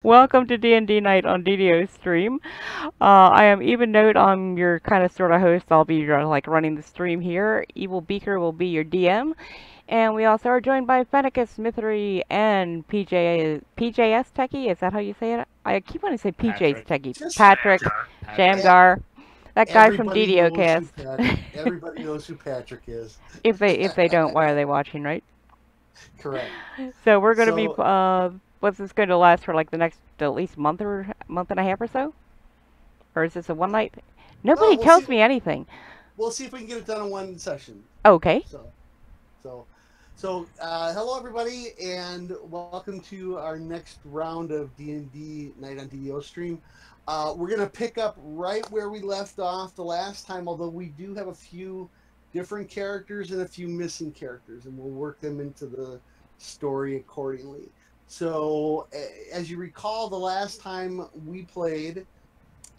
Welcome to D&D Night on DDOstream. I am Evennote. I'm your kind of sort of host. I'll be like running the stream here. Evilbeeker will be your DM. And we also are joined by Fenicus Mythery and PJS Techie. Is that how you say it? I keep wanting to say PJ's Patrick. Techie. Just Patrick, Patrick. Shamgar, that guy from everybody knows who DDOcast. everybody knows who Patrick is. If they don't, why are they watching, right? Correct. So we're going to be So what's this going to last for like the next at least month and a half or so? Or is this a one night? well, Nobody we'll tells see. me anything. We'll see if we can get it done in one session. Okay. So, hello everybody, and welcome to our next round of D&D Night on DDOstream. We're gonna pick up right where we left off the last time, although we do have a few different characters and a few missing characters, and we'll work them into the story accordingly. So, as you recall, the last time we played,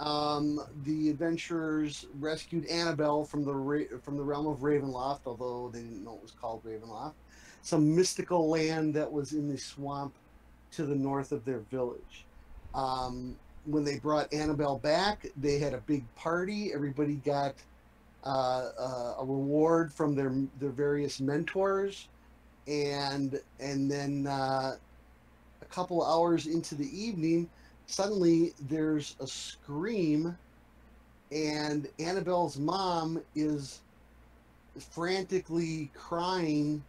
the adventurers rescued Annabelle from the realm of Ravenloft, although they didn't know it was called Ravenloft, some mystical land that was in the swamp to the north of their village. When they brought Annabelle back, they had a big party. Everybody got a reward from their various mentors, and then a couple hours into the evening, suddenly there's a scream, and Annabelle's mom is frantically crying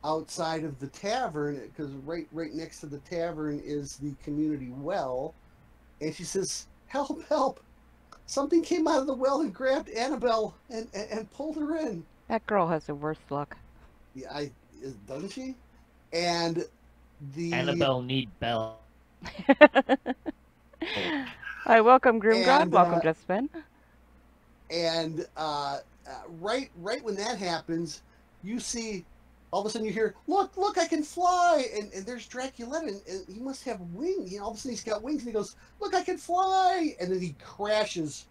outside of the tavern, because right next to the tavern is the community well, and she says, "Help, help! Something came out of the well and grabbed Annabelle and pulled her in." That girl has the worst luck. Yeah, doesn't she? And the Annabelle need Bell. Hi, welcome Groomgod. And, Welcome Justspin. And right when that happens, you see, all of a sudden you hear, look, I can fly, and there's Draculetta, and he must have wings. All of a sudden he's got wings, and he goes, "Look, I can fly!" And then he crashes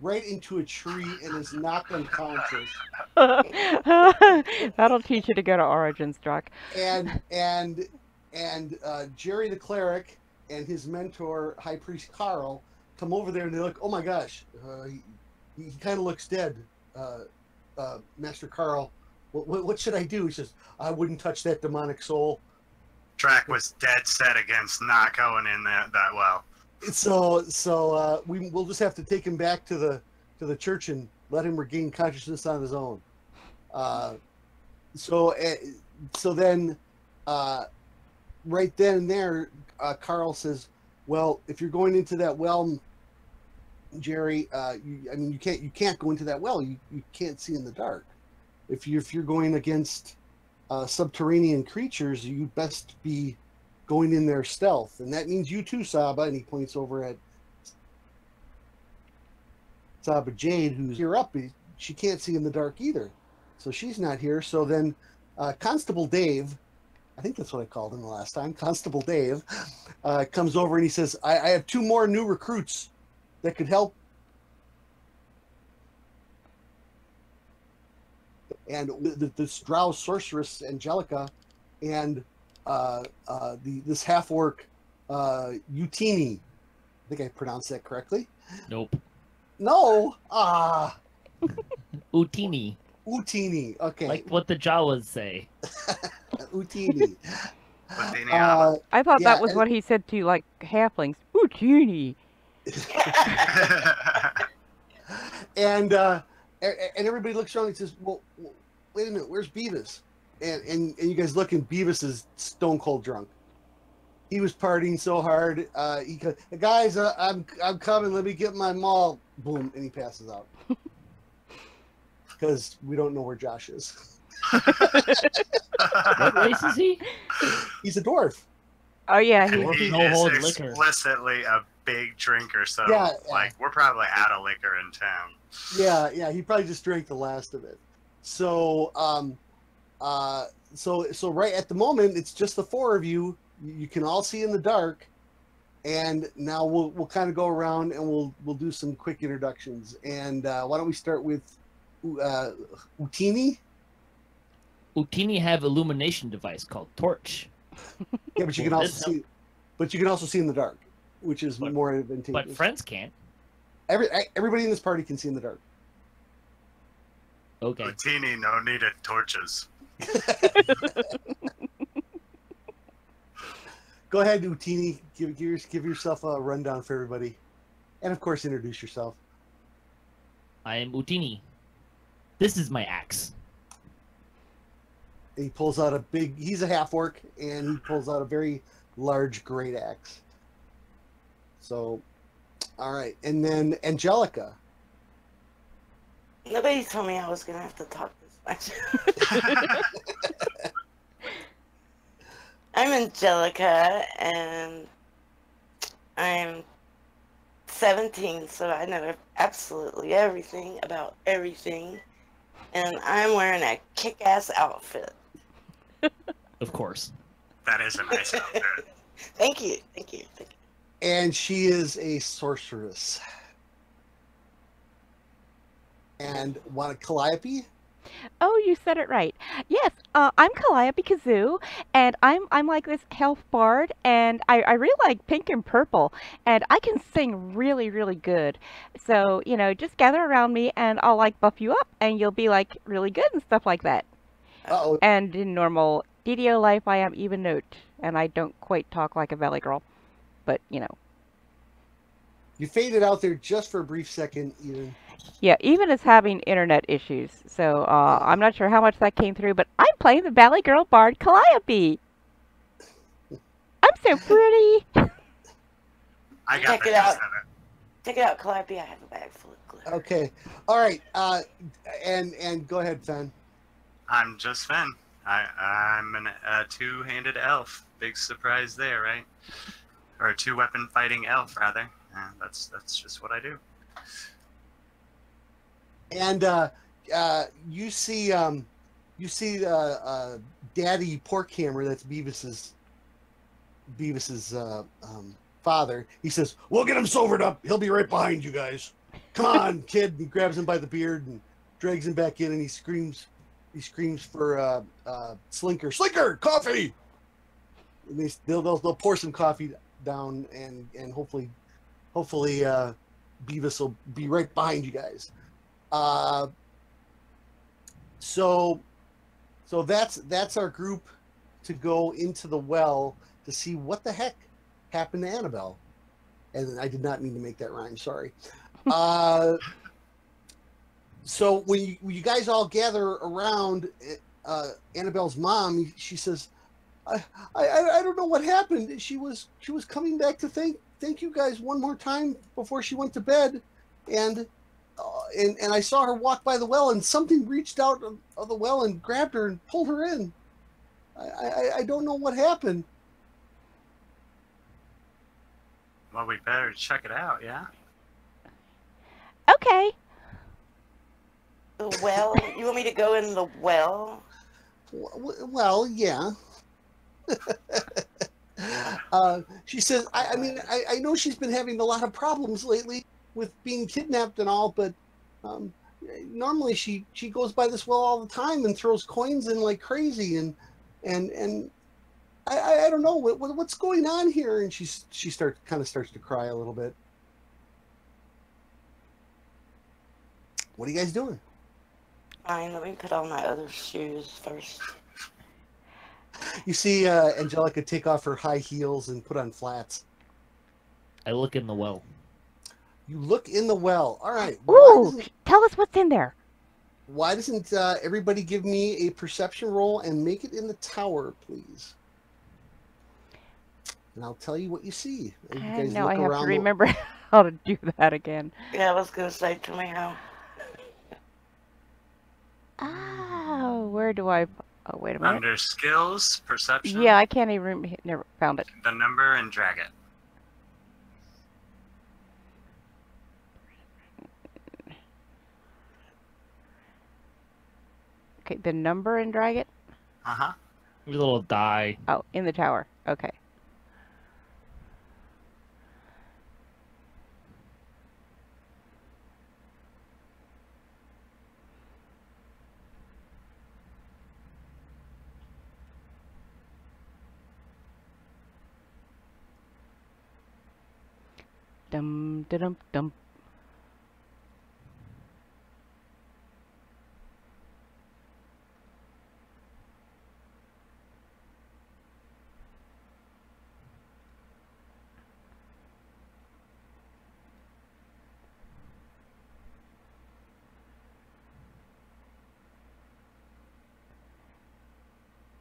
right into a tree and is knocked unconscious. That'll teach you to go to Origins, Drac. And Jerry the cleric and his mentor, High Priest Carl, come over there, and they're like, "Oh my gosh, he kind of looks dead, Master Carl. What should I do?" He says, "I wouldn't touch that demonic soul." Drac was dead set against not going in that well. So we'll just have to take him back to the church and let him regain consciousness on his own. So then, right then and there, Carl says, "Well, if you're going into that well, Jerry, you can't go into that well. You can't see in the dark. If you're going against subterranean creatures, you best be going in there stealth, and that means you too, Saba." And he points over at Saba Jade, who's here up. She can't see in the dark either, so she's not here. So then, Constable Dave, I think that's what I called him the last time, Constable Dave, comes over and he says, I have two more new recruits that could help. And this drow sorceress, Angelica, and this half-orc, Utini. I think I pronounced that correctly. Nope. No! Utini. Utini, okay. Like what the Jawas say. Utini. I thought that was what he said to like halflings. Utini. And everybody looks around and says, "Well, wait a minute, where's Beavis?" And you guys look, and Beavis is stone cold drunk. He was partying so hard. He goes, "Guys, I'm coming. Let me get my mall." Boom, and he passes out. Because we don't know where Josh is. What race is he? He's a dwarf. Oh yeah, He Dwarf is no hold liquor. explicitly a big drinker, so Yeah. we're probably out of liquor in town. Yeah, he probably just drank the last of it. So, so right at the moment, it's just the four of you. You can all see in the dark, and now we'll kind of go around and we'll do some quick introductions. And why don't we start with Utini? Utini have illumination device called torch. Yeah, but you can also see. but you can also see in the dark, which is But- more advantageous. But friends can't. Everybody in this party can see in the dark. Okay. Utini no needed torches. Go ahead, Utini. Give yourself a rundown for everybody, and of course, introduce yourself. I am Utini. This is my axe. And he pulls out a big. He's a half orc, and he pulls out a very large great axe. So, all right, and then Angelica. Nobody told me I was gonna have to talk this much. I'm Angelica, and I'm 17, so I know absolutely everything about everything. And I'm wearing a kick-ass outfit. Of course. That is a nice outfit. Thank you, thank you, thank you. And she is a sorceress. And want a Calliope? Oh, you said it right. Yes, I'm Calliope Cazu, and I'm like this health bard, and I really like pink and purple, and I can sing really, really good. So, you know, just gather around me, and I'll like buff you up, and you'll be like really good and stuff like that. Uh-oh. And in normal DDO life, I am Evennote, and I don't quite talk like a valley girl, but you know. You faded out there just for a brief second, even. Yeah, Even is having internet issues, so I'm not sure how much that came through, but I'm playing the Valley Girl Bard Calliope. I'm so pretty. I got Check the it gist out. of it. Check it out, Calliope. I have a bag full of glue. Okay. All right. And go ahead, Fen. I'm just Fen. I'm a two-handed elf. Big surprise there, right? Or a two-weapon fighting elf, rather. That's just what I do. And you see Daddy Porkhammer. That's Beavis's father. He says, "We'll get him sobered up. He'll be right behind you guys. Come on, kid." And he grabs him by the beard and drags him back in, and he screams for Slinker. Slinker, coffee. And they'll pour some coffee down, and hopefully Beavis will be right behind you guys. So that's our group to go into the well to see what the heck happened to Annabelle. And I did not mean to make that rhyme. Sorry. So when you guys all gather around Annabelle's mom, she says, I don't know what happened. She was coming back to thank you guys one more time before she went to bed, and I saw her walk by the well, and something reached out of the well and grabbed her and pulled her in. I don't know what happened. Well, we better check it out, yeah? Okay. The well? You want me to go in the well? Well, yeah. She says, I mean, I know she's been having a lot of problems lately with being kidnapped and all, but normally she goes by this well all the time and throws coins in like crazy, and I don't know what's going on here. And she starts to cry a little bit. What are you guys doing? Fine, let me put on my other shoes first. You see Angelica take off her high heels and put on flats. I look in the well. You look in the well. All right. Ooh, tell us what's in there. Why doesn't everybody give me a perception roll and make it in the tower, please? And I'll tell you what you see. You guys Now look I have around to the- remember how to do that again. Yeah, I was gonna say, tell me how. Oh, where do I... Oh, wait a minute. Under skills, perception, Yeah, I can't even... Never found it. the number, and drag it. Okay, the number and drag it? Uh-huh. A little die. Oh, in the tower. Okay. Dum dum dum.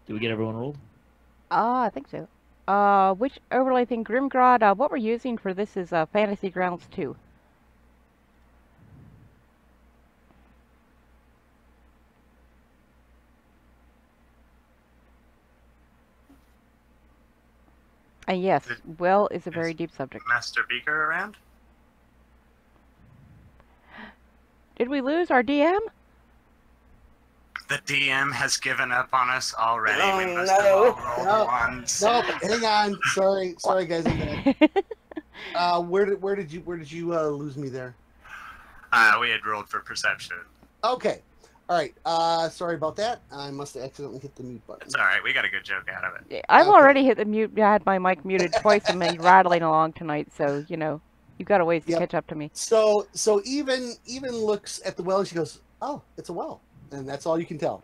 Do we get everyone rolled? I think so. Which overlay thing? Grimgrod, what we're using for this is Fantasy Grounds 2. And yes, well is a very deep subject. Master Beaker around? Did we lose our DM? The DM has given up on us already. Oh, We must have all rolled No. ones. No, hang on. Sorry, guys. I'm back. Where did you lose me there? We had rolled for perception. Okay. All right. Sorry about that. I must have accidentally hit the mute button. It's all right. We got a good joke out of it. I've Okay. already hit the mute. I had my mic muted twice and been rattling along tonight, so you know you've got a ways to Yep. catch up to me. So even looks at the well and she goes, "Oh, it's a well," and that's all you can tell.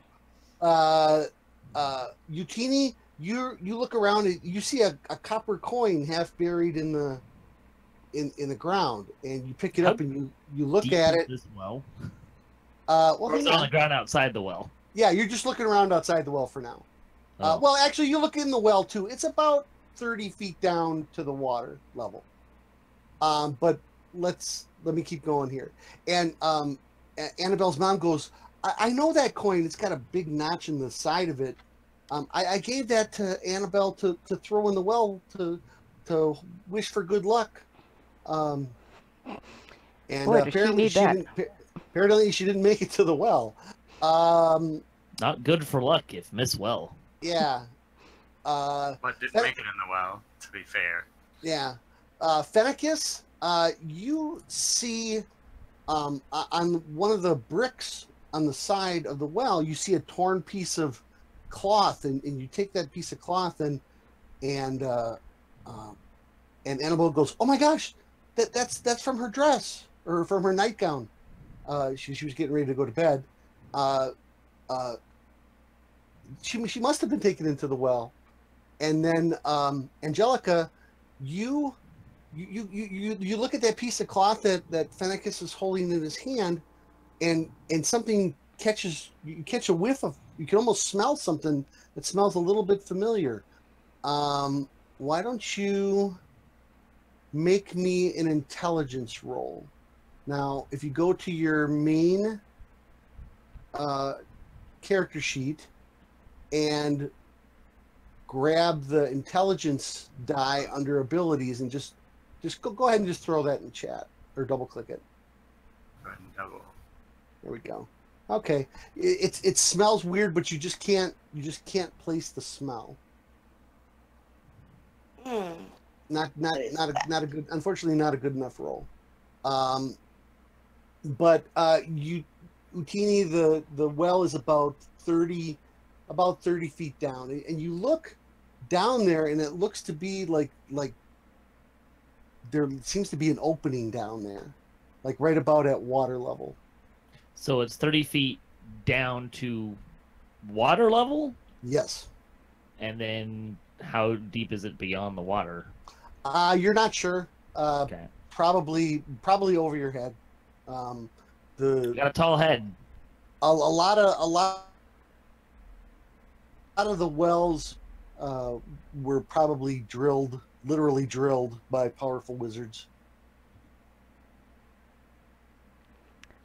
Utini, you look around and you see a copper coin half buried in the ground, and you pick it up and you look Deep at is it. this well? Well, Or is hang it on on. the ground outside the well? Yeah, you're just looking around outside the well for now. Oh. Well, actually, you look in the well too. It's about 30 feet down to the water level. But let me keep going here. And Annabelle's mom goes, I know that coin. It's got a big notch in the side of it. I gave that to Annabelle to throw in the well to wish for good luck. And Boy, does she apparently need that. apparently she didn't make it to the well. Not good for luck if miss well. Yeah. But didn't make it in the well, to be fair. Yeah. Fenicus, you see on one of the bricks on the side of the well, you see a torn piece of cloth, and you take that piece of cloth and Annabelle goes, "Oh my gosh, that's from her dress or from her nightgown." She was getting ready to go to bed. She must have been taken into the well. And then Angelica, you look at that piece of cloth that Fenicus is holding in his hand, and something you catch a whiff of, you can almost smell something that smells a little bit familiar. Why don't you make me an intelligence roll? Now, if you go to your main character sheet and grab the intelligence die under abilities and just go ahead and just throw that in chat or double click it. Go ahead and double. There we go. Okay, it smells weird, but you just can't place the smell. Not a good, unfortunately not a good enough roll. But Utini, the well is about 30 feet down, and you look down there, and it looks to be like there seems to be an opening down there, like right about at water level. So it's 30 feet down to water level? Yes. And then how deep is it beyond the water? You're not sure. Okay. Probably over your head. You got a tall head. A lot of the wells were probably literally drilled by powerful wizards.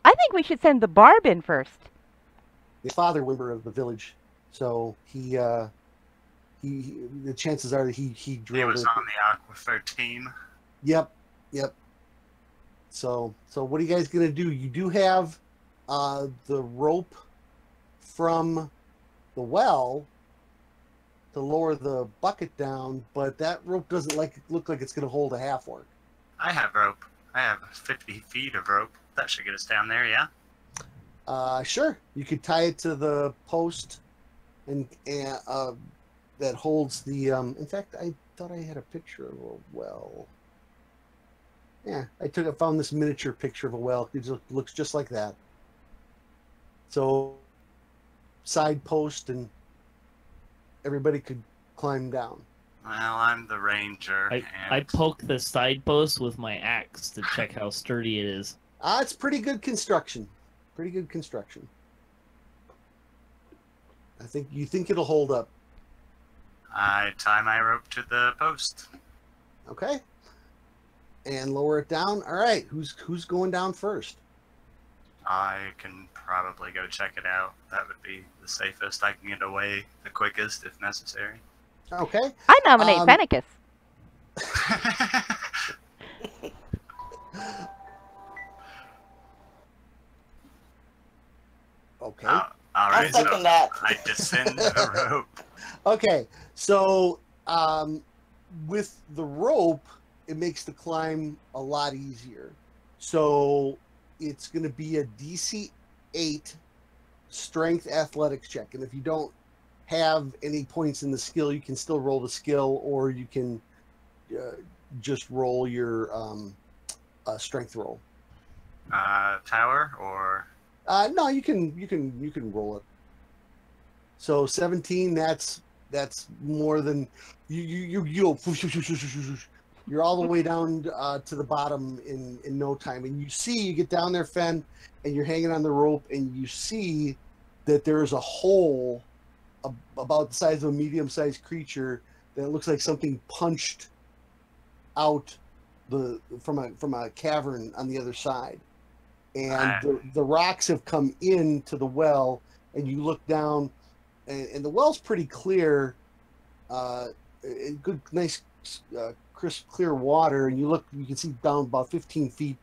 I think we should send the barb in first. His father, member of the village, so the chances are that he drilled. He was it. on the Aquifer team. Yep. So what are you guys gonna do? You do have the rope from the well to lower the bucket down, but that rope doesn't look like it's gonna hold a half orc. I have rope. I have 50 feet of rope. That should get us down there, yeah? Sure. You could tie it to the post, and that holds the. In fact, I thought I had a picture of a well. Yeah, I found this miniature picture of a well. It looks just like that. So, side post, and everybody could climb down. Well, I'm the ranger. I poke the side post with my axe to check how sturdy it is. It's pretty good construction. Pretty good construction. You think it'll hold up. I tie my rope to the post. Okay. And lower it down. All right. Who's going down first? I can probably go check it out. That would be the safest. I can get away the quickest if necessary. Okay. I nominate Fenicus. Okay. All I right. So second that. I descend the rope. Okay. So with the rope, it makes the climb a lot easier. So it's going to be a DC 8 strength athletics check. And if you don't have any points in the skill, you can still roll the skill, or you can just roll your strength roll. Tower or No, you can roll it. So 17, that's more than you're all the way down to the bottom in no time. And you get down there, Fen, and you're hanging on the rope, and you see that there's a hole about the size of a medium-sized creature that looks like something punched out from a cavern on the other side. And the rocks have come into the well, and you look down, and the well's pretty clear, good, nice, crisp, clear water. And you can see down about 15 feet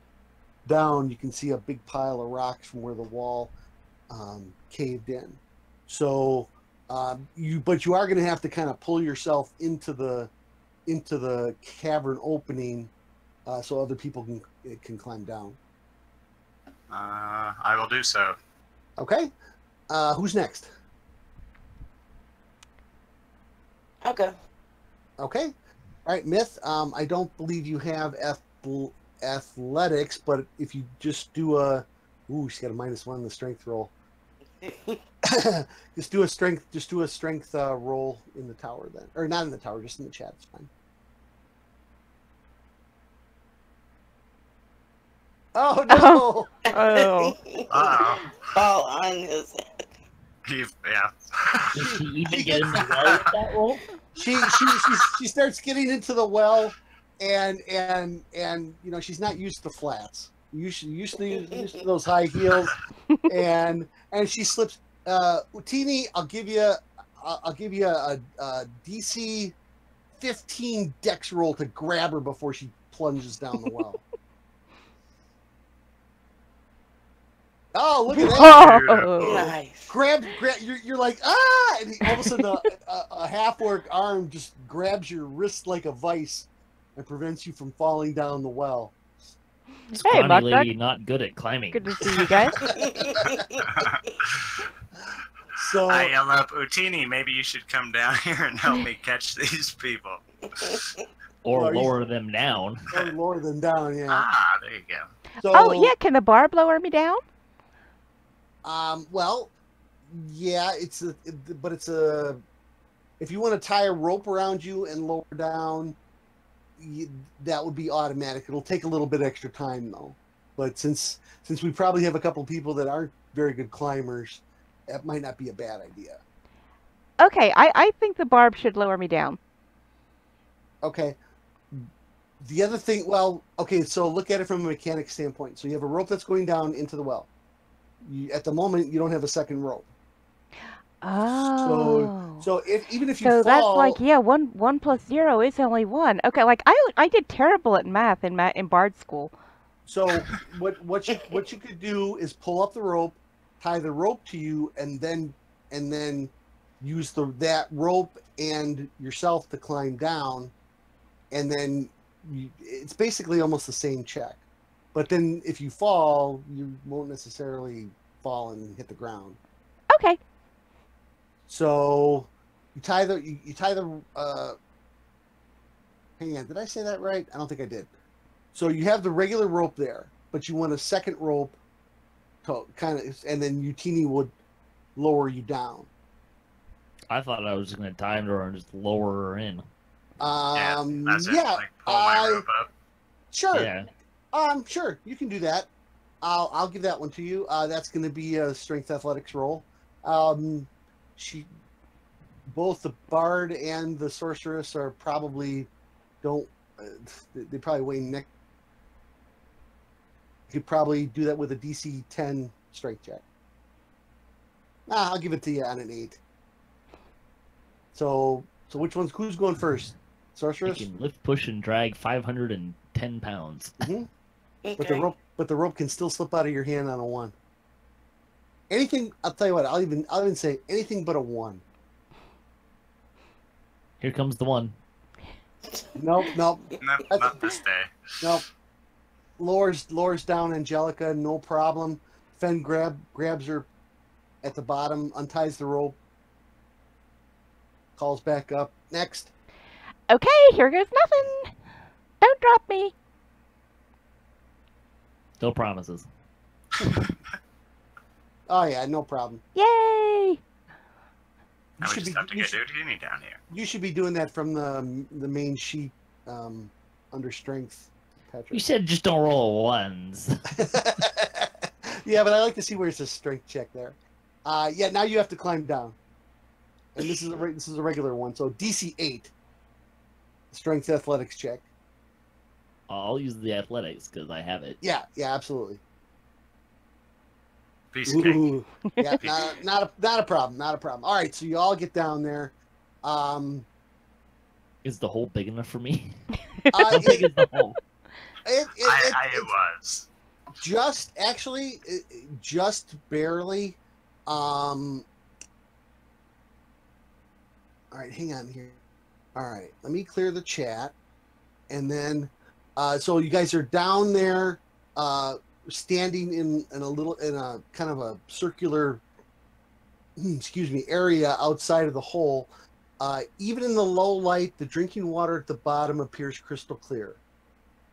down, you can see a big pile of rocks from where the wall caved in. So, but you are going to have to kind of pull yourself into the cavern opening, so other people can climb down. I will do so. Okay. Who's next? Okay. Okay. All right, Myth. I don't believe you have athletics, but if you just do she's got a -1 in the strength roll. Just do a strength roll in the tower then, or not in the tower, just in the chat. It's fine. Oh no! Oh. Fall on his head. Yeah. Did she even get in the well with that roll? She starts getting into the well, and she's not used to flats. Used to those high heels, and she slips. Utini, I'll give you a DC 15 dex roll to grab her before she plunges down the well. Oh, look at that! Oh. Nice. Grab! You're like, ah! And all of a sudden, a half-orc arm just grabs your wrist like a vice and prevents you from falling down the well. Scrawny Buck lady, Duck. not good at climbing. Good to see you guys. So I yell up, Utini, maybe you should come down here and help me catch these people. Or Well, lower them down. lower them down, yeah. There you go. So, Oh, yeah, can the barb lower me down? Well, yeah, but if you want to tie a rope around you and lower down, that would be automatic. It'll take a little bit extra time though. But since we probably have a couple people that aren't very good climbers, that might not be a bad idea. Okay, I think the barb should lower me down. Okay. The other thing, okay, so look at it from a mechanic standpoint. So you have a rope that's going down into the well. At the moment, you don't have a second rope. Oh. So even if you So fall, that's like, yeah, 1 plus 0 is only 1. Okay, like I did terrible at math in Bard school. So what you could do is pull up the rope, tie the rope to you, and then use that rope and yourself to climb down, and then it's basically almost the same check. But then if you fall, you won't necessarily fall and hit the ground. Okay. So you tie the hang on, did I say that right? I don't think I did. So you have the regular rope there, but you want a second rope to kind of, and then Utini would lower you down. I thought I was just gonna time her and just lower her in. That's it. Yeah, Like pull my rope up. sure. Yeah. Sure, you can do that. I'll give that one to you. That's going to be a strength athletics roll. Both the bard and the sorceress are probably they probably weigh neck. You could probably do that with a DC 10 strength check. I'll give it to you on an 8. So who's going first? I Sorceress? can lift, push, and drag 510 pounds. Mm-hmm. Okay. But the rope can still slip out of your hand on a 1. Anything, I'll tell you what, I'll even say anything but a 1. Here comes the 1. Nope. Not this day. Nope. Lowers down Angelica, no problem. Fen grabs her at the bottom, unties the rope, calls back up. Next. Okay, here goes nothing. Don't drop me. No promises. Oh yeah, no problem. Yay! Now we just have to get Utini down here. You should be doing that from the main sheet under strength, Patrick. You said just don't roll ones. Yeah, but I like to see where it says strength check there. Yeah, now you have to climb down, and this is a regular one. So DC 8, strength athletics check. I'll use the athletics because I have it. Yeah, absolutely. Piece of cake. Ooh. Yeah, not a problem. Not a problem. All right, so you all get down there. Is the hole big enough for me? How big is the hole? It was. Just barely. All right, hang on here. All right, let me clear the chat, and then so you guys are down there, standing in a kind of a circular, area outside of the hole. Even in the low light, the drinking water at the bottom appears crystal clear.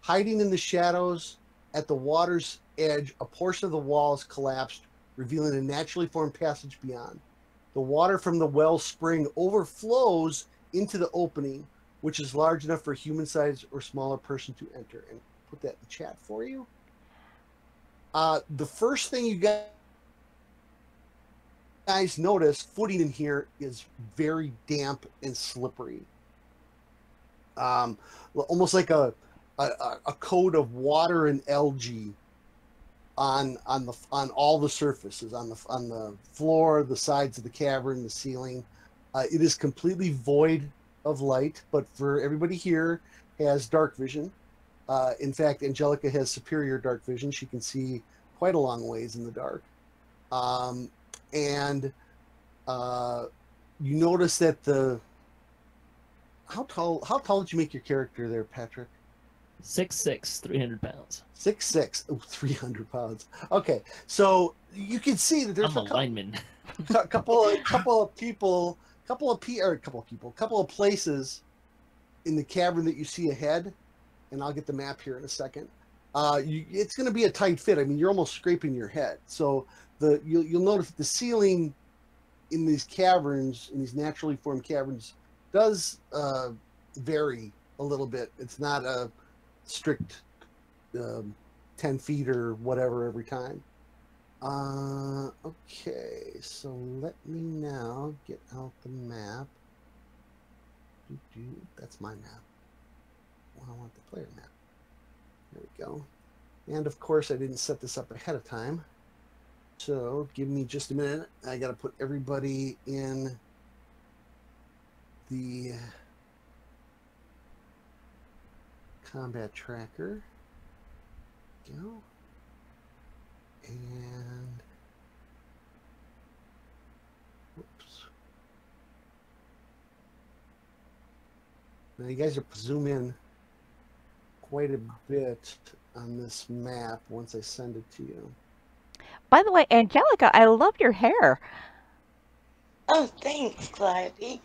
Hiding in the shadows at the water's edge, a portion of the wall is collapsed, revealing a naturally formed passage beyond. The water from the well spring overflows into the opening, which is large enough for a human-sized or smaller person to enter. And put that in chat for you. The first thing you guys notice, footing in here is very damp and slippery. Almost like a coat of water and algae on all the surfaces, on the floor, the sides of the cavern, the ceiling. It is completely void of light, but for everybody here has dark vision. In fact, Angelica has superior dark vision. She can see quite a long ways in the dark. And you notice that how tall did you make your character there, Patrick? 6'6", 300 pounds. 6'6", 300 pounds. Okay, so you can see that there's I'm a lineman. couple of places in the cavern that you see ahead, and I'll get the map here in a second. It's going to be a tight fit. I mean, you're almost scraping your head. So you'll notice that the ceiling in these caverns, in these naturally formed caverns, does vary a little bit. It's not a strict 10 feet or whatever every time. Okay, so let me now get out the map. That's my map. Well, I want the player map. There we go. And of course, I didn't set this up ahead of time. So give me just a minute. I got to put everybody in the combat tracker. Go. And whoops. Now you guys are zoom in quite a bit on this map once I send it to you. By the way, Angelica, I love your hair. Oh, thanks, Calliope.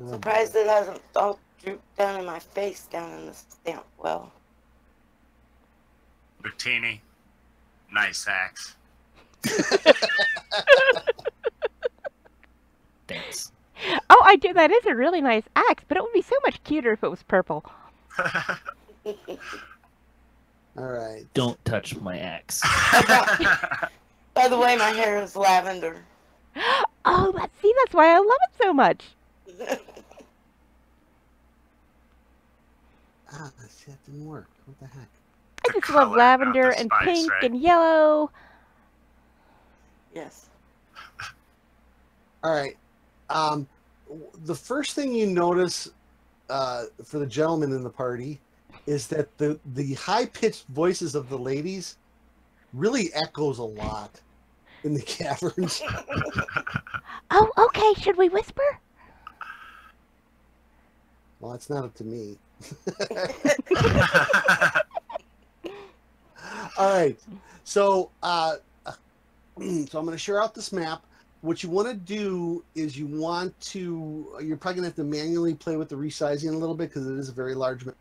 Surprised it hasn't all drooped down in my face down in the stamp well. Utini, nice axe. Thanks. Oh, I do. That is a really nice axe, but it would be so much cuter if it was purple. All right. Don't touch my axe. By the way, my hair is lavender. Oh, that's why I love it so much. See, that didn't work. What the heck? I just love color, lavender not the and spice, pink right? and yellow. Yes. All right. The first thing you notice for the gentlemen in the party is that the high-pitched voices of the ladies really echoes a lot in the caverns. Oh, okay. Should we whisper? Well, it's not up to me. All right. So, so I'm going to share out this map. What you want to do is you're probably going to have to manually play with the resizing a little bit because it is a very large map,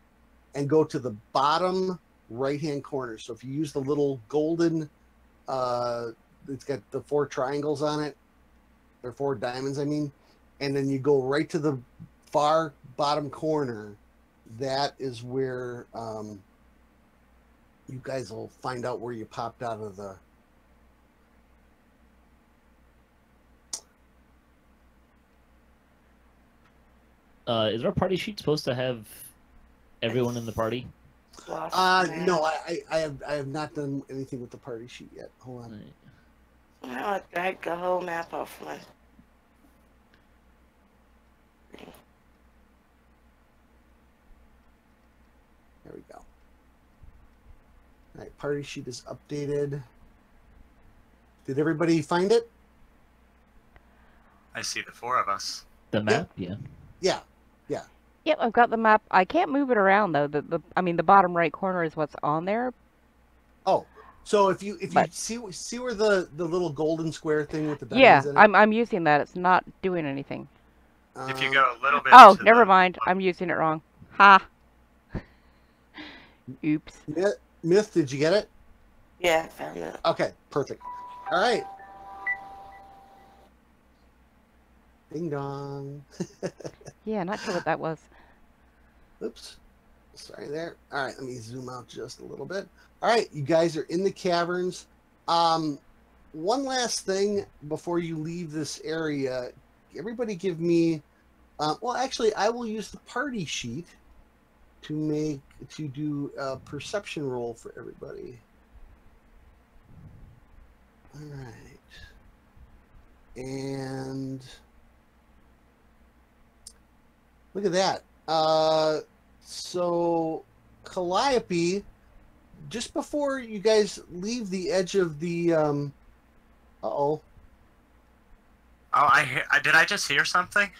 and go to the bottom right-hand corner. So if you use the little golden, it's got the 4 triangles on it, or 4 diamonds, I mean, and then you go right to the far bottom corner. That is where you guys will find out where you popped out of the... Is our party sheet supposed to have everyone in the party? No, I have not done anything with the party sheet yet. Hold on. Now I dragged the whole map off my... There we go. All right, party sheet is updated. Did everybody find it? I see the 4 of us. The map? Yeah. Yeah. Yep, I've got the map. I can't move it around though. The bottom right corner is what's on there. Oh, so if you But- see where the little golden square thing with the diamonds in it? I'm using that. It's not doing anything. If you go a little bit. Oh, to never the- mind. I'm using it wrong. Ha. Oops. Myth, did you get it? Yeah, I found it. Okay, perfect. All right. Ding dong. Yeah, not sure what that was. Oops. Sorry there. All right, let me zoom out just a little bit. All right, you guys are in the caverns. One last thing before you leave this area. Everybody give me... well, actually, I will use the party sheet to do a perception roll for everybody. All right. And... look at that. So Calliope, just before you guys leave the edge of the Oh, did I just hear something?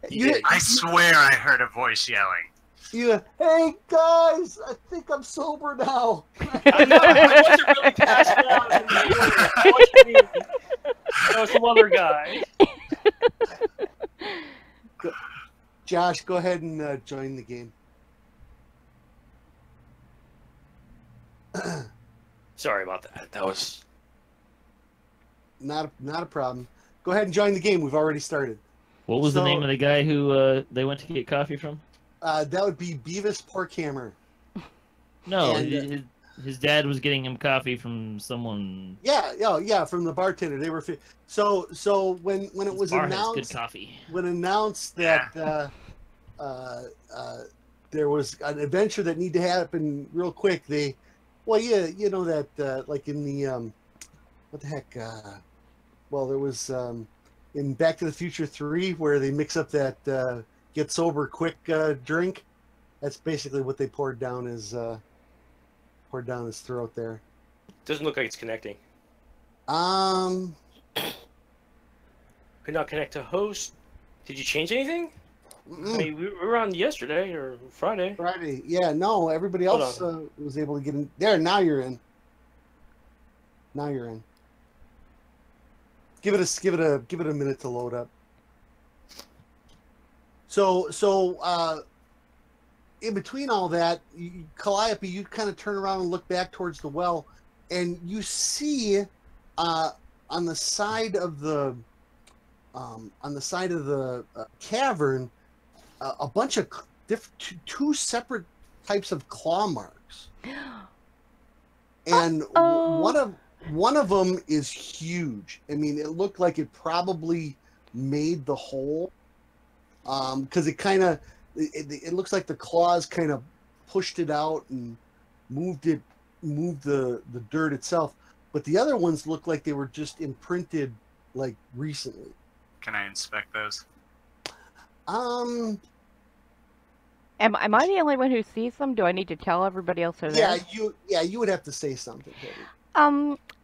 I swear I heard a voice yelling. Hey guys, I think I'm sober now. I know, I wasn't really passed out in the morning. That was some other guy. Josh, go ahead and join the game. Sorry about that. That was... Not a problem. Go ahead and join the game. We've already started. What was the name of the guy who they went to get coffee from? That would be Beavis Porkhammer. No, And, his dad was getting him coffee from someone. Yeah, from the bartender. They were so when it His was bar has announced good coffee. when announced that there was an adventure that needed to happen real quick, you know that like in the what the heck, well, there was in Back to the Future 3 where they mix up that get sober quick drink. That's basically what they poured down his throat there. Doesn't look like it's connecting. Um, Could not connect to host. Did you change anything? I mm, mean, we were on yesterday or Friday. Friday. Yeah, no, everybody Hold else was able to get in. There, now you're in. Now you're in. Give it a minute to load up. So in between all that, Calliope, you kind of turn around and look back towards the well, and you see on the side of the cavern a bunch of two separate types of claw marks, and one of them is huge. I mean, it looked like it probably made the hole, because it looks like the claws kind of pushed it out and moved the dirt itself. But the other ones look like they were just imprinted like recently. Can I inspect those? Am I the only one who sees them? Do I need to tell everybody else they're there? You would have to say something, Katie.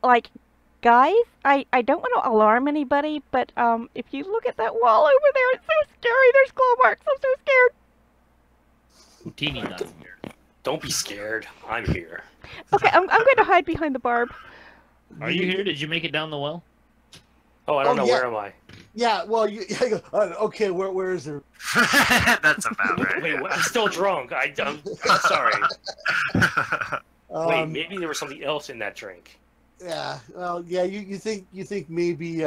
Like, guys, I don't want to alarm anybody, but if you look at that wall over there, it's so scary. There's claw marks. I'm so scared. Utini not here. Don't be scared. I'm here. Okay, I'm going to hide behind the barb. Are you here? Did you make it down the well? Oh, I don't know. Yeah. Where am I? Yeah, well, okay, where is there? That's about right. Wait, I'm still drunk. I'm sorry. Wait, maybe there was something else in that drink. Yeah, well, yeah, you think maybe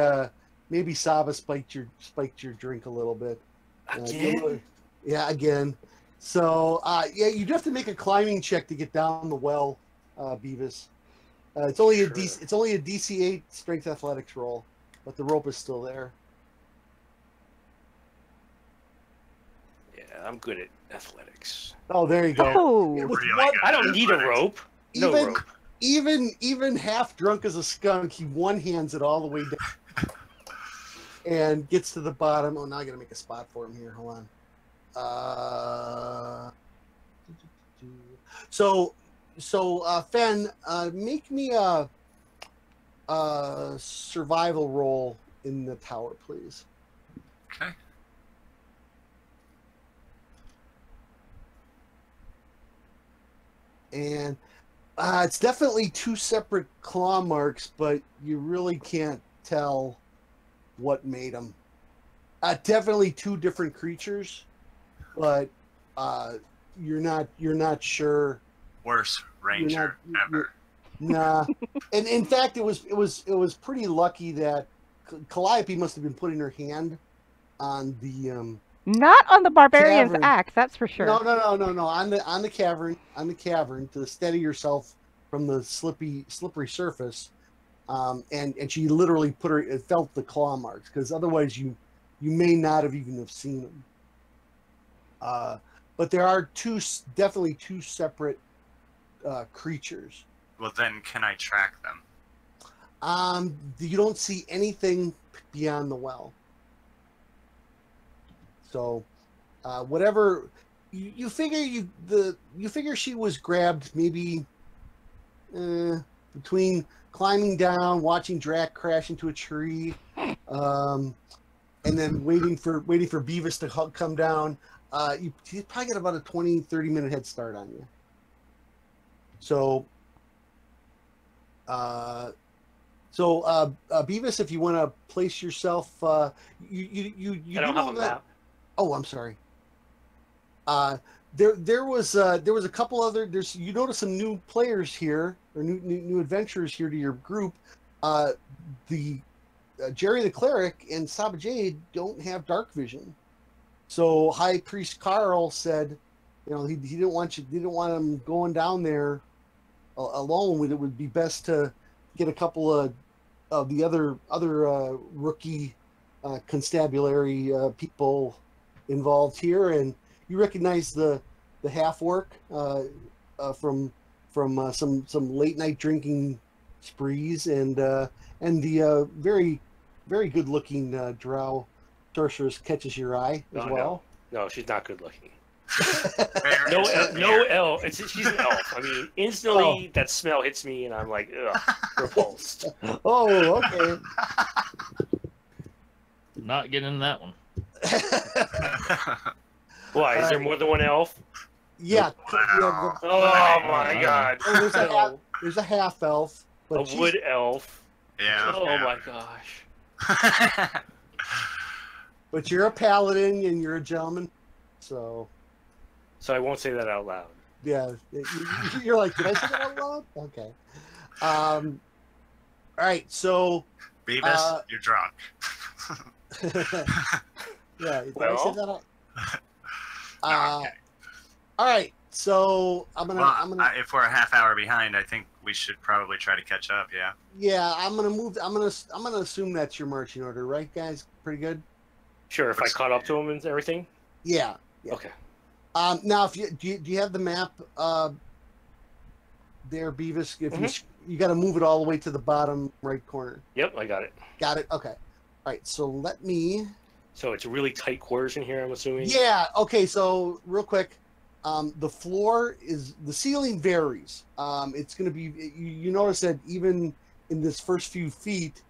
Saba spiked your drink a little bit. Again? Yeah, again. So you do have to make a climbing check to get down the well, Beavis. It's only a DC 8 strength athletics roll, but the rope is still there. Yeah, I'm good at athletics. Oh, there you go. Oh. I don't need a rope. No rope. Even half drunk as a skunk, he one-hands it all the way down and gets to the bottom. Oh, now I gotta make a spot for him here. Hold on. So Fen, make me a survival roll in the tower, please. Okay. And it's definitely two separate claw marks, but you really can't tell what made them. Definitely two different creatures, but you're not sure. Worst ranger ever. Nah, and in fact, it was pretty lucky that Calliope must have been putting her hand on the Not on the barbarian's cavern. axe, that's for sure. No. On the cavern to steady yourself from the slippery surface, and she literally felt the claw marks, because otherwise you may not have even have seen them. But there are definitely two separate creatures. Well, then can I track them? You don't see anything beyond the well. So, whatever you figure she was grabbed maybe between climbing down, watching Drac crash into a tree, and then waiting for Beavis to come down. You probably got about a 20-30 minute head start on you. So, Beavis, if you want to place yourself, you I don't have a map. Oh, I'm sorry. There was a couple other. You notice some new players here, or new adventurers here to your group. Jerry the cleric and Saba Jade don't have dark vision, so High Priest Carl said, he didn't want him going down there alone. It would be best to get a couple of the other rookie constabulary people involved here, and you recognize the half orc from some late night drinking sprees, and the very good looking drow sorceress catches your eye as well. No, she's not good looking. No elf. She's an elf. I mean, instantly that smell hits me, and I'm like, ugh, repulsed. Oh, okay. Not getting in that one. Why? Is there more than one elf? Yeah. Wow. Oh my god. There's a half elf. But A wood elf. Yeah. Oh my gosh. But you're a paladin and you're a gentleman, so. So I won't say that out loud. Yeah, you're like, did I say that out loud? Okay. All right, so Beavis, you're drunk. yeah, did I say Well. that out? No, okay. All right, so I'm gonna. If we're a half hour behind, I think we should probably try to catch up. Yeah. Yeah, I'm gonna assume that's your marching order, right, guys? Pretty good. Sure, if I caught up to him and everything? Yeah. Okay. Now, if do you have the map there, Beavis? If you got to move it all the way to the bottom right corner. Yep, I got it. Got it. Okay. All right. So let me. So it's really tight quarters in here, I'm assuming? Yeah. Okay. So real quick, the ceiling varies. It's going to be. You notice that even in this first few feet,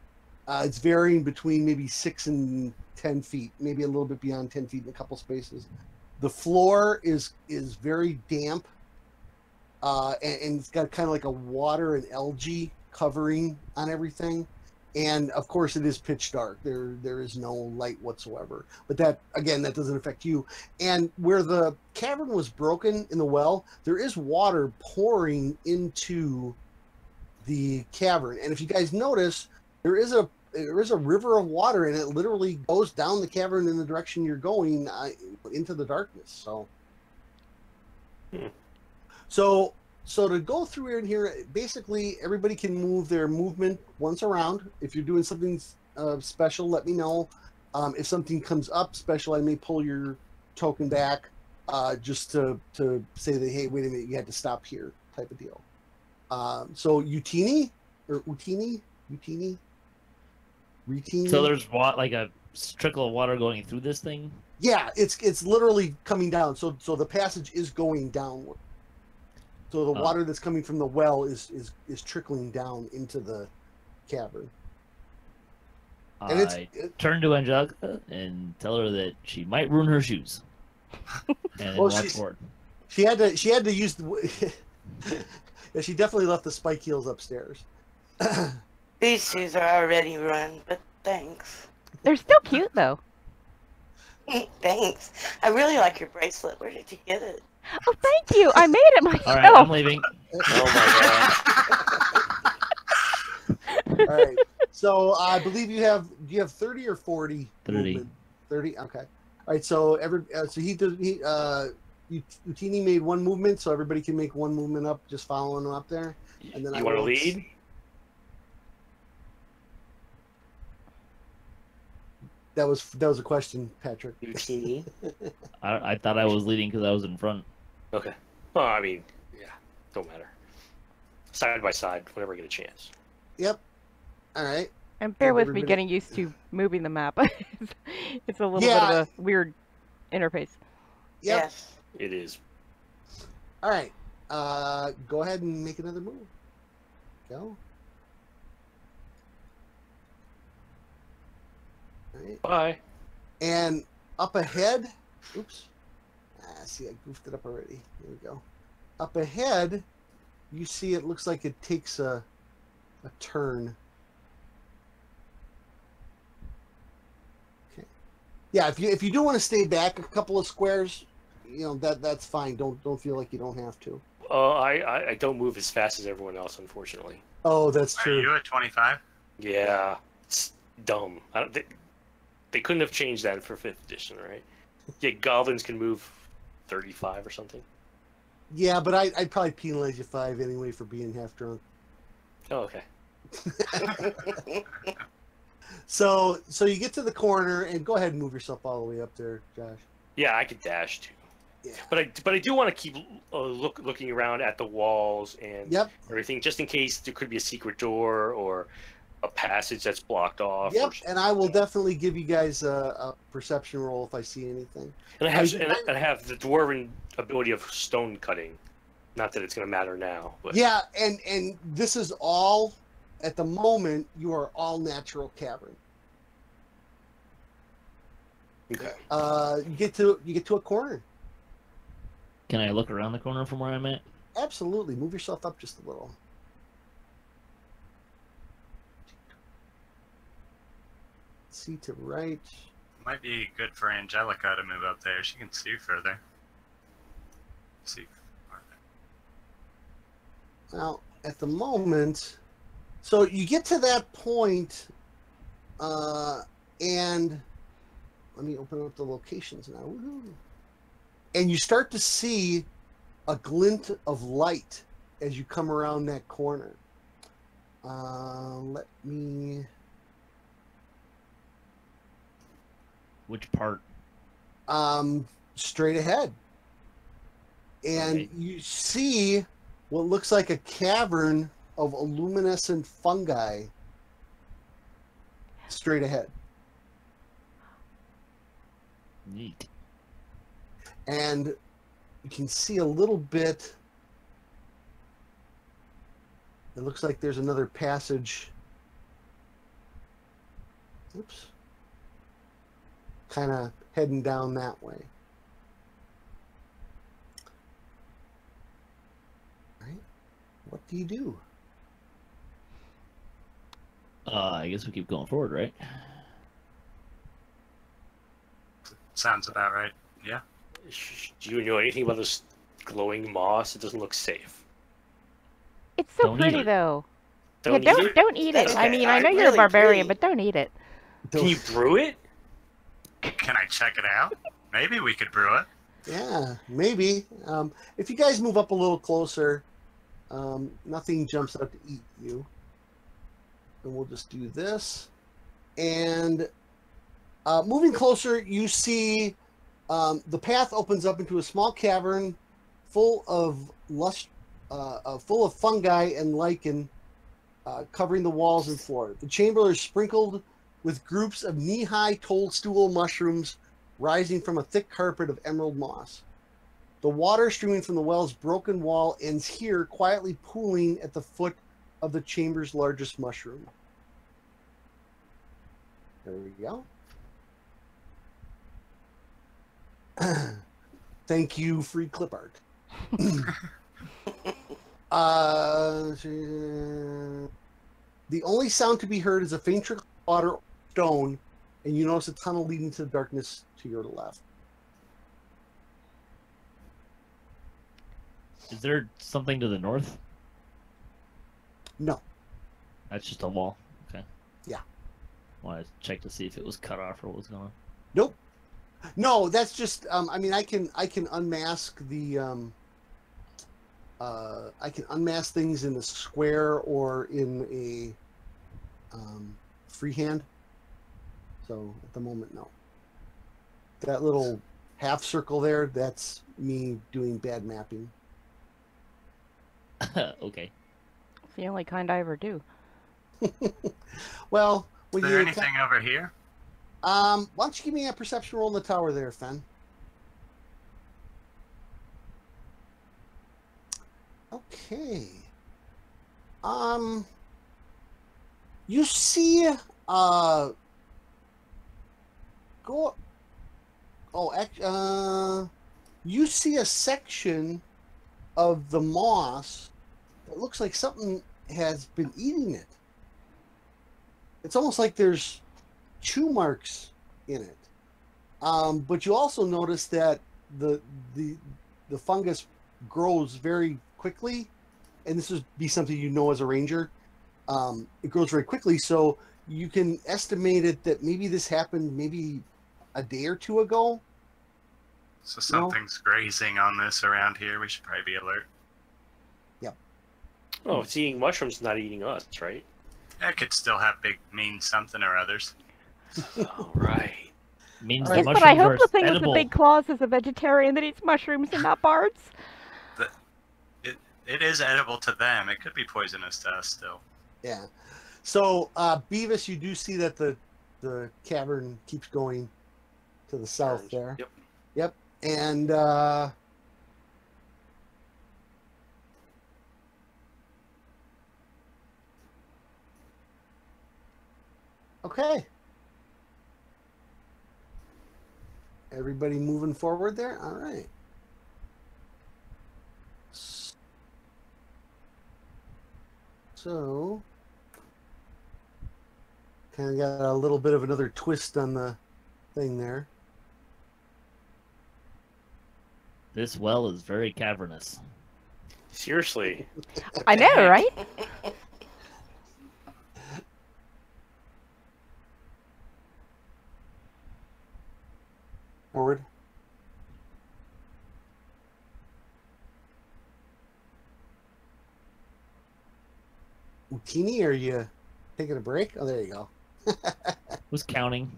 it's varying between maybe 6 and 10 feet, maybe a little bit beyond 10 feet in a couple spaces. The floor is very damp, and it's got kind of like a water and algae covering on everything. And of course, it is pitch dark. There is no light whatsoever. But that doesn't affect you. And where the cavern was broken in the well, there is water pouring into the cavern. And if you guys notice, there is a river of water, and it literally goes down the cavern in the direction you're going into the darkness. So to go through in here, basically everybody can move their movement once around. If you're doing something special, let me know. If something comes up special, I may pull your token back just to say that, hey, wait a minute, you had to stop here, type of deal. So Utini. So there's like a trickle of water going through this thing? Yeah, it's literally coming down. So the passage is going downward. So the water that's coming from the well is trickling down into the cavern. And I turn to Angelica and tell her that she might ruin her shoes. And Well, walk forward. She had to use the. Yeah, she definitely left the spike heels upstairs. These shoes are already run, but thanks. They're still cute, though. Thanks. I really like your bracelet. Where did you get it? Oh, thank you. I made it myself. All right, I'm leaving. Oh my god. All right. So I believe do you have 30 or 40? 30. Movement? 30. Okay. All right. So Utini made one movement, so everybody can make one movement up, just following him up there. And then You want to lead? That was a question, Patrick. Utini? I thought I was leading because I was in front. Okay. Well, I mean, yeah, don't matter. Side by side, whenever I get a chance. Yep. All right. And bear with me everybody- getting used to moving the map. It's a little bit of a weird interface. Yep. Yes. It is. All right. Go ahead and make another move. Go. All right. Bye. And up ahead, oops. See, I goofed it up already. Here we go. Up ahead, you see it looks like it takes a turn. Okay. Yeah, if you do want to stay back a couple of squares, that's fine. Don't feel like you don't have to. I don't move as fast as everyone else, unfortunately. Oh, that's Are true. you at 25? Yeah, it's dumb. They couldn't have changed that for 5th edition, right? Yeah, goblins can move 35 or something. Yeah, but I'd probably penalize you 5 anyway for being half drunk. Oh, okay. So you get to the corner and go ahead and move yourself all the way up there, Josh. Yeah, I could dash too. Yeah. But I do want to keep looking around at the walls and Yep. everything, just in case there could be a secret door or a passage that's blocked off. Yep, and I will definitely give you guys a perception roll if I see anything. And I have the dwarven ability of stone cutting. Not that it's going to matter now, but Yeah, and this is all at the moment. You are all natural cavern. okay. You get to a corner. Can I look around the corner from where I'm at? Absolutely, move yourself up just a little. See to right. Might be good for Angelica to move up there. She can see further. See. Now, at the moment, so you get to that point, and let me open up the locations now. Woo-hoo. And you start to see a glint of light as you come around that corner. Let me... Which part? Straight ahead. And Okay. you see what looks like a cavern of luminescent fungi straight ahead. Neat. And you can see a little bit. It looks like there's another passage. Oops. Kind of heading down that way. Right? What do you do? I guess we keep going forward, right? Sounds about right. Yeah. Do you know anything about this glowing moss? It doesn't look safe. It's so Don't eat pretty it. though. Don't yeah, eat it? don't eat it. That's I okay. mean, I know I'm you're a really barbarian, pretty. but don't eat it. Can you brew it? Can I check it out? Maybe we could brew it. Yeah, maybe. If you guys move up a little closer, nothing jumps out to eat you. And we'll just do this. And moving closer, you see the path opens up into a small cavern full of full of fungi and lichen covering the walls and floor. The chamber is sprinkled with groups of knee-high toadstool mushrooms rising from a thick carpet of emerald moss. The water streaming from the well's broken wall ends here, quietly pooling at the foot of the chamber's largest mushroom. There we go. Thank you, free clip art. The only sound to be heard is a faint trickle of water or stone, and you notice a tunnel leading to the darkness to your left. Is there something to the north? No. That's just a wall. Okay. Yeah. Want to check to see if it was cut off or what was going on. Nope. No, that's just. I mean, I can unmask the. I can unmask things in the square or in a freehand. So at the moment, no. That little half circle there, that's me doing bad mapping. Okay. It's the only kind I ever do. Well, when Is there you anything over here? why don't you give me a perception roll in the tower there, Fen? Okay. You see you see a section of the moss that looks like something has been eating it. It's almost like there's chew marks in it. But you also notice that the fungus grows very quickly, and this would be something you know as a ranger. It grows very quickly, so you can estimate it that maybe this happened maybe a day or two ago. So something's grazing on this around here. We should probably be alert. Yep. Oh, it's eating mushrooms, not eating us, right? It could still have big mean something or others. All right. Means Yes, the Yes, but I mushrooms hope are the thing with edible. the big claws is a vegetarian that eats mushrooms and not bards. It is edible to them. It could be poisonous to us still. Yeah. So, Beavis, you do see that the cavern keeps going to the south there. Yep. Yep. And okay. Everybody moving forward there? All right. So, kind of got a little bit of another twist on the thing there. This well is very cavernous. Seriously. I know, right? Forward. Utini, are you taking a break? Oh, there you go. Who's counting?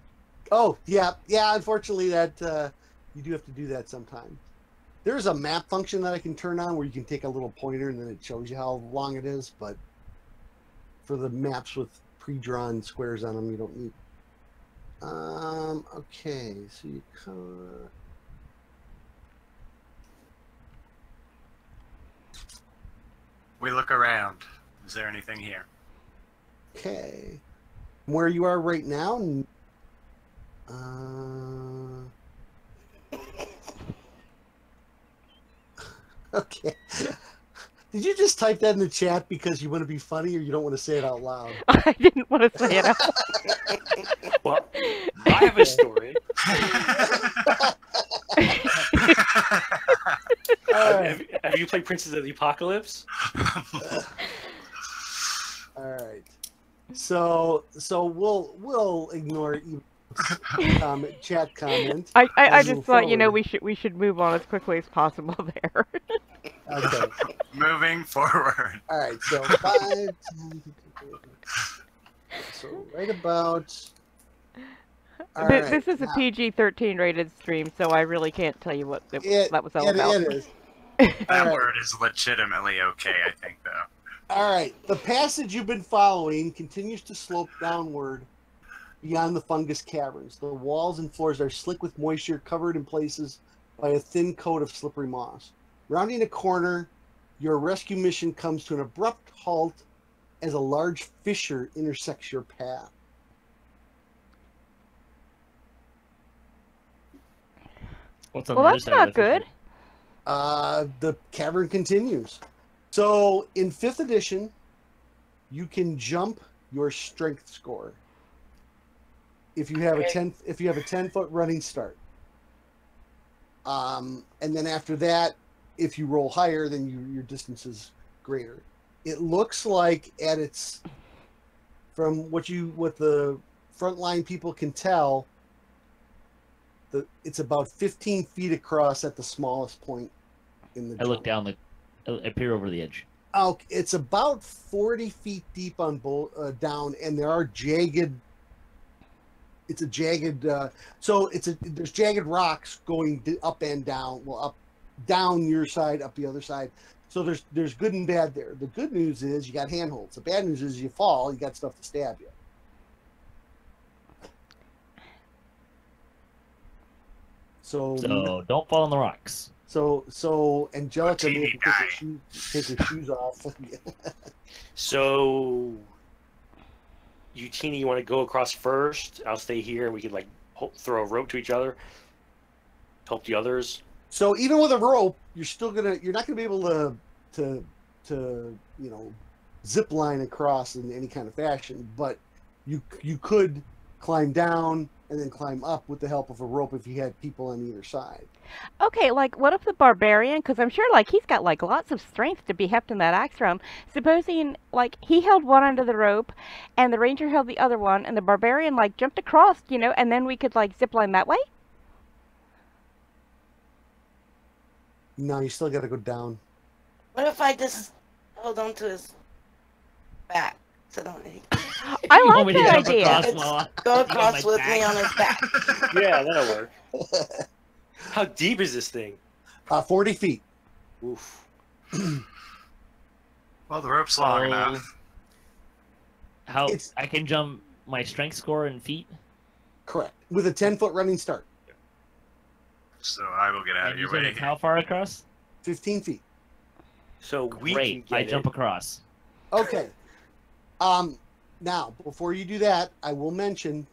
Oh, yeah. Yeah, unfortunately, that you do have to do that sometimes. There's a map function that I can turn on where you can take a little pointer and then it shows you how long it is, but for the maps with pre-drawn squares on them, you don't need. Okay, so you come. We look around. Is there anything here? Okay. Where you are right now? Okay. Did you just type that in the chat because you want to be funny or you don't want to say it out loud? I didn't want to say it out. Well, I have a story. Have you played Princess of the Apocalypse? All right. So we'll ignore chat comment. I just thought, you know, we should move on as quickly as possible there. Okay. Moving forward. All right. So 5, 10, 15, so right about. All right, This is a now, PG-13 rated stream, so I really can't tell you what that was all about. It is. That word is legitimately okay, I think, though. All right. The passage you've been following continues to slope downward beyond the fungus caverns. The walls and floors are slick with moisture, covered in places by a thin coat of slippery moss. Rounding a corner, your rescue mission comes to an abrupt halt as a large fissure intersects your path. What's on Well, the other that's side of not the good. fissure? The cavern continues. So in 5th edition, you can jump your strength score if you have a 10-foot running start. And then after that, if you roll higher, then your distance is greater. It looks like from what the frontline people can tell, it's about 15 feet across at the smallest point in the. I look down I peer over the edge. Oh, it's about 40 feet deep on down, and there are jagged. It's a jagged. There's jagged rocks going up and down. Well, up, down your side, up the other side. So there's good and bad there. The good news is you got handholds. The bad news is you fall, you got stuff to stab you. So don't fall on the rocks. So Angelica Utini may take her shoes off. So, Utini, you want to go across first? I'll stay here, and we could throw a rope to each other, help the others. So even with a rope, you're not gonna be able to zip line across in any kind of fashion. But you could climb down and then climb up with the help of a rope if you had people on either side. Okay, like, what if the barbarian, because I'm sure, like, he's got, like, lots of strength to be hefting that axe around. Supposing, like, he held one end of the rope, and the ranger held the other one, and the barbarian, like, jumped across, and then we could, like, zip line that way? No, you still got to go down. What if I just hold on to his back? So don't he... I Want like me to that jump idea. across while Go I- across on my with me on his back. Yeah, that'll work. How deep is this thing? 40 feet. Oof. Well, the rope's long enough. I can jump my strength score in feet? Correct. With a 10-foot running start. So I will get out And of you your said way. it's how far across? 15 feet. So we Great. can I get jump it. across. Okay. Now, before you do that, I will mention,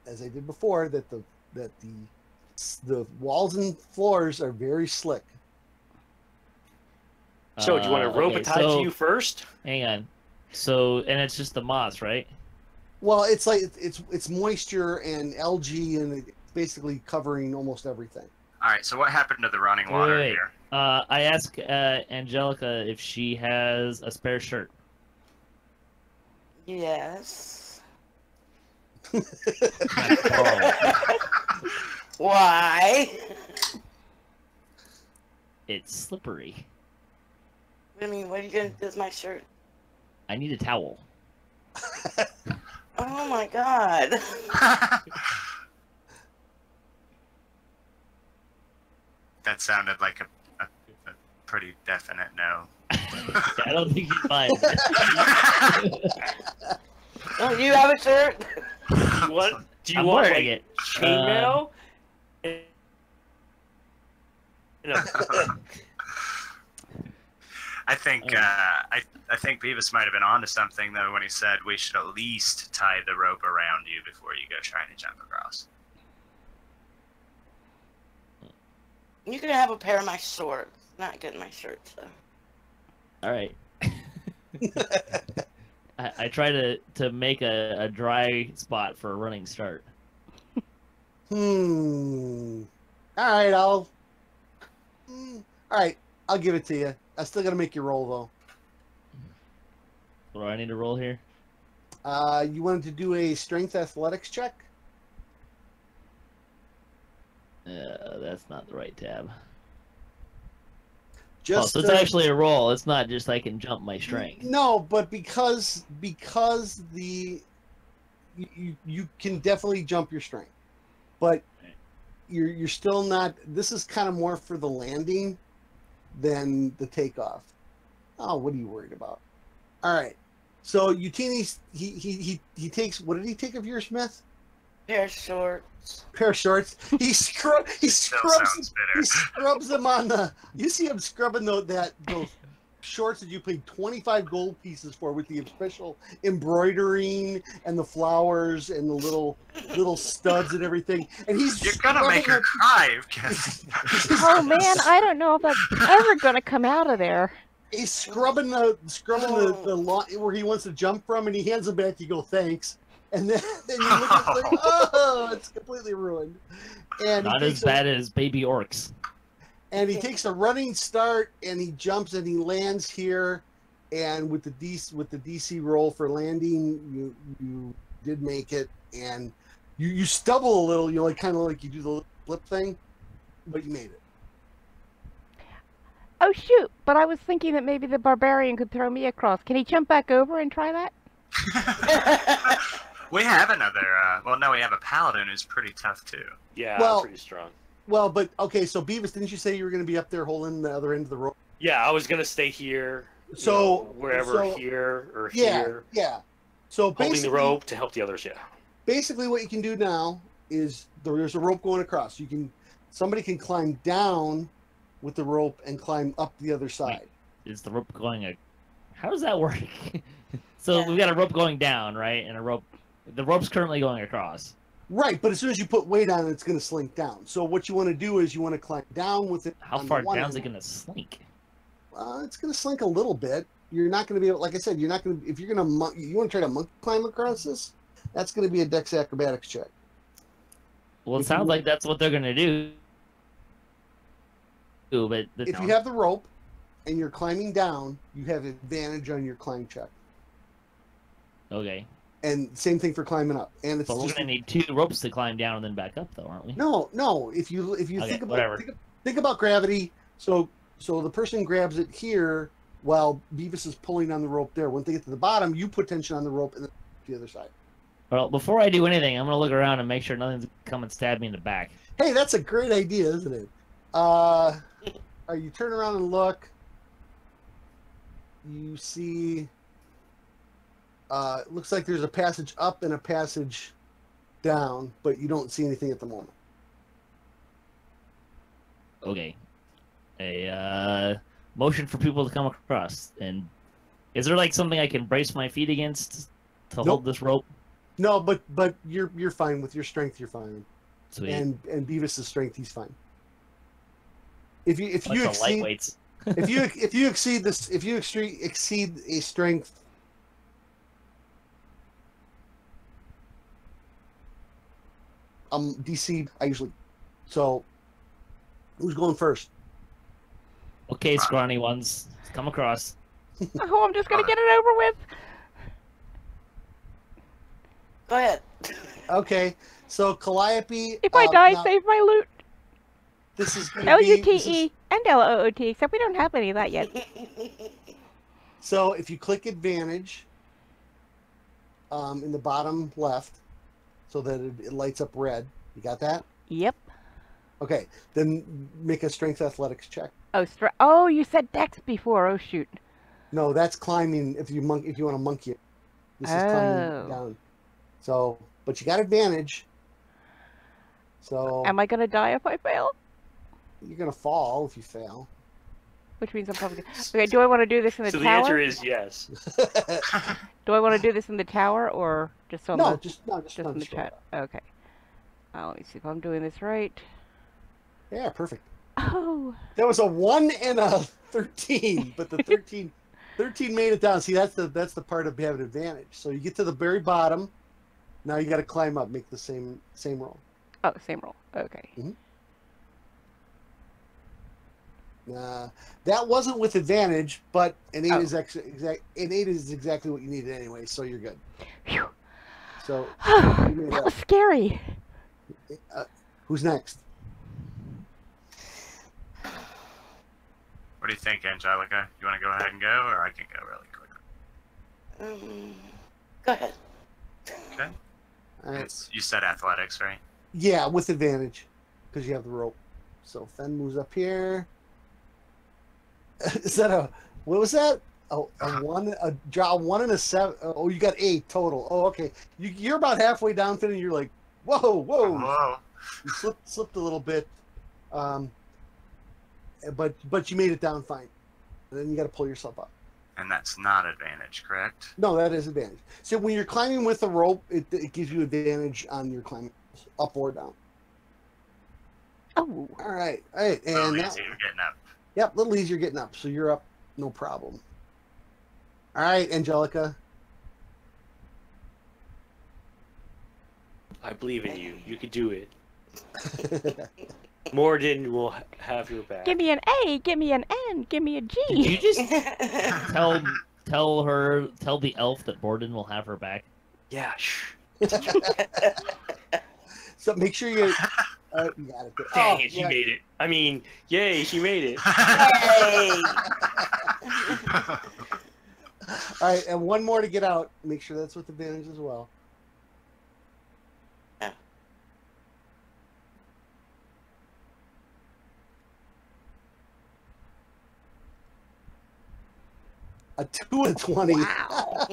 as I did before, that the walls and floors are very slick. So do you want a rope okay, tied to you first? Hang on. So, and it's just the moss, right? Well, it's moisture and algae, and it's basically covering almost everything. All right. So what happened to the running water Wait. here? I asked Angelica if she has a spare shirt. Yes. Oh, Why? it's slippery. I mean, what are you gonna do with my shirt? I need a towel. Oh my god. That sounded like a pretty definite no. I don't think you'd mind. Oh, you have a shirt? What? Do you I'm want wearing like it. chainmail? I think I think Beavis might have been onto something though when he said we should at least tie the rope around you before you go trying to jump across. You can have a pair of my shorts. Not getting my shirt, so. All right. I try to make a dry spot for a running start. All right, all right, I'll give it to you. I still got to make you roll though. What do I need to roll here? You wanted to do a strength athletics check? That's not the right tab. Just so it's actually a roll. It's not just I can jump my strength. No, but because the you can definitely jump your strength, but you're still not. This is kind of more for the landing than the takeoff. Oh, what are you worried about? All right, so Utini he takes, what did he take of your Smith? Pair of shorts. Pair of shorts. He Still scrubs sounds bitter. them on the. You see him scrubbing those shorts that you paid 25 gold pieces for with the special embroidering and the flowers and the little studs and everything. And You're gonna make her cry. Oh man, I don't know if that's ever gonna come out of there. He's scrubbing the lawn where he wants to jump from, and he hands it back. You go, thanks. And then you look at it like, oh, it's completely ruined. And Not as bad as baby orcs. And he takes a running start, and he jumps, and he lands here. And with the DC roll for landing, you did make it, and you stumble a little. You kind of like you do the flip thing, but you made it. Oh shoot, but I was thinking that maybe the barbarian could throw me across. Can he jump back over and try that? We have another. Well, no, we have a paladin who's pretty tough too. Yeah, Well- I'm pretty strong. Well, but okay. So Beavis, didn't you say you were going to be up there holding the other end of the rope? Yeah, I was gonna stay here. So wherever here or Yeah, here, yeah. So holding basically, the rope to help the others. Yeah. basically what you can do now is there's a rope going across. Somebody can climb down with the rope and climb up the other side. Is the rope going? How does that work? So Yeah. we've got a rope going down, right? And the rope's currently going across. Right, but as soon as you put weight on it, it's going to slink down. So what you want to do is you want to climb down with it. How on the far one down is end. it going to slink? It's going to slink a little bit. You're not going to be able, like I said, you're not going to. If you're going to, you want to try to monkey climb across this, that's going to be a Dex acrobatics check. Well, it If sounds you- like that's what they're going to do. But If you have the rope and you're climbing down, you have advantage on your climb check. Okay. And same thing for climbing up. And it's But we're just going to need 2 ropes to climb down and then back up, though, aren't we? no. If you Okay, think about whatever. think about gravity. So the person grabs it here while Beavis is pulling on the rope there. When they get to the bottom, you put tension on the rope and then the other side. Well, before I do anything, I'm going to look around and make sure nothing's come and stab me in the back. Hey, that's a great idea, isn't it? You turn around and look. You see. It looks like there's a passage up and a passage down, but you don't see anything at the moment. Okay. A motion for people to come across. And is there like something I can brace my feet against to Nope. hold this rope? No, but you're fine with your strength. You're fine, Sweet. and Beavis's strength, he's fine. If you Bunch of exceed lightweights. if you exceed a strength DC, I usually, so Who's going first? Okay, scrawny ones, come across. Oh, I'm just gonna get it over with. Go ahead. Okay, so Calliope. If I die, now, save my loot. this is gonna be, this is- LUTE and LOOT, except we don't have any of that yet. So if you click advantage in the bottom left, so that it lights up red. You got that? Yep. Okay, then make a strength athletics check. Oh, oh, you said Dex before. Oh, shoot. No, that's climbing. If you want to monkey it, this is climbing down. So, but you got advantage. So Am I gonna die if I fail? you're gonna fall if you fail. Which means I'm probably okay. Do I want to do this in the So tower? the answer is yes. Do I want to do this in the tower or just on No, the just in the chat? Okay. Let me see if I'm doing this right. Yeah, perfect. Oh. That was a 1 and a 13, but the 13 made it down. See, that's the part of having advantage. So you get to the very bottom. Now you got to climb up, make the same roll. Oh, same roll. Okay. That wasn't with advantage, but an 8 Oh. is exactly what you needed anyway, so you're good. Phew. So That was scary. who's next? What do you think, Angelica? You want to go ahead and go, or I can go really quickly? Go ahead. Okay. All right. You said athletics, right? Yeah, with advantage, because you have the rope. So Fen moves up here. Is that what was that? Oh, a 1 and a 7. Oh, you got 8 total. Oh, okay. You're about halfway down, Fen, and you're like, whoa. Whoa. You slipped a little bit, but you made it down fine. And then you got to pull yourself up. And that's not advantage, correct? No, that is advantage. So when you're climbing with a rope, it gives you advantage on your climbing, up or down. Oh. All right. And So now, easy getting up. yep, a little easier getting up. So you're up, no problem. All right, Angelica. I believe in you. You could do it. Morden will have your back. Give me an A, give me an N, give me a G. Did you just tell the elf that Morden will have her back? Yeah, shh. So make sure you got it. Dang it, she made it. I mean, yay, she made it. Yay! All right, and one more to get out. Make sure that's with advantage as well. A 2 and 20. Wow.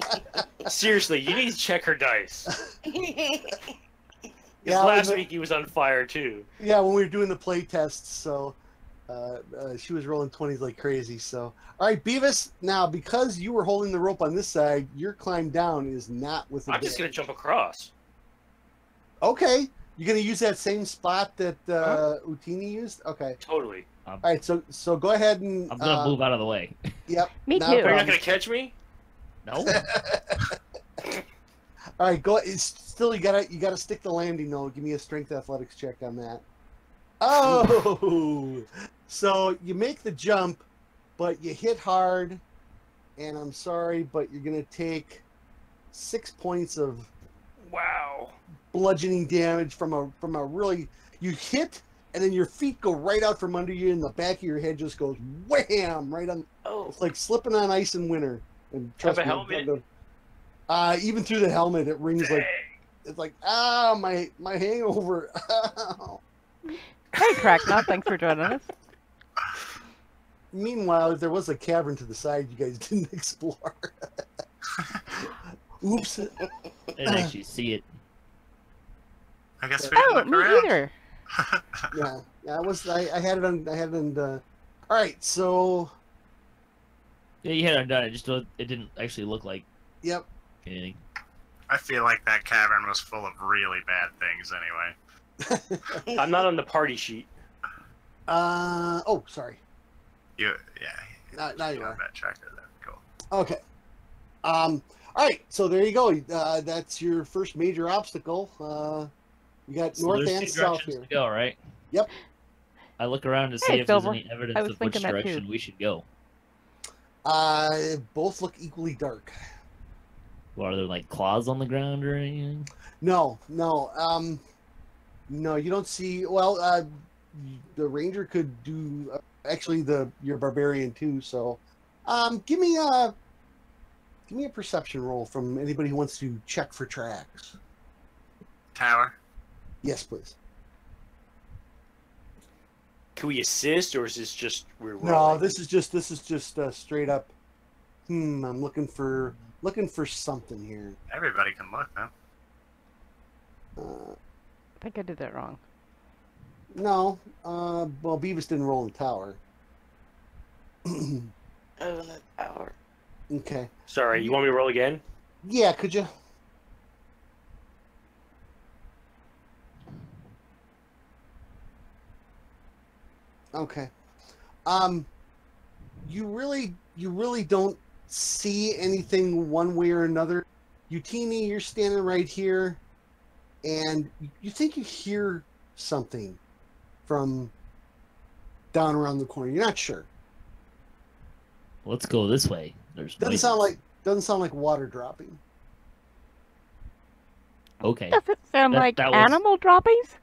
Seriously, you need to check her dice. Yeah, Last week he was on fire too. Yeah, when we were doing the play tests, so she was rolling 20s like crazy. So, all right, Beavis. Now, because you were holding the rope on this side, your climb down is not with. I'm just gonna jump across. Okay, you're gonna use that same spot that Utini used. Okay. Totally. All right, so go ahead and. I'm gonna move out of the way. Yep. Me not too. a Are you not problem. gonna catch me? No. All right, go. Still, you gotta stick the landing though. Give me a strength athletics check on that. Oh, so you make the jump, but you hit hard, and I'm sorry, but you're gonna take 6 points of Wow. bludgeoning damage from a really you hit, and then your feet go right out from under you, and the back of your head just goes wham right on. Oh. It's like slipping on ice in winter. And Have trust a me, helmet? even through the helmet, it rings like it's like my hangover. Hey, Cracknut, thanks for joining us. Meanwhile, there was a cavern to the side you guys didn't explore. Oops. I didn't actually see it. I guess we didn't Oh, look me around. either. Yeah. I had it on. All right, so Yeah, you had it undone. It didn't actually look like yep. anything. I feel like that cavern was full of really bad things anyway. I'm not on the party sheet. Oh, sorry. Yeah. Now you are. That tracker there. Cool. Okay. All right, so there you go. That's your first major obstacle. You got So north there's and two south directions here. to go, right? Yep. I look around to see Hey, if there's Silver. any I evidence was of which thinking that too. direction we should go. Both look equally dark. Well, are there like claws on the ground or anything? No, no, no. You don't see. Well, the ranger could do. Actually, your barbarian too. So, give me a perception roll from anybody who wants to check for tracks. Tower. Yes, please. Can we assist, or is this just we're rolling? No, this is just straight up. I'm looking for something here. Everybody can look, though. I think I did that wrong. No. Well, Beavis didn't roll in the tower. Oh, the tower. Okay. Sorry, you want me to roll again? Yeah, could you? Okay. You really don't see anything one way or another. Utini, you're standing right here, and you think you hear something from down around the corner. You're not sure. Let's go this way. There's Doesn't sound like water dropping. Okay. Does it sound That- like that was- animal droppings?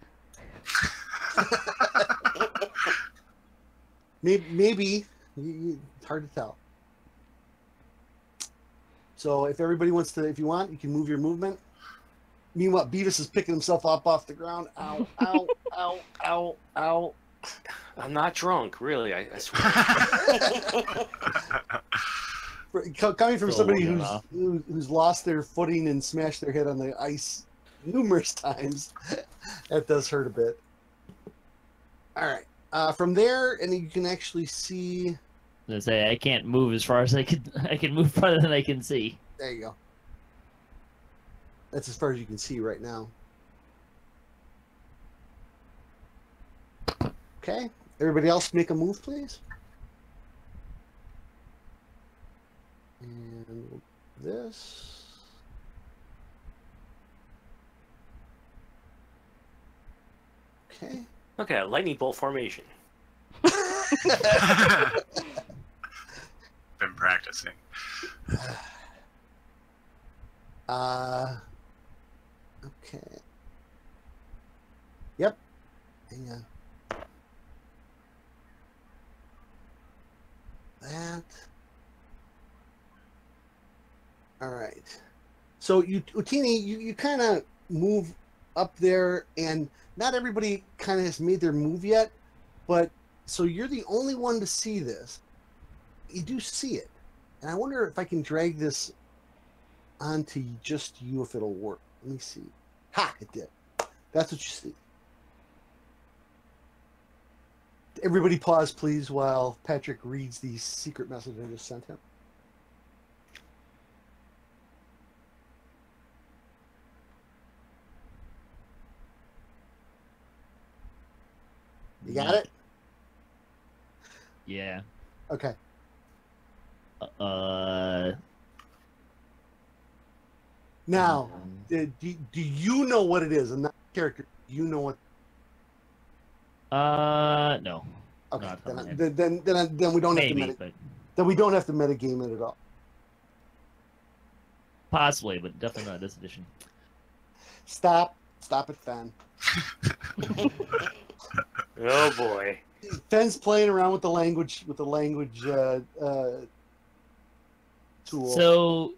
Maybe. It's hard to tell. So if everybody wants to, if you want, you can move your movement. Meanwhile, Beavis is picking himself up off the ground. Ow, ow, ow, ow, ow. I'm not drunk, really. I swear. Coming from So, somebody yeah. who's lost their footing and smashed their head on the ice numerous times, that does hurt a bit. All right. From there, and you can actually see. I say I can't move as far as I can. I can move farther than I can see. There you go. That's as far as you can see right now. Okay. Everybody else make a move, please. And this. Okay. Okay, lightning bolt formation. Been practicing. Okay. Yep. Hang on. That. All right. So Utini, you kind of move up there, and not everybody kind of has made their move yet, but so you're the only one to see this. You do see it, and I wonder if I can drag this onto just you, if it'll work. Let me see. Ha! It did. That's what you see. Everybody pause, please, while Patrick reads the secret message I just sent him. You got it? Yeah. Okay. Now, do you know what it is? And not the character. Do you know what? No. Okay. Not on my Then we don't have to Maybe, but then we don't have to metagame it at all. possibly, but definitely not this edition. Stop it, Fen. Oh boy. Fen's playing around with the language tool. So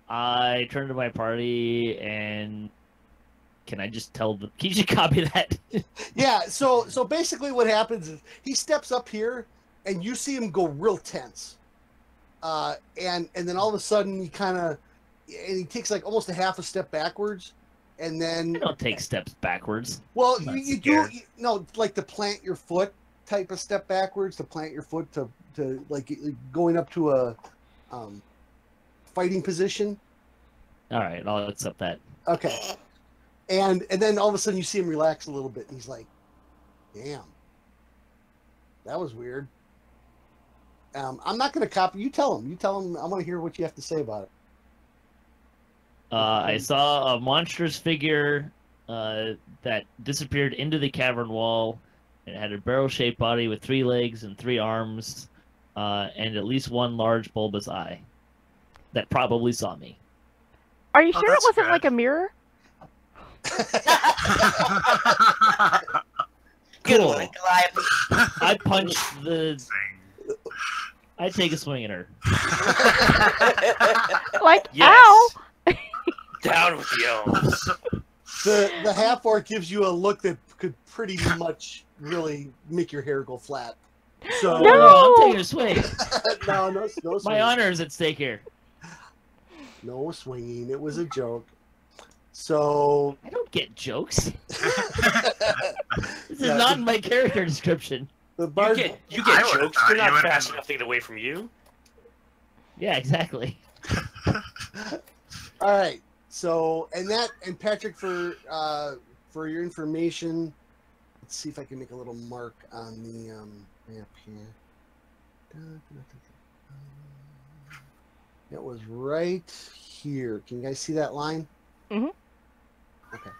I turn to my party and can I just tell the? Can you just copy that? Yeah, so basically what happens is he steps up here and you see him go real tense. And then all of a sudden he takes like almost a half a step backwards, and then I don't take steps backwards. well I'm not you scared. no, like to plant your foot type of step backwards, to plant your foot to like going up to a fighting position. All right, I'll accept that. Okay. And then all of a sudden you see him relax a little bit, and he's like, damn, that was weird. I'm not going to copy. You tell him. I want to hear what you have to say about it. I saw a monstrous figure that disappeared into the cavern wall. It had a barrel-shaped body with 3 legs and 3 arms, and at least 1 large bulbous eye that probably saw me. Are you Oh, sure it that's wasn't good. like a mirror? Good Cool. one, Calliope. I punched the... I take a swing at her. Like, Yes. ow! Down with the elves. The half orc gives you a look that could pretty much really make your hair go flat. So No! I'm taking a swing. no swinging. My honor is at stake here. No swinging. It was a joke. So I don't get jokes. This is Yeah, not in my character description. the You bard. get I would've jokes. thought They're you not would've fast been- enough to get away from you. Yeah, exactly. All right. So and Patrick, for your information, let's see if I can make a little mark on the map here. It was right here. Can you guys see that line? Mhm. Okay.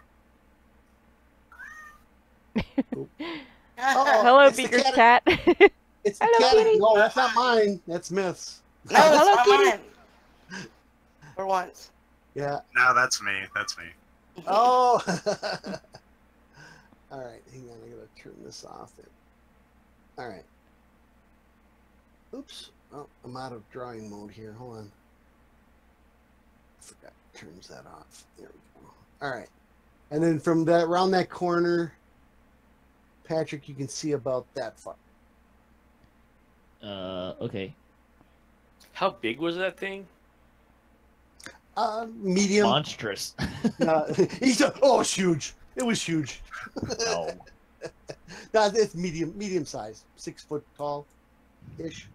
Hello, it's the Beaker's cat- cat. It's the Hello, cat. kitty. No, that's not mine. That's Myth's. No, it's Hello, not kitty. mine. For once. Yeah. No, that's me. That's me. Oh. All right. Hang on. I gotta turn this off. All right. Oops. Oh, I'm out of drawing mode here. Hold on. Forgot turns that off. There we go. All right. And then from that around that corner, Patrick, you can see about that far. Okay. How big was that thing? Medium. Monstrous. Oh, it's huge. It was huge. No. No, it's medium size, 6 foot tall, ish.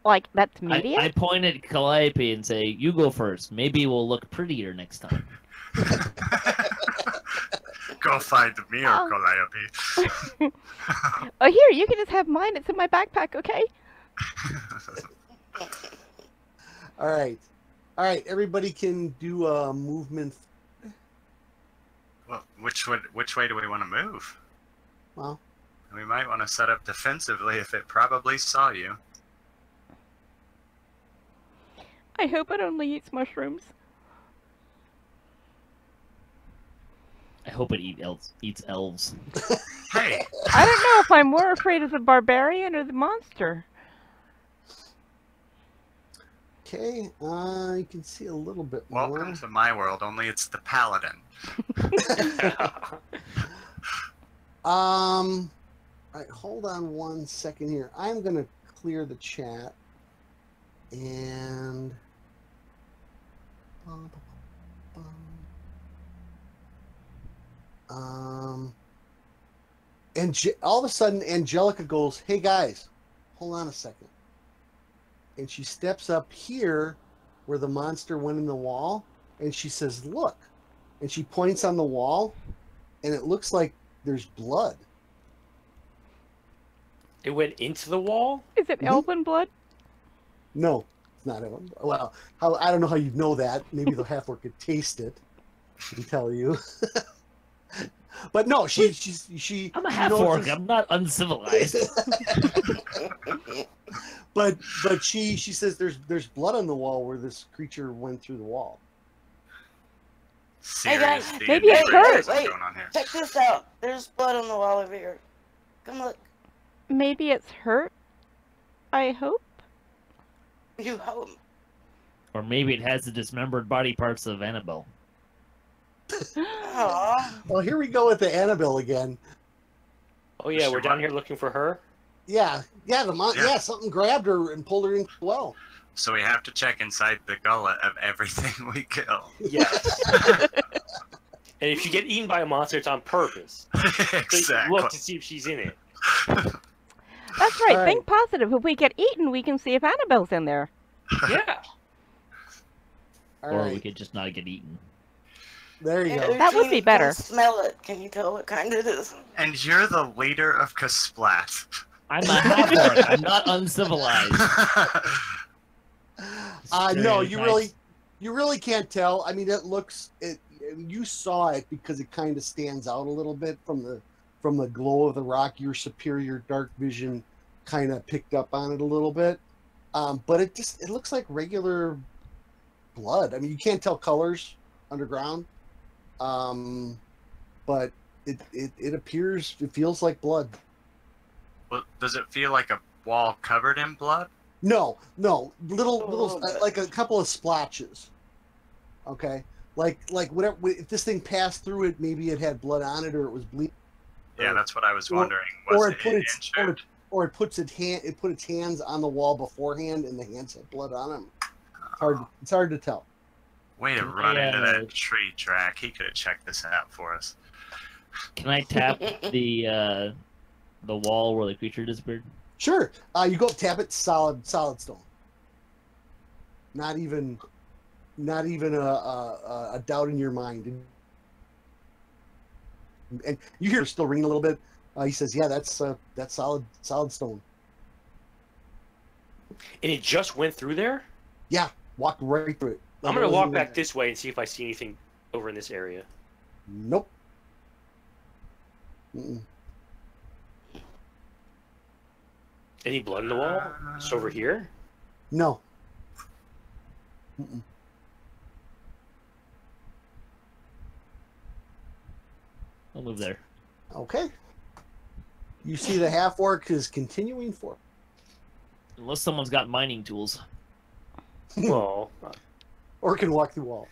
Like, that's medium? I point at Calliope and say, "You go first. Maybe we'll look prettier next time." Go find the mirror, Oh. Calliope. Oh, here, you can just have mine. It's in my backpack, okay? All right. All right. Everybody can do a movement. Well, which way do we want to move? Well, We might want to set up defensively if it probably saw you. I hope it only eats mushrooms. I hope it eats elves. Hey, I don't know if I'm more afraid of the barbarian or the monster. okay. You can see a little bit more. welcome to my world, only it's the paladin. All right, hold on 1 second here. I'm gonna clear the chat and all of a sudden Angelica goes, "Hey guys, hold on a second." And she steps up here where the monster went in the wall, and she says, "Look." And she points on the wall, and it looks like there's blood. It went into the wall? Is it elven blood? No, it's not. Well, I don't know how you know that. Maybe the half orc could taste it and tell you. But no, she. I'm a half orc. I'm not uncivilized. But she says there's blood on the wall where this creature went through the wall. Hey, guys, Serious maybe D&D it crazy hurt. stuff Wait. going on here. Check this out. There's blood on the wall over here. Come look. Maybe it's hurt? I hope? You hope. Or maybe it has the dismembered body parts of Annabelle. Aww. Well, here we go with the Annabelle again. Oh yeah, we're down here looking for her? Yeah, Yeah. something grabbed her and pulled her into the well. So we have to check inside the gullet of everything we kill. Yes. And if you get eaten by a monster, it's on purpose. So you Exactly. look to see if she's in it. That's right. All Think positive. If we get eaten, we can see if Annabelle's in there. Yeah. All Or right, we could just not get eaten. there you Hey, go. That would be Utini, better. don't Smell it. Can you tell what kind it is? And you're the leader of Kasplat. I'm a half orc. I'm not uncivilized. No, Nice. you really can't tell. I mean, it looks you saw it because it kind of stands out a little bit from the glow of the rock. Your superior dark vision kind of picked up on it a little bit, but it looks like regular blood. I mean, you can't tell colors underground, but it appears, it feels like blood. Well, does it feel like a wall covered in blood? No, little like a couple of splotches. Okay, like whatever. If this thing passed through it, maybe it had blood on it, or it was bleeding. Yeah, that's what I was wondering. Or Was it injured? or it put its hands on the wall beforehand, and the hands had blood on them. It's hard to tell. Way to run into that tree track. He could have checked this out for us. Can I tap the wall where the creature disappeared? Sure. You go up, tap it, solid stone. Not even a doubt in your mind. And you hear it still ringing a little bit. He says, "Yeah, that's solid stone." And it just went through there? Yeah, walked right through it. I'm going to walk back this way and see if I see anything over in this area. Nope. Mm-mm. Any blood in the wall? It's over here? No. Mm-mm. I'll move there. Okay. You see the half-orc is continuing forward. Unless someone's got mining tools. Well, Or can walk through wall.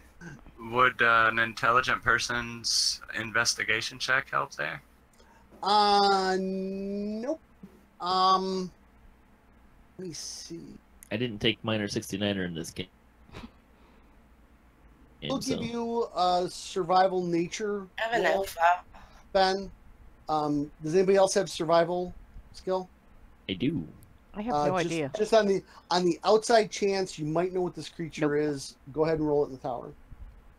Would an intelligent person's investigation check help there? Nope. Let me see. I didn't take minor 69er in this game. We'll give you a survival nature roll, Ben. Does anybody else have survival skill? I do. I have no idea. Just on the outside chance you might know what this creature is, go ahead and roll it in the tower.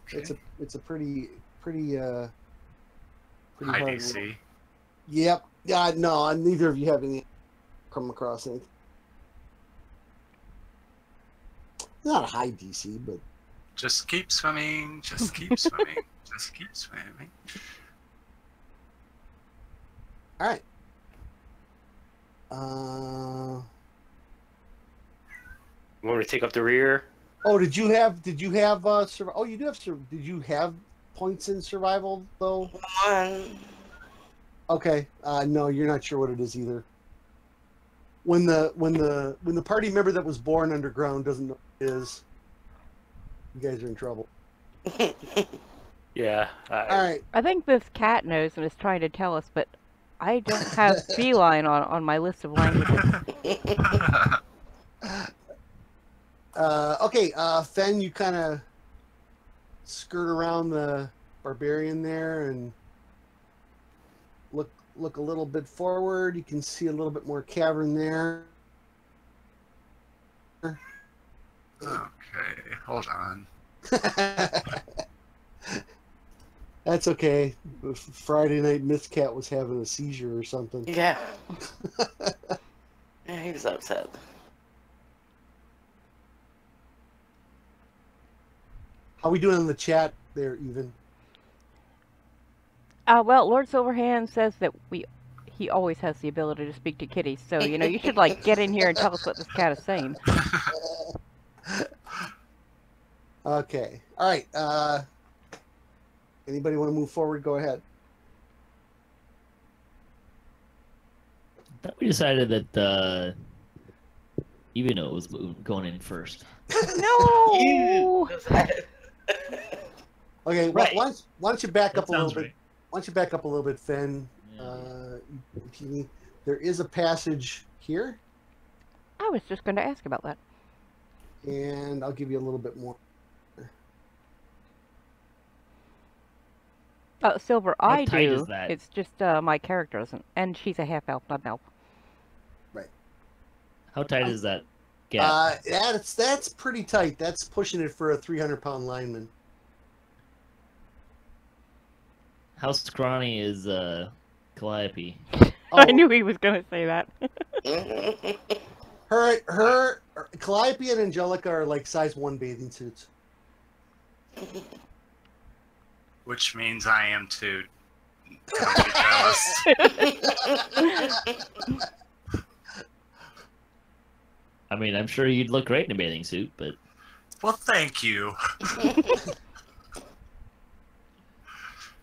Okay. It's a pretty High hard DC. roll. Yep. Yeah. No. Neither of you have any come across anything. Not a high DC, but Just keep swimming. Just keep swimming. Just keep swimming. all right. you want me to take up the rear? Oh, did you have oh, you do have did you have points in survival though? One. Okay. No, you're not sure what it is either. When the party member that was born underground doesn't know what it is, you guys are in trouble. Yeah. All right. I think this cat knows and is trying to tell us, but I don't have feline on my list of languages. Okay, Fen, you kind of skirt around the barbarian there and look a little bit forward. You can see a little bit more cavern there. Okay, hold on. That's okay. Friday night, Miss Cat was having a seizure or something. Yeah. Yeah, he was upset. How we doing in the chat there, Even? Well, Lord Silverhand says that he always has the ability to speak to kitties, so you should like get in here and tell us what this cat is saying. Okay. All right. Anybody want to move forward? Go ahead. I thought we decided that Evennote was going in first. No. Okay. Right. Why don't you back That up a little sounds bit? right. Why don't you back up a little bit, Fen? Utini? There is a passage here, I was just going to ask about that. and I'll give you a little bit more. Silver, How I tight do. is that? It's just my character doesn't, and she's a half elf, not an elf. How tight is that gap? That's pretty tight. That's pushing it for a 300-pound lineman. How scrawny is Calliope? I knew he was going to say that. Her Calliope and Angelica are like size 1 bathing suits. Which means I am too. Don't be jealous. I mean, I'm sure you'd look great in a bathing suit, but Well, thank you.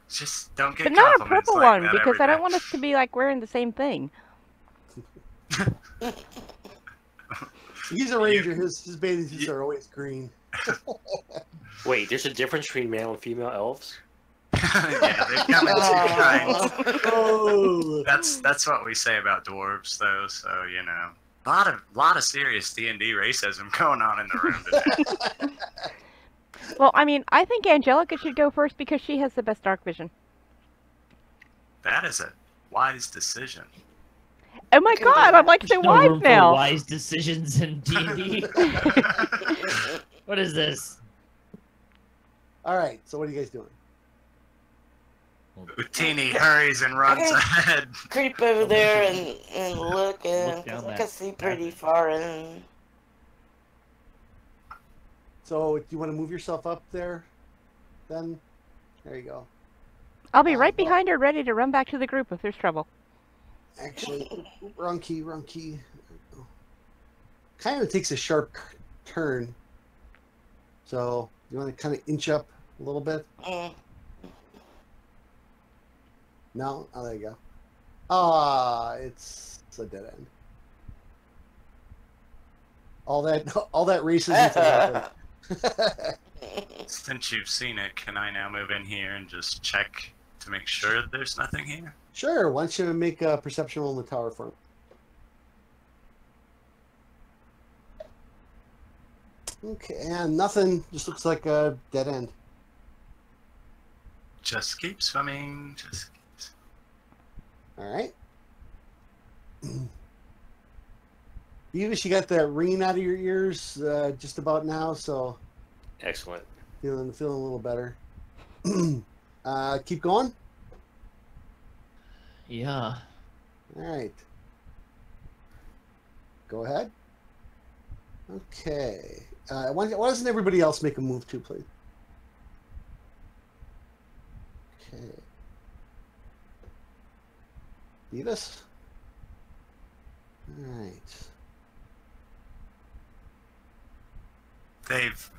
Just don't get But not a compliments purple like one, that because every I don't day. want us to be like wearing the same thing. He's a ranger. His bathing suits are always green. Wait, there's a difference between male and female elves? Yeah, they come in two kinds. Oh. That's what we say about dwarves, though. So you know, a lot of serious D&D racism going on in the room today. Well, I mean, I think Angelica should go first because she has the best dark vision. That is a wise decision. Oh my god, I'm like so there's no wise room now. for wise decisions in D&D. What is this? All right. So what are you guys doing? Utini hurries and runs Okay. ahead. Creep over there and look, down because I that can see pretty passage. far in. So do you want to move yourself up there? Then there you go. I'll be right well- behind her, ready to run back to the group if there's trouble. Actually, wrong key. Kind of takes a sharp turn. So you want to kind of inch up a little bit? Mm. No? Oh, there you go. Ah, it's a dead end. All that racism to happen. Since you've seen it, can I now move in here and just check to make sure there's nothing here? Sure. Why don't you make a perception roll in the tower for me? Okay, and nothing. Just looks like a dead end. Just keep swimming. Just keep... All right. Beavis, you got that ringing out of your ears just about now, so Excellent. feeling a little better. Keep going. Yeah. All right. Go ahead. Okay. Why doesn't everybody else make a move too, please? Okay. Beavis? All right.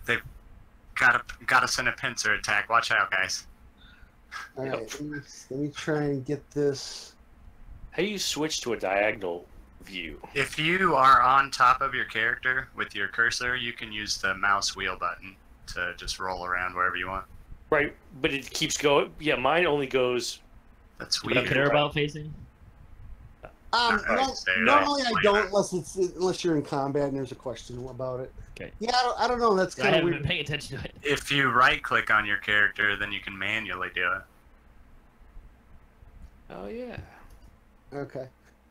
They've got us in a pincer attack. Watch out, guys. All Yep. right. Let me try and get this. How do you switch to a diagonal view? If you are on top of your character with your cursor, you can use the mouse wheel button to just roll around wherever you want. Right, but it keeps going. Yeah, mine only goes. That's You don't weird. care about facing? Alright, No, stay normally I there. don't unless you're in combat and there's a question about it. Okay. Yeah, I don't know. That's I kind of haven't weird. been paying attention to it. If you right-click on your character, then you can manually do it. Oh yeah. Okay.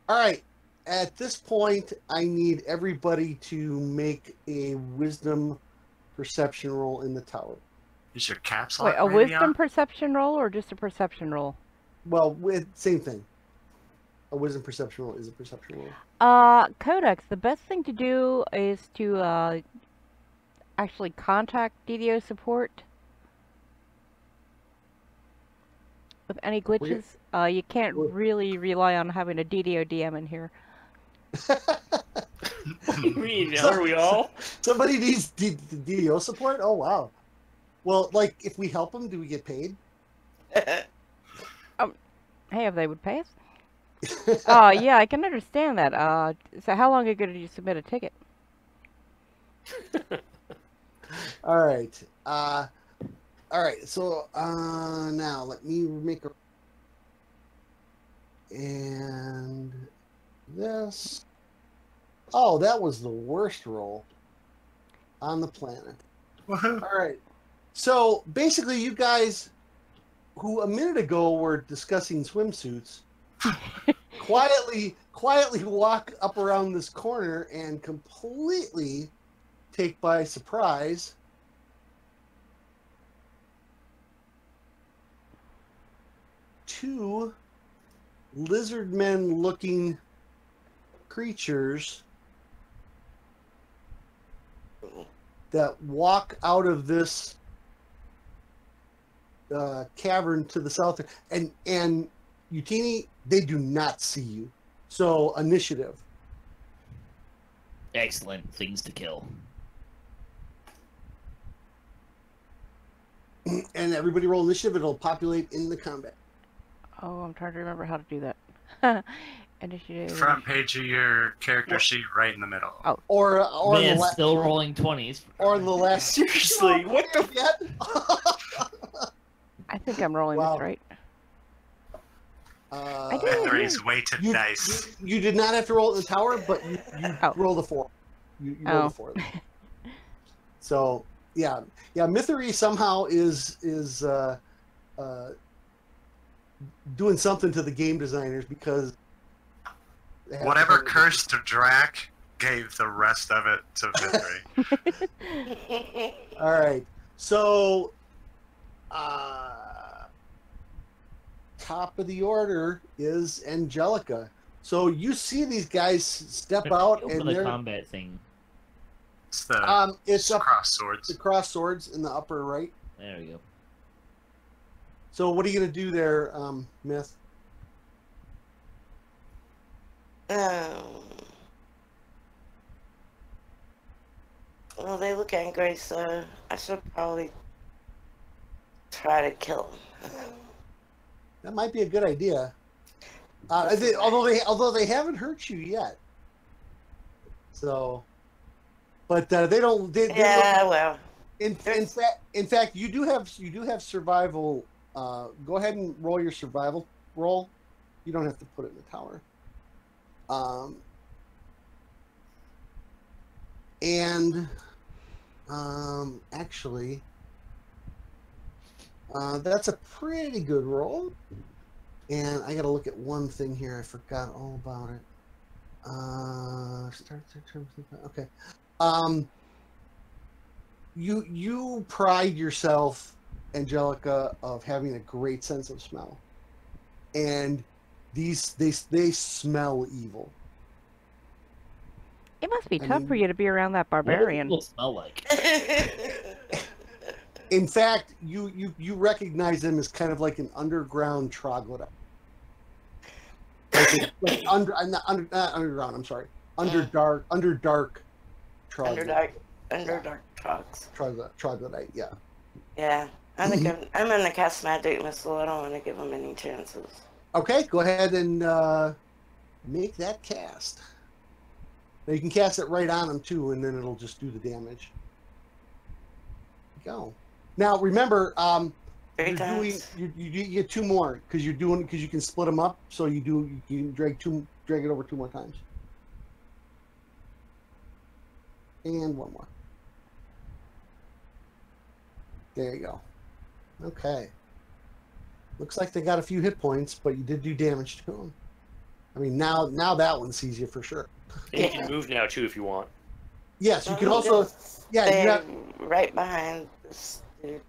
All right. At this point, I need everybody to make a wisdom perception roll in the tower. Is your caps Wait, lock a maybe wisdom on? perception roll or just a perception roll? Well, same thing. A wisdom perception roll is a perception roll. Codex, the best thing to do is to actually contact DDO support with any glitches. You can't really rely on having a DDO DM in here. You mean, are we all? Somebody needs DDO support? Oh, wow. Well, like, if we help them, do we get paid? Hey, if they would pay us. Oh, yeah, I can understand that. So how long ago did you submit a ticket? All right. All right. So now let me make a and this. Oh, that was the worst roll on the planet. Woohoo. All right. So basically, you guys who a minute ago were discussing swimsuits quietly walk up around this corner and completely take by surprise two lizard men looking creatures that walk out of this cavern to the south, and Utini, they do not see you. So initiative. Excellent things to kill. And everybody roll initiative. It'll populate in the combat. Oh, I'm trying to remember how to do that. Initiative. Front page of your character sheet, right in the middle. Oh. Or Man, the still rolling 20s. or the last. Seriously, what the? Yet? I think I'm rolling Wow. this right. I Mythery's weighted dice. You did not have to roll at the tower, but you Oh. rolled a 4. You rolled a 4. So yeah. Mythery somehow is doing something to the game designers because they have Whatever to- curse to Drac gave the rest of it to Mythery. All right. So top of the order is Angelica. So you see these guys step out, Open and the they're combat thing. It's the it's up cross swords. the cross swords in the upper right. There we go. So what are you gonna do there, Myth? Well, they look angry, so I should probably try to kill them. That might be a good idea. Although they haven't hurt you yet. So, but they don't. Yeah, well. In fact, you do have survival. Go ahead and roll your survival roll. You don't have to put it in the tower. Actually, that's a pretty good roll. And I got to look at one thing here. I forgot all about it. Okay. You pride yourself, Angelica, of having a great sense of smell, and they smell evil. It must be I tough mean- for you to be around that What do barbarian. people smell like? In fact, you recognize them as kind of like an underground troglodyte. Like not underground. I'm sorry. Underdark troglodyte. Underdark trucks. Troglodyte. Yeah. Yeah. I'm gonna cast magic missile. I don't want to give them any chances. Okay, go ahead and make that cast. Now you can cast it right on them too, and then it'll just do the damage. Go. Now remember, Three you times. get 2 more because you can split them up. So you can drag it over 2 more times, and 1 more. There you go. Okay. Looks like they got a few hit points, but you did do damage to them. I mean, now that one sees you for sure. And you can move now too if you want. Yes, you can I'm also. gonna Yeah, stay you have. right behind this dude.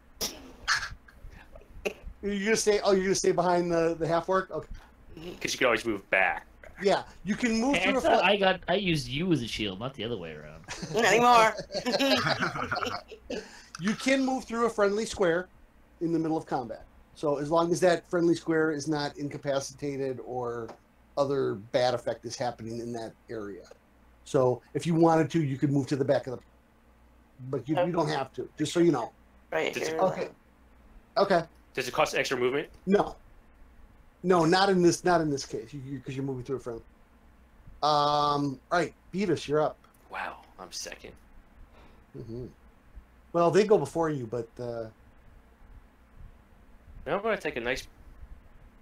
You're gonna stay. Oh, you're gonna stay behind the half work. Okay. Because you can always move back. Yeah, you can move Hey, through a. I used you as a shield, not the other way around. Not anymore. You can move through a friendly square in the middle of combat. So as long as that friendly square is not incapacitated or other bad effect is happening in that area. So if you wanted to, you could move to the back of the. But you don't have to. Just so you know. Right Does it- here. Okay. Okay. Does it cost extra movement? No, not in this case. Because you're moving through a friendly. All right, Beavis, you're up. Wow, I'm second. Mm-hmm. Well, they go before you, but Now I'm going to take a nice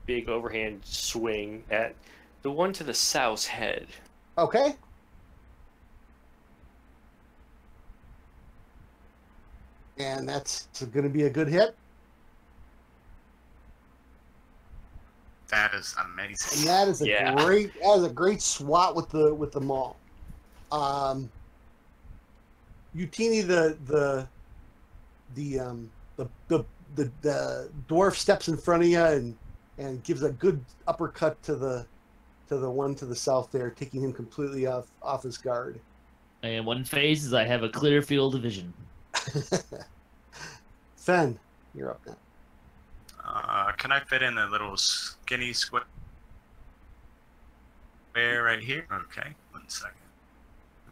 big overhand swing at the one to the south's head. okay. And that's going to be a good hit. That is amazing. And that is a Yeah. great swat with the maul. Utini, the dwarf steps in front of you and gives a good uppercut to the one to the south there, taking him completely off his guard. And one phase is I have a clear field of vision. Fen, you're up now. Can I fit in the little skinny square right here? Okay, 1 second.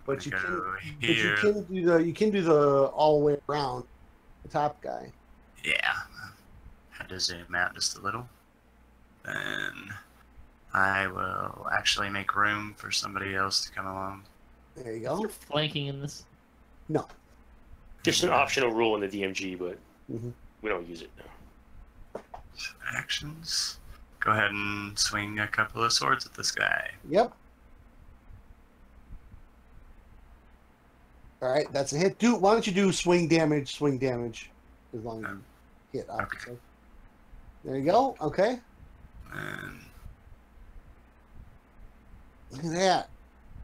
But you Go can here. you can do the all the way around the top guy. Yeah. Had to zoom out just a little. Then I will actually make room for somebody else to come along. There you Is go. there flanking in this? No. Just an optional rule in the DMG, but Mhm. we don't use it now. Actions. Go ahead and swing a couple of swords at this guy. Yep. All right, that's a hit. Why don't you do swing damage, as long as you hit, obviously. Okay. There you go. Okay. And Look at that.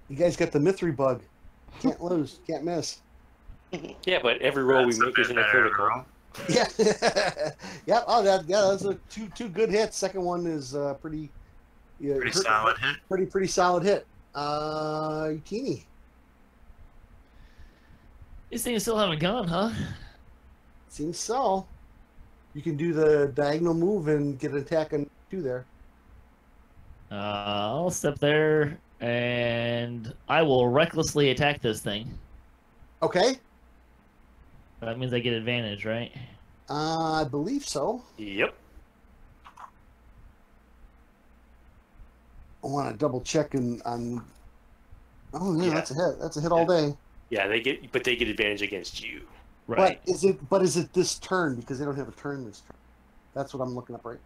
You guys got the Mythery bug. Can't lose. Can't miss. Yeah, but every roll we that's make bit isn't a better critical. roll. Yeah. Yep. Oh, those are two good hits. Second one is pretty. Yeah, Pretty solid hit. Pretty solid hit. Utini. These things still haven't gone, huh? Seems so. You can do the diagonal move and get an attack on 2 there. I'll step there, and I will recklessly attack this thing. Okay. That means I get advantage, right? I believe so. Yep. I want to double check on. Oh yeah, Yeah. that's a hit. That's a hit all day. Yeah, they get advantage against you. Right. But is it this turn, because they don't have a turn this turn? That's what I'm looking up right.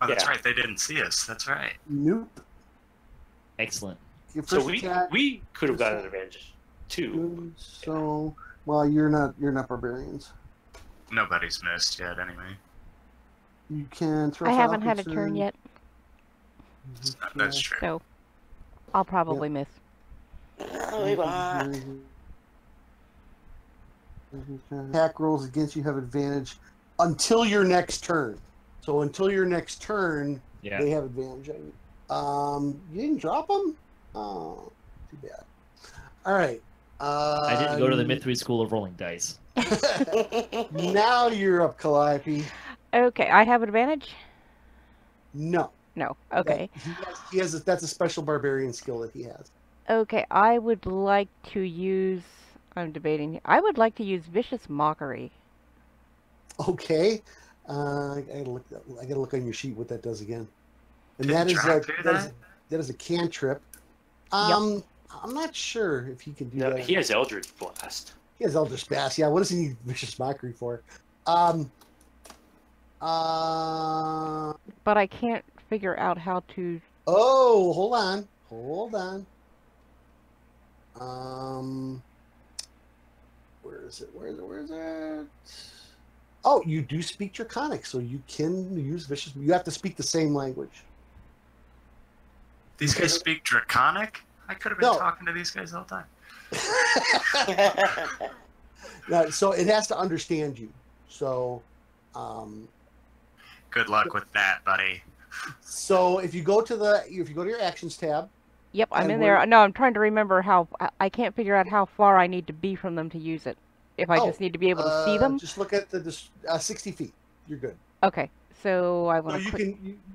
Oh, that's Yeah. right. They didn't see us. That's right. Nope. Excellent. Your So first attack, we could have gotten an advantage too. good. So well, you're not barbarians. Nobody's missed yet, anyway. You can throw. I haven't had a turn yet, That's true. so I'll probably miss. No, we won't. Attack rolls against you have advantage until your next turn. So until your next turn, Yeah. they have advantage on you. You didn't drop them? Oh, too bad. All right. I didn't go to the Mythery School of Rolling Dice. Now you're up, Calliope. Okay, I have advantage? No. No. Okay. He has that's a special barbarian skill that he has. Okay, I would like to use... I'm debating. I would like to use Vicious Mockery. Okay. I gotta look on your sheet what that does again. And Did that is Jack do that is a cantrip. Yep. I'm not sure if he can do No, that. he has Eldritch Blast. He has Eldritch Blast. Yeah, what does he need Vicious Mockery for? But But I can't figure out how to... oh, hold on. Where is it? Oh, you do speak Draconic, so you can use Vicious. You have to speak the same language. These guys speak Draconic? I could have been No. talking to these guys all the time. Yeah, so it has to understand you. So, Good luck with that, buddy. so if you go to your actions tab, Yep, I'm And in we're- there. No, I'm trying to remember how... I can't figure out how far I need to be from them to use it. If I just need to be able to see them? just look at the 60 feet. You're good. Okay, so I So want to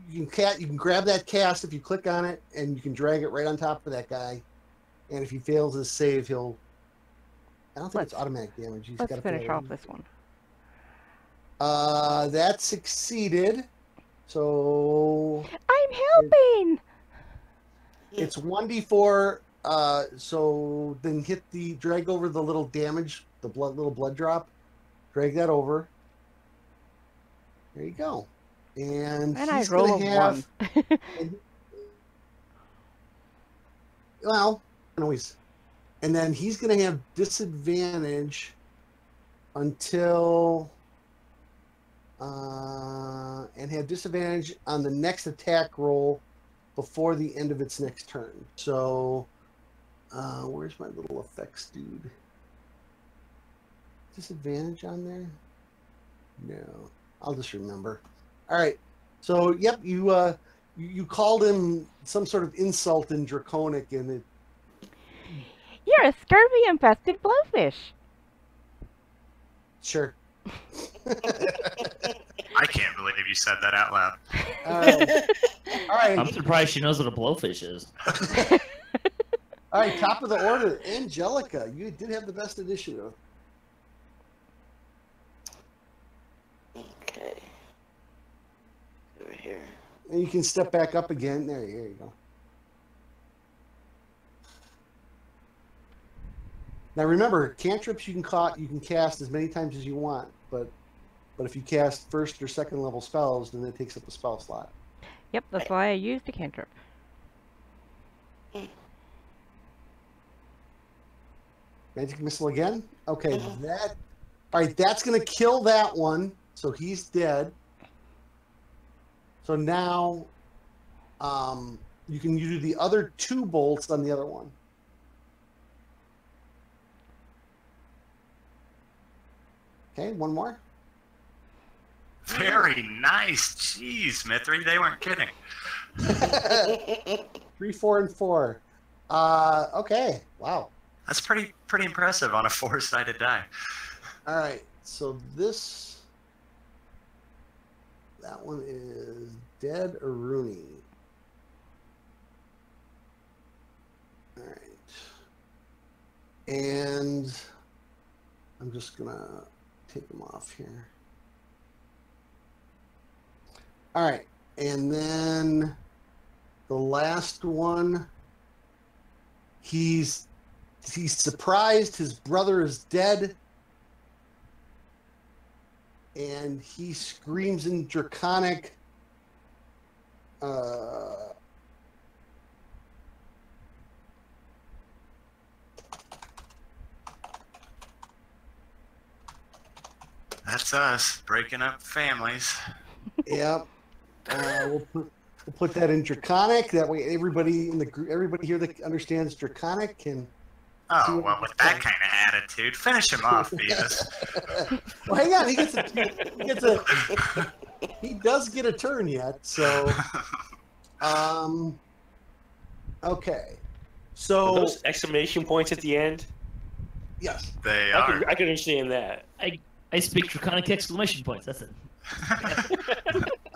you click... can grab that cast if you click on it, and you can drag it right on top of that guy. And if he fails his save, he'll. I don't think it's automatic damage. He's Let's gotta finish fail. off this one. That succeeded. So I'm helping! it's 1d4. So then drag over the little damage, the little blood drop. Drag that over. There you go. And And I he's roll gonna a have. 1. Well, always. And then he's going to have disadvantage until. And have disadvantage on the next attack roll before the end of its next turn. So, where's my little effects dude? Disadvantage on there? No. I'll just remember. All right. So, yep, you called him some sort of insult in Draconic, and it. You're a scurvy-infested blowfish. Sure. I can't believe you said that out loud. All right. I'm surprised she knows what a blowfish is. All right, top of the order, Angelica. You did have the best initiative. Okay. Over here. And you can step back up again. There you go. Now remember, cantrips you can cast as many times as you want, but if you cast first or second level spells, then it takes up a spell slot. Yep, that's why I used a cantrip. Magic missile again? Okay, all right, that's gonna kill that one, so he's dead. So now you can do the other 2 bolts on the other one. Okay, one more. Very nice. Jeez, Mythery, they weren't kidding. 3, 4, and 4. Okay, wow. That's pretty impressive on a 4-sided die. All right, so that one is dead or Rooney. All right, and I'm just gonna take them off here. All right, and then the last one, he's surprised his brother is dead, and he screams in Draconic. That's us breaking up families. Yep. We'll put that in Draconic. That way, everybody in the group, everybody here that understands Draconic can. Oh, well, with that kind of attitude, finish him off, Beavis. Well, hang on. He does get a turn yet. So, okay. So Are those exclamation points at the end? yes. They I are. can understand that. I speak draconic exclamation points. That's it.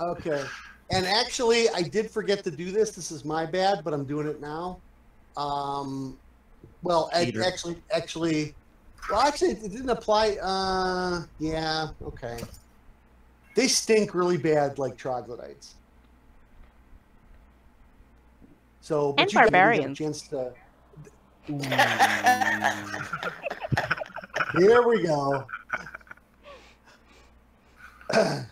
Okay. And actually, I did forget to do this. This is my bad, but I'm doing it now. Well, Peter. actually, it didn't apply. Yeah, okay. They stink really bad, like troglodytes. So, but And you barbarians. Get a chance to. Here we go. I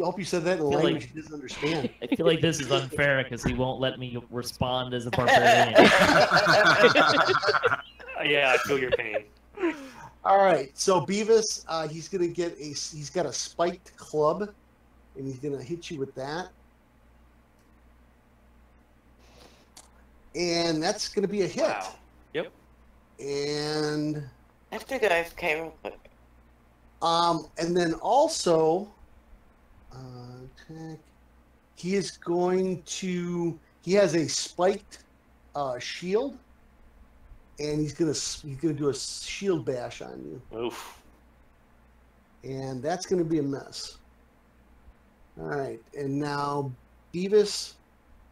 hope you said that in a feel language like- he doesn't understand. I feel like this is unfair because he won't let me respond as a barbarian. Yeah, I feel your pain. All right, so Beavis, he's gonna get he's got a spiked club, and he's gonna hit you with that, and that's gonna be a hit. Wow. Yep. And I have to go AFK real quick. and then also, attack. He is going to. He has a spiked shield, and he's gonna do a shield bash on you. Oof. And that's going to be a mess. All right, and now Beavis.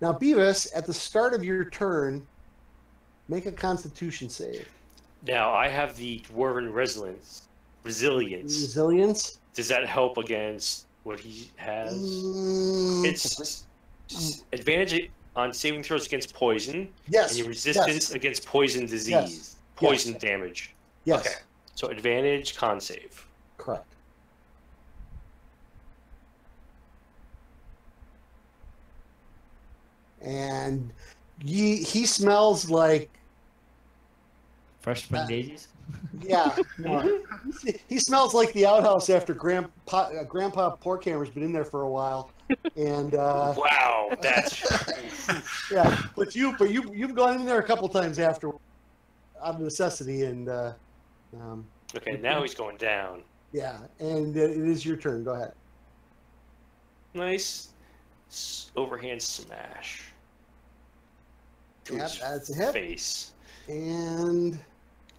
Now Beavis, at the start of your turn, make a Constitution save. Now I have the dwarven resilience. Resilience. Does that help against what he has? It's advantage on saving throws against poison. Yes. And your resistance against poison disease. Poison damage. Yes. Okay. So advantage con save. Correct. And he smells like Fresh spring daisies? yeah. No, he smells like the outhouse after Grandpa Porkhammer's been in there for a while, and Wow, that's yeah. But you've gone in there a couple times after, out of necessity, and okay. Now he's going down. yeah. And it is your turn. Go ahead. Nice overhand smash. To Yep, his that's a hit. face. And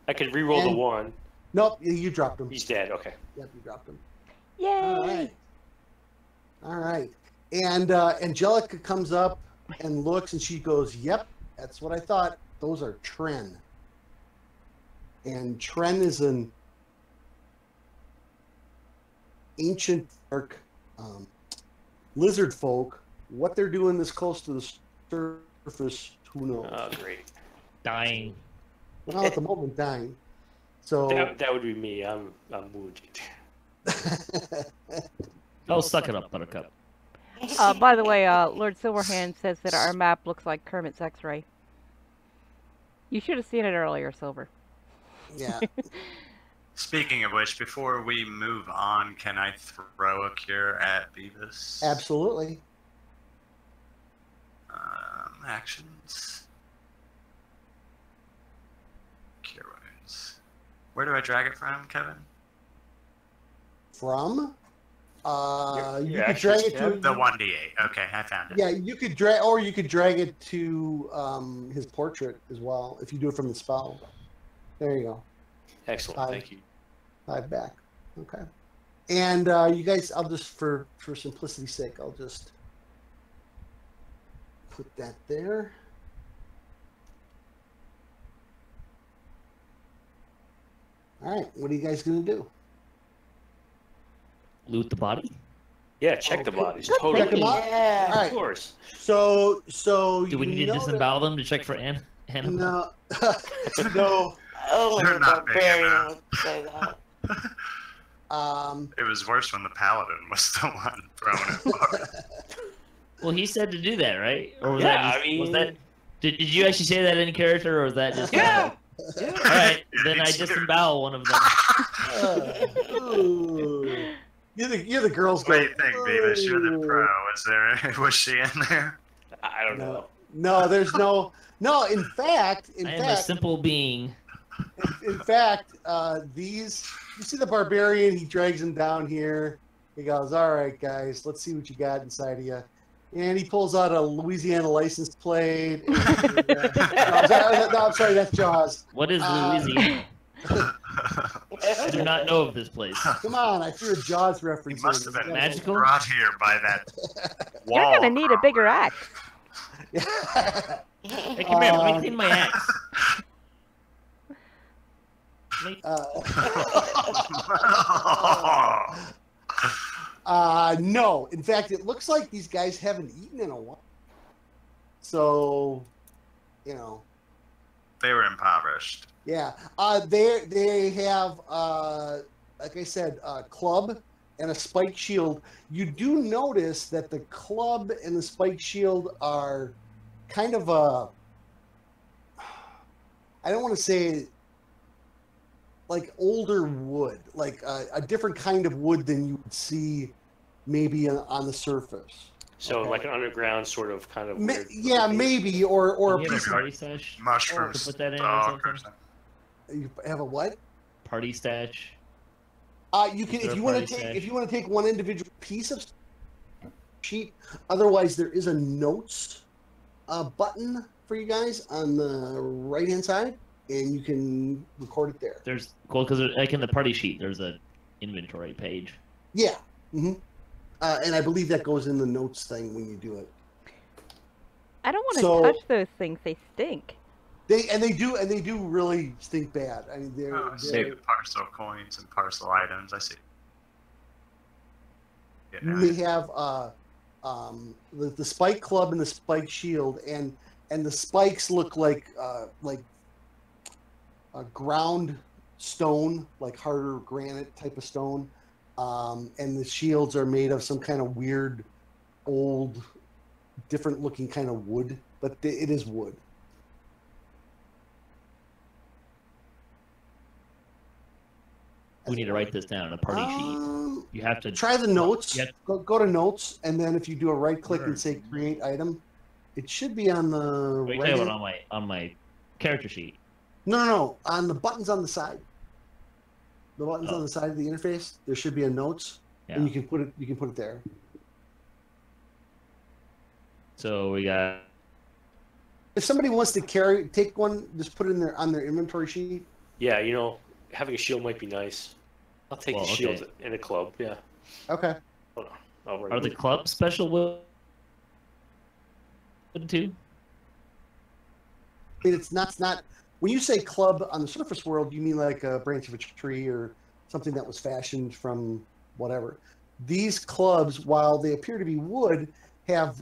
I could re-roll the And- one. nope, you dropped him. He's dead. Okay. Yep, you dropped him. Yay! All right. All right. And Angelica comes up and looks, and she goes, "Yep, that's what I thought. Those are Tren." And Tren is an ancient dark lizard folk. What they're doing this close to the surface, who knows? Oh, great. Dying. Well, at the moment, dying. So That would be me. I'm wounded. Oh, suck it up, Buttercup. By the way, Lord Silverhand says that our map looks like Kermit's X-ray. You should have seen it earlier, Silver. yeah. Speaking of which, before we move on, can I throw a cure at Beavis? Absolutely. Actions. Cure wounds. Where do I drag it from, Kevin? From? You Your could drag actions it to tab? The 1d8. Okay, I found it. Yeah, you could drag it to his portrait as well if you do it from the spell. There you go. Excellent. Thank you. 5 back. Okay. And you guys, I'll just for simplicity's sake, I'll just put that there. All right, what are you guys gonna do? Loot the body? Yeah, check the Okay. bodies. Check Totally. them out. Yeah. All right. Of course. So Do we need to disembowel them to check for Annabelle? No, no. Oh, They're the not big barbarian enough. would say that. It was worse when the paladin was the one throwing it forward. Well, he said to do that, right? Or was Yeah, that just, I mean- was that? Did you actually say that in character, or was that just? Yeah. All right, then I disembowel one of them. Ooh. You're the girls. What do you going, think, Beavis? You're the "Ooh." pro. Was she in there? I don't know. No, there's no. No, in fact, I am a simple being. in fact, these. You see the barbarian? He drags him down here. He goes, "All right, guys, let's see what you got inside of you." And he pulls out a Louisiana license plate. And, I'm sorry, that's Jaws. What is Louisiana? I do not know of this place. Come on, I threw a Jaws He reference. must in. have been Magical? brought here by that wall. You're gonna need a bigger axe. Hey, come here. Let me clean my axe. No. In fact, it looks like these guys haven't eaten in a while. So, you know. They were impoverished. Yeah. They have, like I said, a club and a spike shield. You do notice that the club and the spike shield are kind of I don't want to say like older wood, like a different kind of wood than you would see maybe on the surface. So Okay. like an underground sort of kind of. weird Yeah, looking- maybe, or Do a you have piece a of. party stash? Mushroom to put that in or stock something? You have a what? Party stash. You can Is there if a you want to party take stash? if you want to take one individual piece of sheet. Otherwise, there is a notes button for you guys on the right hand side, and you can record it there. There's because like in the party sheet, there's a inventory page. Yeah. Mm-hmm. And I believe that goes in the notes thing when you do it. I don't want to So- touch those things. They stink. They do really stink bad. I mean, Oh, I see the parcel coins and parcel items. I see. Yeah, you may have the spike club and the spike shield, and the spikes look like a ground stone, like harder granite type of stone, and the shields are made of some kind of weird, old, different looking kind of wood, but it is wood. We need to write this down. A party sheet. You have to Try the notes. Yep. Go to notes, and then if you do a right click Sure. and say create item, it should be on the What are you right. talking about on my character sheet? No, on the buttons on the side. The buttons Oh. on the side of the interface, there should be a notes, Yeah. and you can put it there. So we got. If somebody wants to take one, just put it on their inventory sheet. Yeah, you know, having a shield might be nice. I'll take Well, the shield okay. in a club. Yeah. Okay. Hold on. Are the clubs special weapon too? I mean, it's not. When you say club on the surface world, you mean like a branch of a tree or something that was fashioned from whatever. These clubs, while they appear to be wood, have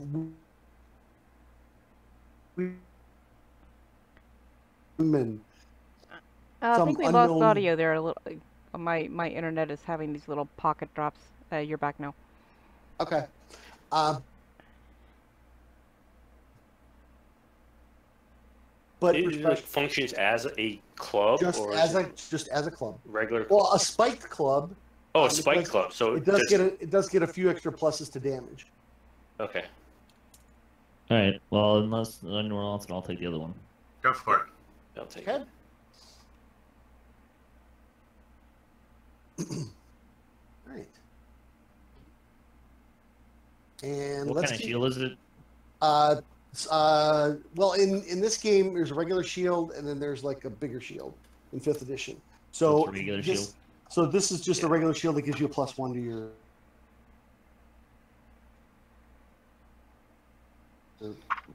women. I Some think we lost unknown- audio there a little. My internet is having these little pocket drops. You're back now. Okay. But It functions as a club, just or as is a club. regular. Well, a spiked club. Oh, a spike club. So It does get a few extra pluses to damage. Okay. All right. Well, unless anyone else, I'll take the other one. Go for it. I'll take Okay. it. All right. And What let's kind of shield is it? well, in this game, there's a regular shield, and then there's like a bigger shield in 5th edition. So What's a regular shield? So this is just a regular shield that gives you a +1 to your.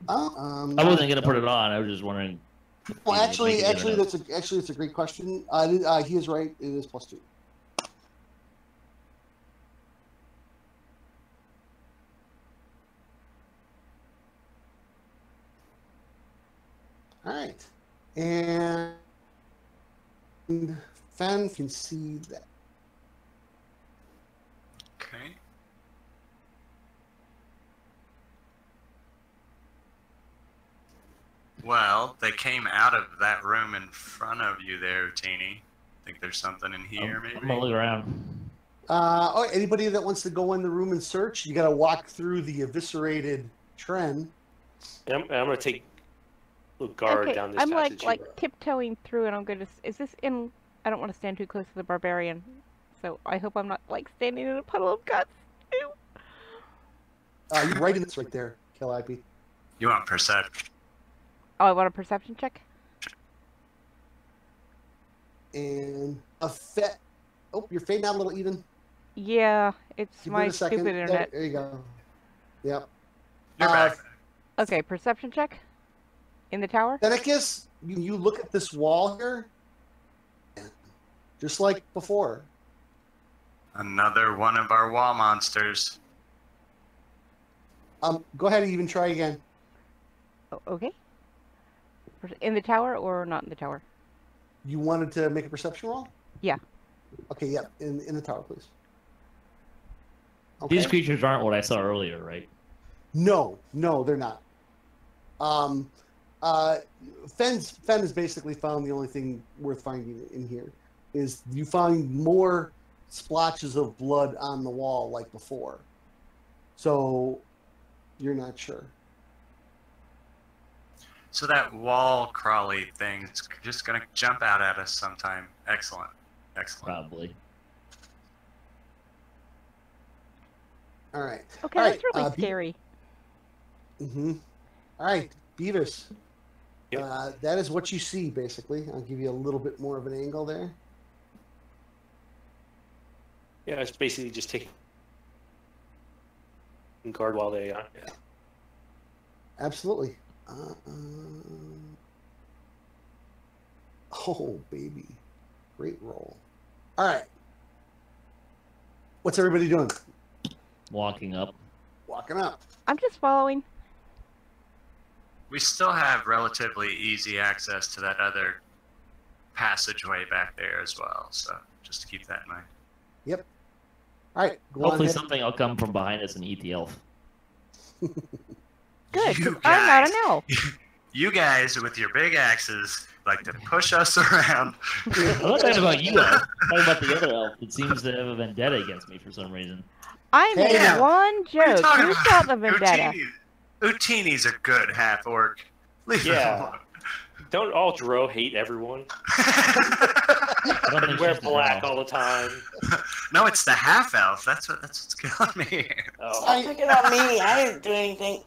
I wasn't gonna put it on. I was just wondering. Well, actually, Make it that's a great question. He is right. It is +2. All right, and Fan can see that. Okay. Well, they came out of that room in front of you there, Utini. Think there's something in here, maybe? I'm gonna look around. Anybody that wants to go in the room and search, you got to walk through the eviscerated Tren. And I'm gonna take a guard Okay, down this I'm passage. like tiptoeing through, and I'm going to. Is this in? I don't want to stand too close to the barbarian, so I hope I'm not like standing in a puddle of guts. Ew. You're right in this right there, Calliope. You want perception? Oh, I want a perception check. And a fet. Oh, you're fading out a little, even. Yeah, it's Give my it a second. stupid internet. There you go. Yep. You're back. Okay, perception check. In the tower. Fenicus, you look at this wall here, just like before. Another one of our wall monsters. Go ahead and even try again. Oh, okay. In the tower or not in the tower? You wanted to make a perception roll? Yeah. Okay, yeah, in the tower, please. Okay. These creatures aren't what I saw earlier, right? No, they're not. Fen has basically found the only thing worth finding in here is you find more splotches of blood on the wall like before. So you're not sure. So that wall crawly thing's just gonna jump out at us sometime. Excellent. Excellent. Probably. All right. Okay, All that's right, really scary. Mm-hmm. All right, Beavis. Yep. That is what you see, basically. I'll give you a little bit more of an angle there. Yeah, it's basically just taking guard while they. Yeah. Absolutely. Oh, baby. Great roll. All right. What's everybody doing? Walking up. Walking up. I'm just following. We still have relatively easy access to that other passageway back there as well, so just to keep that in mind. Yep. All right. Go on Hopefully ahead. something will come from behind us and eat the elf. Good. 'Cause You I'm not an guys- elf. You guys with your big axes like to push us around. I'm not talking about you, elf. I'm talking about the other elf that seems to have a vendetta against me for some reason. I made Yeah. one What are you joke. talking Who about? shot the vendetta? Utini's a good half orc. Leave Yeah. Don't all Dro hate everyone? I don't think Wear she's the black elf. all the time. No, it's the half elf. That's what's killing me. Oh. Stop picking on me. I didn't do anything.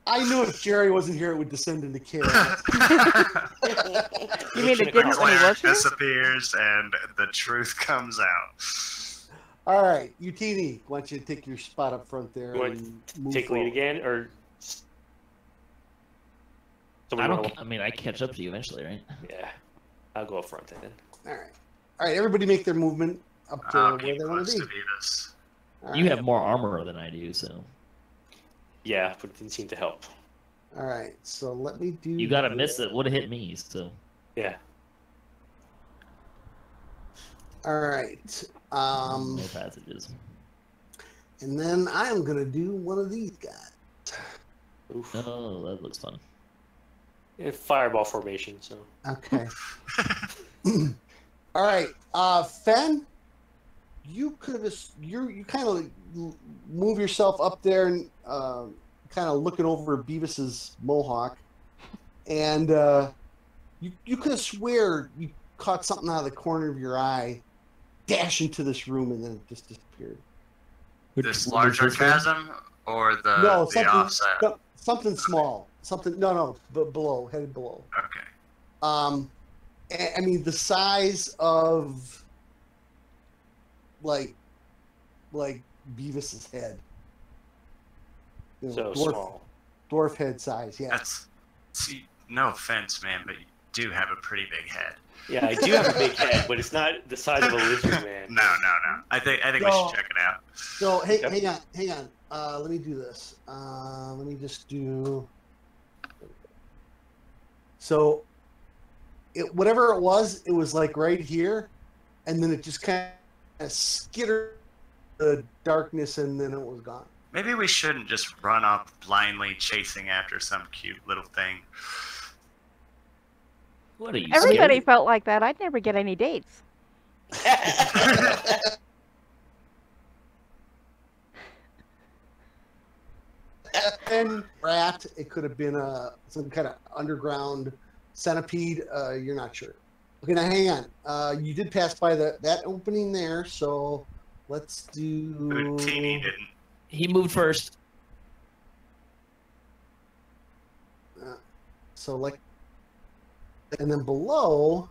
I knew if Jerry wasn't here, it would descend into chaos. You mean it Ancient didn't when he Claire was here? disappears and the truth comes out. All right, Utini, why don't you take your spot up front there You want and to move take forward. lead again, or I don't. I mean, I catch up to you eventually, right? Yeah, I'll go up front then. All right. Everybody make their movement up to I'll where keep they want close to to be. Beavis. All You right. have more armor than I do, so Yeah, but it didn't seem to help. All right, so let me do. you got a this. miss that would have hit me. So Yeah. All right. no passages. And then I am gonna do one of these guys. Oof. Oh, that looks fun. Fireball formation. So. Okay. All right, Fen, you could have you kind of move yourself up there and kind of looking over Beavis's mohawk, and you could have swear you caught something out of the corner of your eye, dash into this room, and then it just disappeared. This larger chasm or the No, the offset? something small, something below, headed below. Okay. I mean the size of like Beavis's head. You know, So dwarf, small. dwarf head size, yeah. See, no offense, man, but you do have a pretty big head. Yeah, I do have a big head, but it's not the size of a lizard man. No. I think we should check it out. So hey, Yep. hang on. Let me do this. Let me just do. So, whatever it was like right here, and then it just kind of skittered the darkness, and then it was gone. Maybe we shouldn't just run off blindly chasing after some cute little thing. What are you? Everybody scared? felt like that. I'd never get any dates. And rat, it could have been some kind of underground centipede. You're not sure. Okay, now hang on. You did pass by that opening there, so let's do. Utini didn't. He moved first. So like, and then below.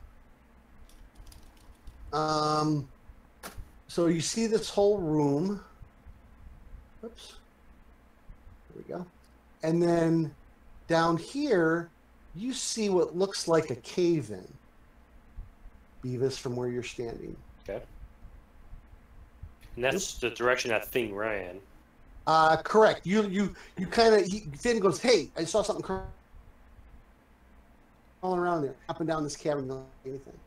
So you see this whole room. Oops. There we go. And then down here, you see what looks like a cave-in. Beavis, from where you're standing. Okay. And that's the direction that thing ran. Correct. You kind of. Finn goes, "Hey, I saw something crawling around there, up and down this cavern." Don't see anything.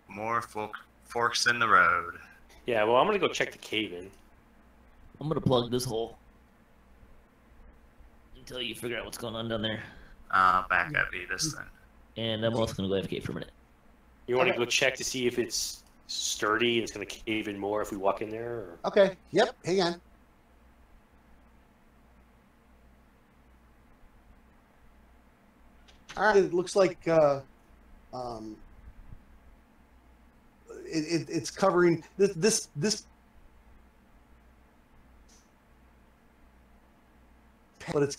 More forks in the road. Yeah, well, I'm gonna go check the cave in. I'm gonna plug this hole until you figure out what's going on down there. Back up Beavis then. And I'm also gonna go AFK for a minute. You want to Okay. go check to see if it's sturdy and it's gonna cave in more if we walk in there? Or... Okay. Yep. Hang on. All right. It looks like it's covering this. But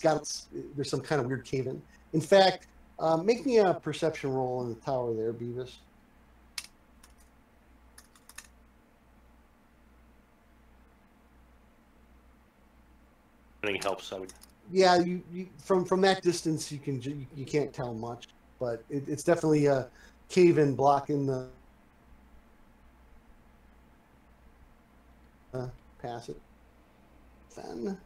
there's some kind of weird cave in. In fact, make me a perception roll in the tower there, Beavis. Anything helps, I would. Yeah, you from that distance you can't tell much, but it's definitely a cave in blocking the passage. Then,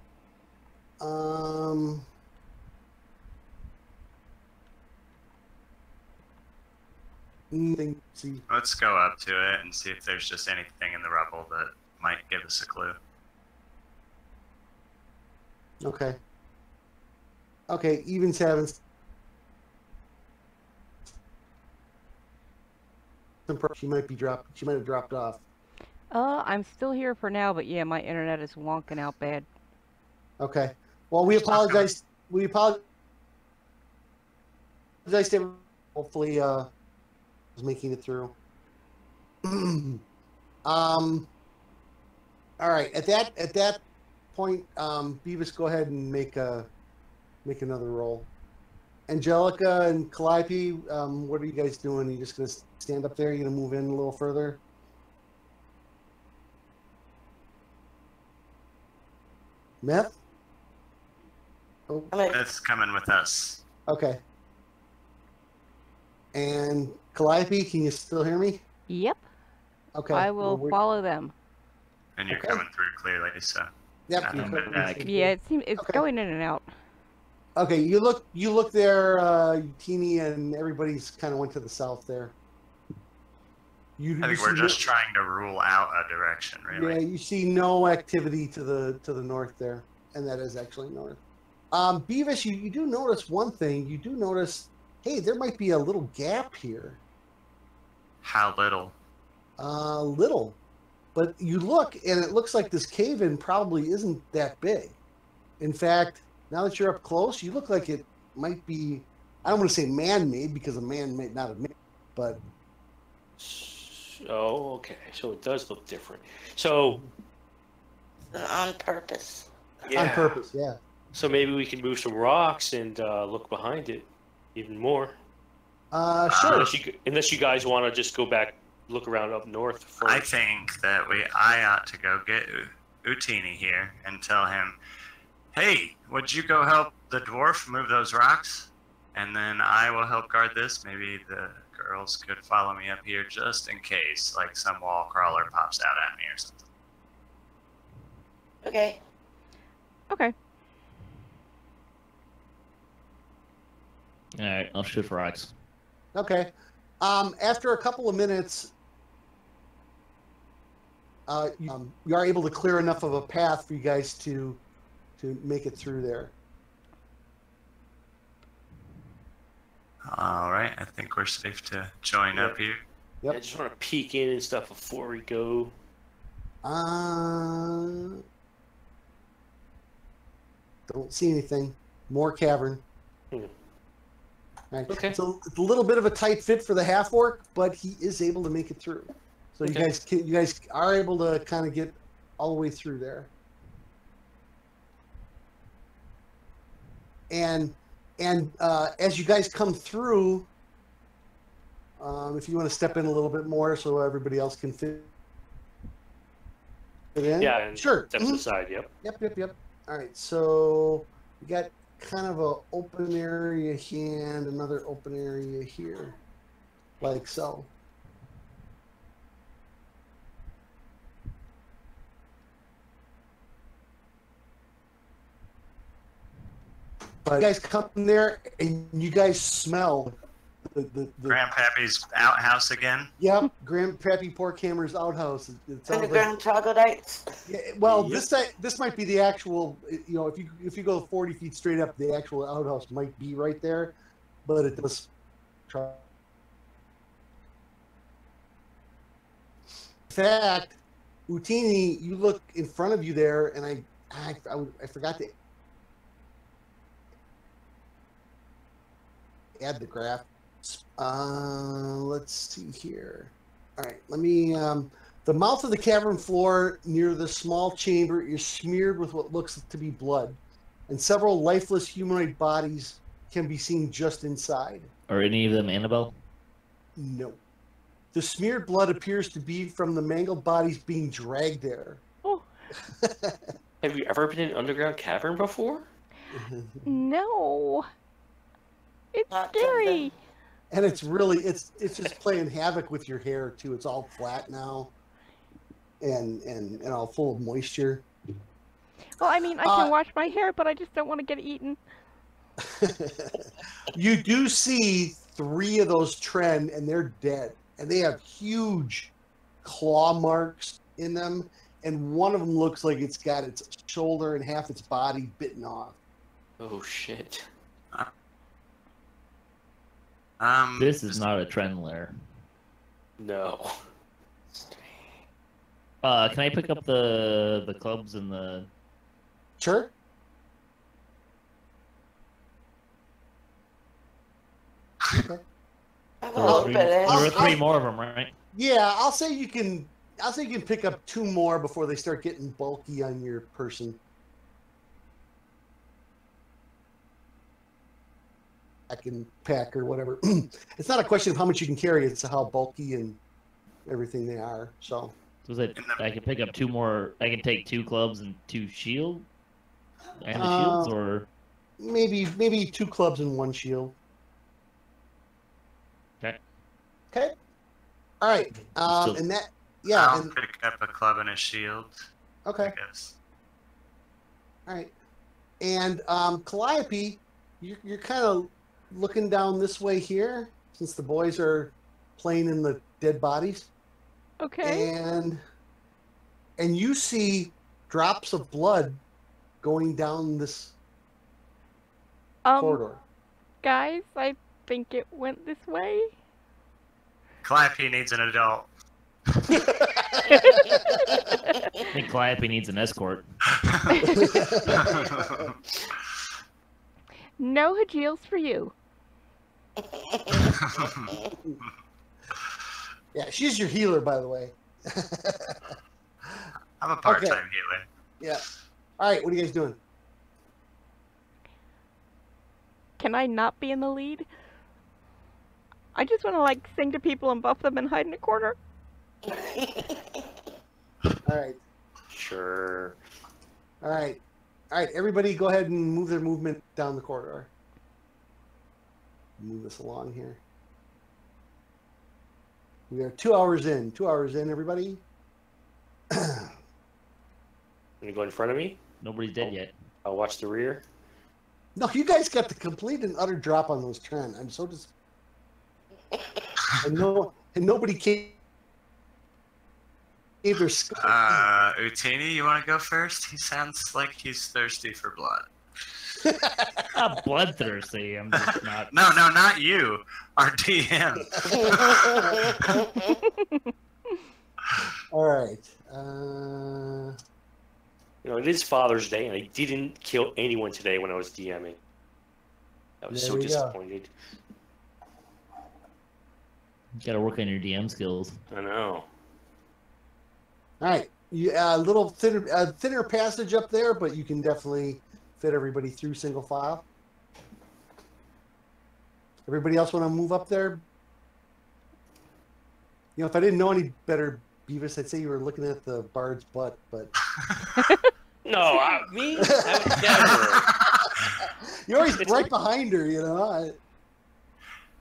see. Let's go up to it and see if there's just anything in the rubble that might give us a clue. Okay. Okay, even sevens. She might have dropped off. I'm still here for now, but yeah, my internet is wonking out bad. Okay. Well, we apologize. We apologize to everyone. Hopefully, is making it through. All right. At that point, Beavis, go ahead and make another roll. Angelica and Calliope, what are you guys doing? Are you just gonna stand up there? Are you gonna move in a little further? Myth? Oh, It's coming with us. okay. And Calliope, can you still hear me? Yep. Okay. I will follow them. And you're Okay. coming through clearly, so. Yep. Nothing you're but coming back. through. Yeah, it seems it's Okay. going in and out. Okay, you look there, Utini, and everybody's kind of went to the south there. I think we're just trying to rule out a direction, really. Yeah, you see no activity to the north there, and that is actually north. Beavis, you do notice one thing. You do notice, hey, there might be a little gap here. How little? Little, but you look, and it looks like this cave-in probably isn't that big. In fact, now that you're up close, you look like it might be, I don't want to say man-made, because a man may not have made it, but... Oh, okay. So it does look different. So... On purpose. Yeah. On purpose, yeah. So maybe we can move some rocks and look behind it even more. Sure. Unless you guys want to just go back, look around up north first. I think that I ought to go get Utini here and tell him, hey, would you go help the dwarf move those rocks? And then I will help guard this. Maybe the girls could follow me up here just in case, like some wall crawler pops out at me or something. Okay. Okay. All right, I'll shoot for rocks. Okay. After a couple of minutes, you are able to clear enough of a path for you guys to make it through there. All right, I think we're safe to join up here. Yep. I just want to peek in and stuff before we go. Don't see anything. More cavern. Right. Okay. So it's a little bit of a tight fit for the half orc, but he is able to make it through. So Okay. you guys are able to kind of get all the way through there. And as you guys come through, if you want to step in a little bit more so everybody else can fit in. Yeah, and sure. step to the side, yep. Yep. All right, so we got kind of a open area here and another open area here, like so. But you guys come there and you guys smell the Grandpappy's outhouse again. Yep, Grandpappy Porkhammer's outhouse. It sounds Underground troglodytes. yeah, well, Yep. this might be the actual. You know, if you go 40 feet straight up, the actual outhouse might be right there, but it does. In fact, Utini, you look in front of you there, and I forgot to add the graph. Let's see here. All right, let me. The mouth of the cavern floor near the small chamber is smeared with what looks to be blood, and several lifeless humanoid bodies can be seen just inside. Are any of them Annabelle? No. The smeared blood appears to be from the mangled bodies being dragged there. Oh. Have you ever been in an underground cavern before? No. It's Lots of scary. them. And it's really it's just playing havoc with your hair too. It's all flat now, and all full of moisture. Well, I mean, I can wash my hair, but I just don't want to get eaten. You do see 3 of those Tren, and they're dead, and they have huge claw marks in them, and one of them looks like it's got its shoulder and half its body bitten off. Oh shit. This is not a trend lair. No. Can I pick up the clubs and the... Sure. Okay. Have a There were little three, bit there of were 3 more of them, right? Yeah, I'll say you can pick up 2 more before they start getting bulky on your person. I can pack or whatever. It's not a question of how much you can carry; it's how bulky and everything they are. So So is it, I can pick up 2 more. I can take 2 clubs and 2 shield. And the shields, or maybe 2 clubs and 1 shield. okay. Okay. All right. Still- And that, yeah. I'll And, pick up a club and a shield. okay. I guess. All right. And Calliope, you're kind of looking down this way here, since the boys are playing in the dead bodies. Okay. And you see drops of blood going down this corridor. Guys, I think it went this way. Calliope needs an adult. I think Calliope needs an escort. No Hajils for you. Yeah, she's your healer, by the way. I'm a part-time healer. Yeah. All right, what are you guys doing? Can I not be in the lead? I just want to like sing to people and buff them and hide in a corner. All right. Sure. All right. All right, everybody go ahead and move their movement down the corridor. Move this along here. We are 2 hours in. 2 hours in, everybody. Can you go in front of me? Nobody's dead yet. I'll watch the rear. No, you guys got the complete and utter drop on those trend. I'm so and nobody came. Either Utini, you want to go first? He sounds like he's thirsty for blood. Not bloodthirsty. I'm just not. No, not you. Our DM. All right. It is Father's Day, and I didn't kill anyone today when I was DMing. I was There so we go. disappointed. You gotta work on your DM skills. I know. All right. A little thinner passage up there, but you can definitely fit everybody through single file. Everybody else want to move up there? You know, if I didn't know any better, Beavis, I'd say you were looking at the bard's butt, but No, me? I would never. you're always It's right like- behind her, you know.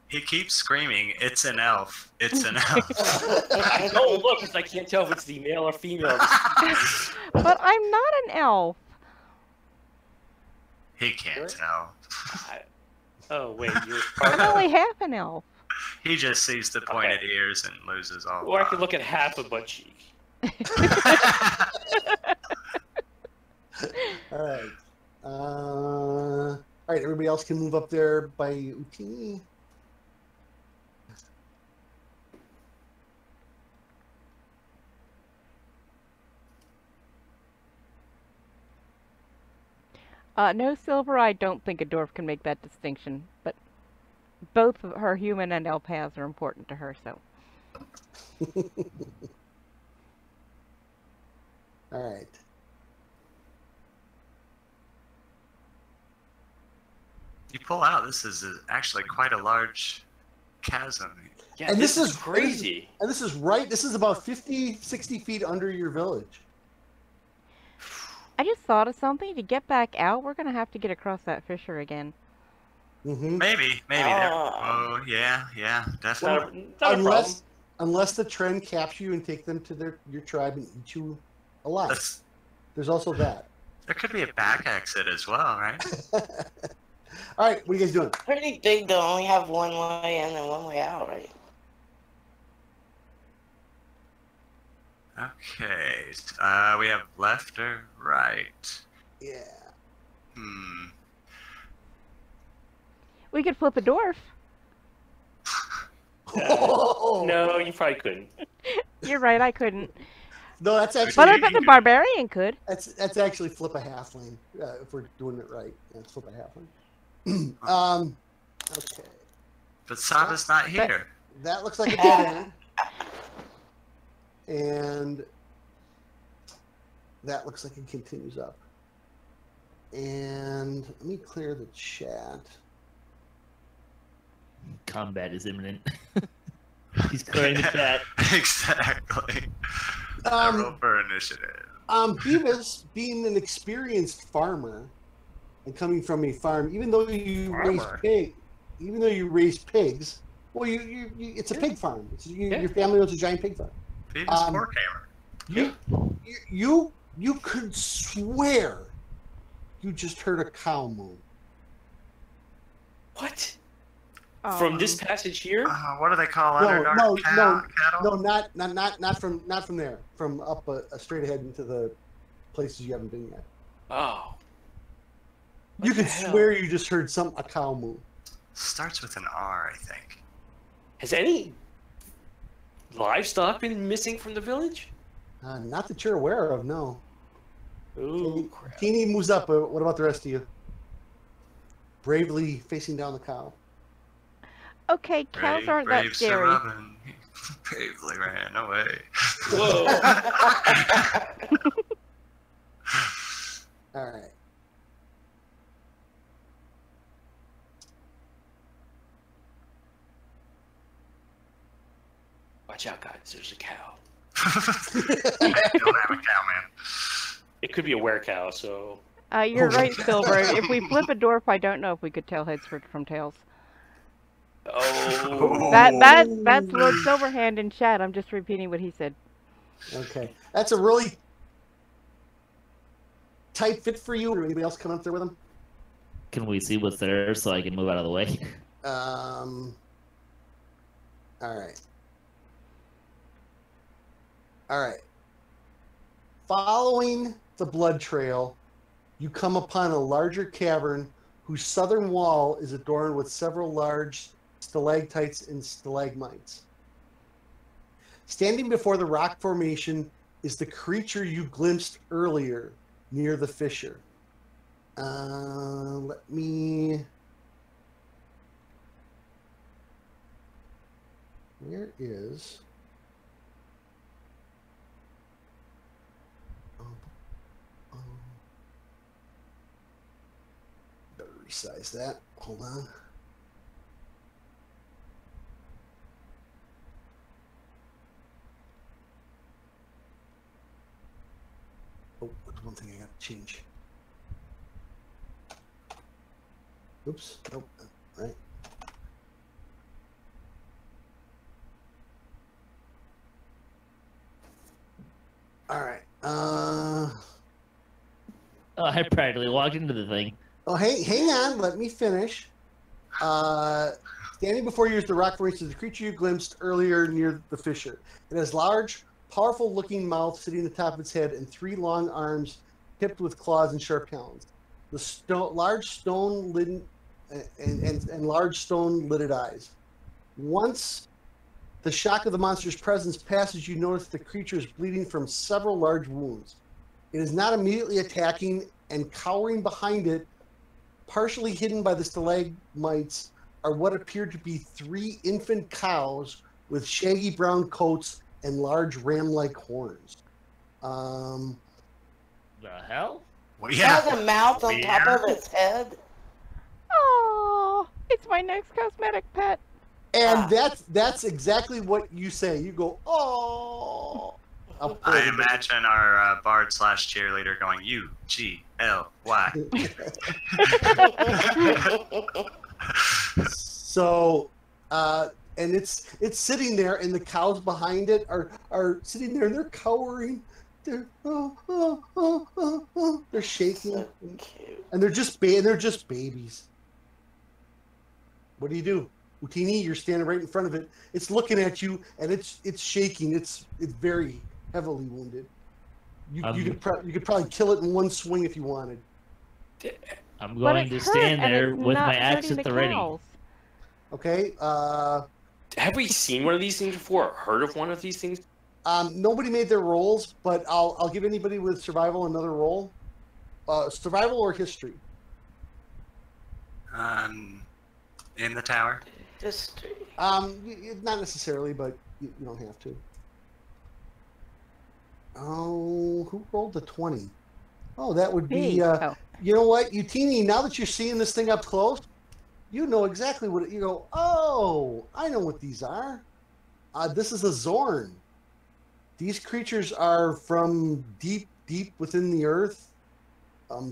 He keeps screaming, "It's an elf! It's an elf!" No, look, 'cause I can't tell if it's the male or female. But I'm not an elf. He can't tell. Oh, wait, you're I'm only half an elf. He just sees the pointed ears and loses all. Or I could look at half a butt cheek. All right. All right, everybody else can move up there by Utini. No, Silver, I don't think a dwarf can make that distinction, but both of her human and elf paths are important to her, so. All right. You pull out. This is actually quite a large chasm. Yeah, And this this is is- crazy. And this is about 50, 60 feet under your village. I just thought of something. To get back out, we're going to have to get across that fissure again. Mm-hmm. Maybe. Ah. Oh, yeah, Not definitely. a problem. Unless the trend capture you and take them to your tribe and eat you alive. That's- There's also that. There could be a back exit as well, right? All right, what are you guys doing? Pretty big though. Only have one way in and one way out, right? Okay. We have left or right? Yeah. We could flip a dwarf. No, you probably couldn't. You're right, I couldn't. No, that's actually But I bet the barbarian could. that's actually flip a halfling if we're doing it right. Yeah, it's flip a halfling. Okay. But Sava's not here. That looks like a dead end. And that looks like it continues up. And let me clear the chat. Combat is imminent. He's clearing the chat. Exactly. I roll for initiative. Beavis, being an experienced farmer and coming from a farm, even though you raise pigs, well, it's a pig farm. Your family owns a giant pig farm. Beavis Porkhammer. You could swear you just heard a cow moo. What? From this passage here? What do they call underdark cattle? No, not from there. From up straight ahead into the places you haven't been yet. Oh. You could swear you just heard a cow moo. Starts with an R, I think. Has any livestock been missing from the village? Not that you're aware of, no. Ooh, crap. Teeny moves up. What about the rest of you? Bravely facing down the cow. Okay, cows aren't that Brave scary. Sir Robin bravely ran away. Whoa. All right. Watch out, guys. There's a cow. Don't have a cow, man. It could be a were-cow, so... You're right, Silver. If we flip a dwarf, I don't know if we could tell heads from tails. Oh. That's Lord Silverhand in chat. I'm just repeating what he said. Okay. That's a really tight fit for you. Or anybody else come up there with him? Can we see what's there so I can move out of the way? All right. All right. Following the blood trail, you come upon a larger cavern whose southern wall is adorned with several large stalactites and stalagmites. Standing before the rock formation is the creature you glimpsed earlier near the fissure. Let me... Where is... Better resize that. Hold on. Oh, there's one thing I got to change. Oops. Nope. Right. All right. I practically walked into the thing. Oh, hey, hang on. Let me finish. Standing before you is the rock formation of the creature you glimpsed earlier near the fissure. It has large, powerful-looking mouth sitting at the top of its head and 3 long arms tipped with claws and sharp talons. The large stone-lidded and large stone-lidded eyes. Once the shock of the monster's presence passes, you notice the creature is bleeding from several large wounds. It is not immediately attacking, and cowering behind it, partially hidden by the stalagmites, are what appear to be 3 infant cows with shaggy brown coats and large ram-like horns. The hell? Well, Has a mouth on top of its head. Oh, it's my next cosmetic pet. And that's exactly what you say. You go, oh. I imagine our bard / cheerleader going U-G-L-Y. So, and it's sitting there, and the cows behind it are sitting there, and they're cowering. They're they're shaking, So cute. and they're just babies. What do you do? Utini, you're standing right in front of it. It's looking at you, and it's shaking. It's very heavily wounded. You could probably kill it in one swing if you wanted. I'm going to stand there with my axe at the ready. Okay. Have we seen one of these things before? Or heard of one of these things? Nobody made their rolls, but I'll give anybody with survival another roll. Survival or history. In the tower. History. Not necessarily, but you don't have to. Oh, who rolled the 20? Oh, that would be. You know what, Utini? Now that you're seeing this thing up close, you know exactly what you go. Oh, I know what these are. This is a Zorn. These creatures are from deep deep within the earth.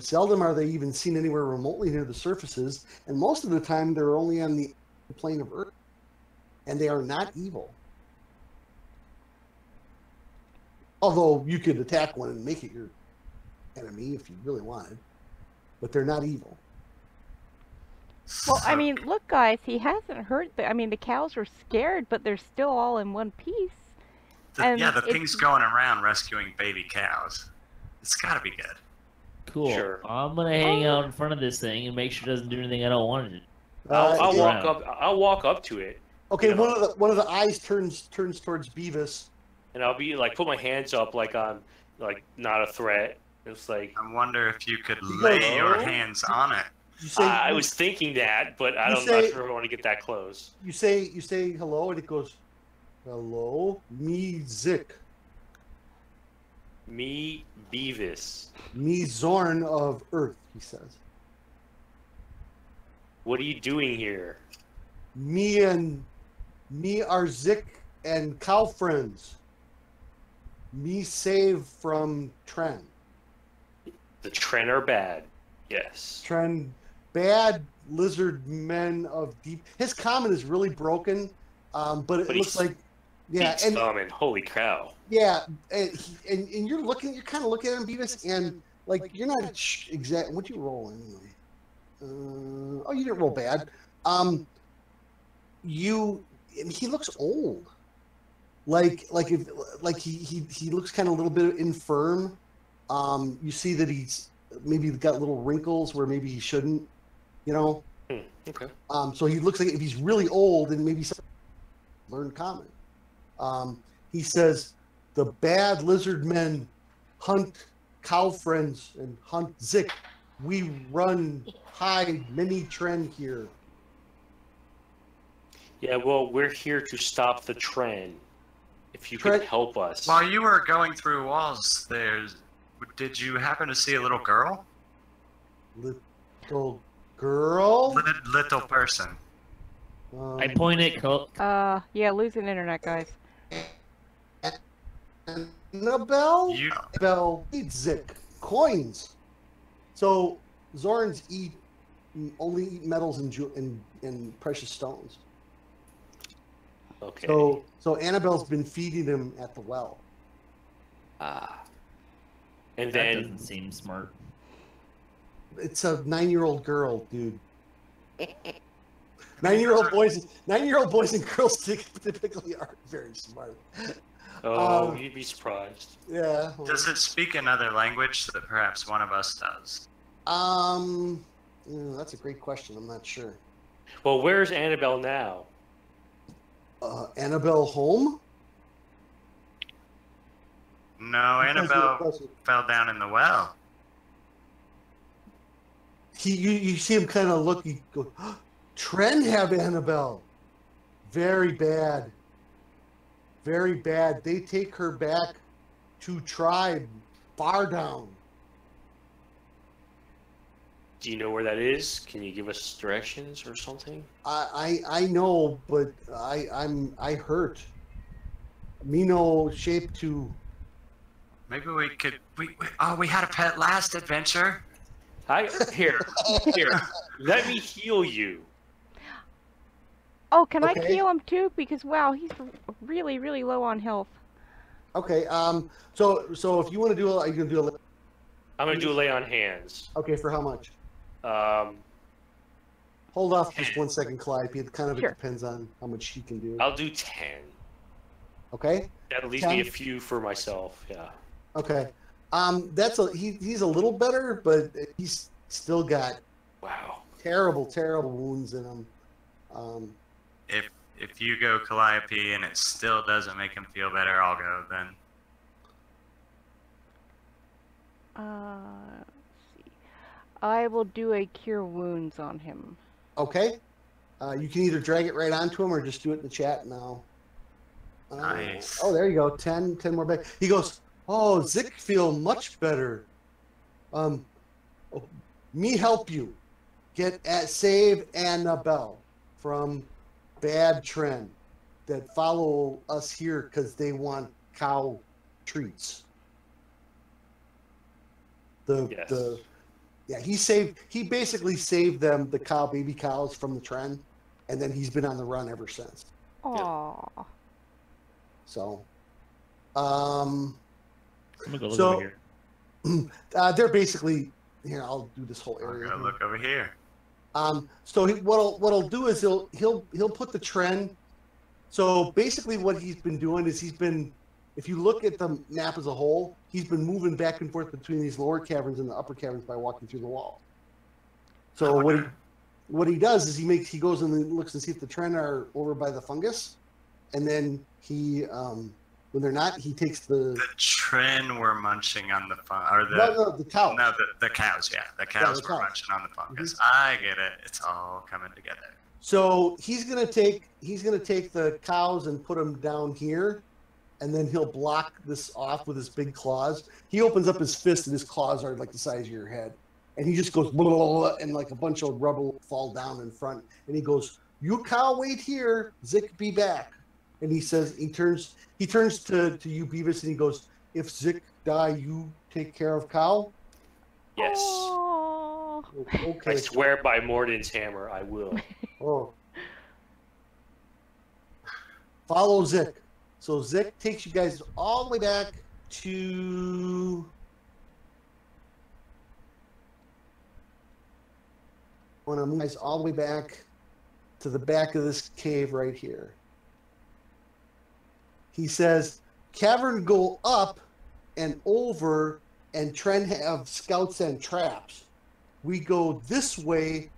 Seldom are they even seen anywhere remotely near the surfaces, and most of the time they're only on the plane of Earth, and they are not evil. Although you could attack one and make it your enemy if you really wanted, but they're not evil. Well, I mean, look, guys, he hasn't hurt the. I mean, the cows were scared, but they're still all in one piece. Yeah, the thing's going around rescuing baby cows. It's got to be good. Cool. Sure. I'm gonna hang out in front of this thing and make sure it doesn't do anything I don't want it to. I'll yeah. walk up. I'll walk up to it. Okay, You know. one of the eyes turns towards Beavis. And I'll be like, put my hands up, like I'm like not a threat. It's like I wonder if you could lay your hands on it. You say, I was thinking that, but I'm not sure if I want to get that close. You say hello, and it goes, hello, me Zik, Me, Beavis. me Zorn of Earth. He says, What are you doing here? me are Zik and cow friends. Me save from Tren. The Tren are bad. Yes. Tren, bad lizard men of deep. His comment is really broken, but it looks like, yeah, Beats and Thummin', holy cow. yeah, and you're kind of looking at him, Beavis, and like you're not exact. What'd you roll anyway? Oh, you didn't roll bad. He looks old. Like he looks kind of a little bit infirm. You see that he's maybe got little wrinkles where maybe he shouldn't, you know. Okay. So he looks like if he's really old and maybe learn common. He says the bad lizard men hunt cow friends and hunt Zik. We hide many Tren here. Yeah, well, we're here to stop the Tren. If you could help us. While you were going through walls, did you happen to see a little girl? Little girl? Little person. I point at Yeah, losing internet, guys. Annabelle? You Annabelle eats Zik. Coins. So Zorns only eat metals and precious stones. Okay. So Annabelle's been feeding him at the well. And that then doesn't seem smart. It's a 9-year-old girl, dude. 9-year-old boys and girls typically aren't very smart. you'd be surprised. Yeah. Does it speak another language that perhaps one of us does? That's a great question. I'm not sure. Well, where's Annabelle now? Annabelle home? No, Annabelle fell down in the well. You see him kind of look. He goes, Tren have Annabelle. Very bad. Very bad. They take her back to tribe far down. Do you know where that is? Can you give us directions or something? I know, but I hurt. Me no shape to. Maybe we could. We had a pet last adventure. Here. Let me heal you. Oh, can I Okay. heal him too? Because wow, he's really, really low on health. Okay. So if you want to do are you gonna do a? I'm gonna do a lay on hands. Okay, for how much? I'll Hold off just 1 second, Calliope. It kind of Sure. depends on how much she can do. do 10. Okay. That'll leave me a 10? few for myself. Yeah. Okay. He's a little better, but he's still got Wow. terrible wounds in him. If you go Calliope and it still doesn't make him feel better, I'll go then. Let's see. I will do a cure wounds on him. Okay. You can either drag it right onto him or just do it in the chat now. Nice. Oh, there you go. 10 more back. He goes, oh, Zik feel much better. Me help you. Save Annabelle from bad Tren that follow us here because they want cow treats. He basically saved them, the baby cows from the trend, and then he's been on the run ever since. Aww. So, I'm gonna go look over here. they're basically here. I'll do this whole area. I'll go look over here. So what'll do is he'll put the trend. So basically, what he's been doing is if you look at the map as a whole, he's been moving back and forth between these lower caverns and the upper caverns by walking through the wall. So what he does is he goes and looks and see if the trend are over by the fungus, and then he when they're not, he takes the trend were munching on the the cows. No, the cows. Yeah, the cows were munching on the fungus. I get it. It's all coming together. So he's gonna take the cows and put them down here, and then he'll block this off with his big claws. He opens up his fist, and his claws are like the size of your head, and he just goes blah, blah, blah, and like a bunch of rubble fall down in front, and he goes, "You cow, wait here. Zick, be back." And he says he turns to you, Beavis, and he goes, "If Zick die, you take care of cow." Yes. Aww. Okay. I swear by Morden's hammer, I will. Oh. Follow Zick. So Zick takes you guys all the way back to I want to move you guys all the way back to the back of this cave right here. He says, cavern go up and over and Trend have scouts and traps. We go this way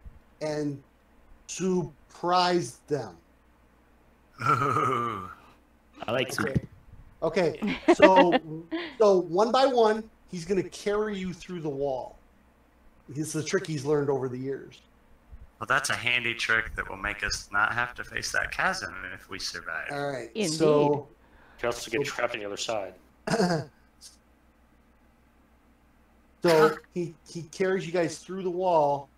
and surprise them. Ooh. I like soup. Okay. So one by one, he's going to carry you through the wall. It's the trick he's learned over the years. Well, that's a handy trick that will make us not have to face that chasm if we survive. All right. Indeed. So You can also get trapped on the other side. so he carries you guys through the wall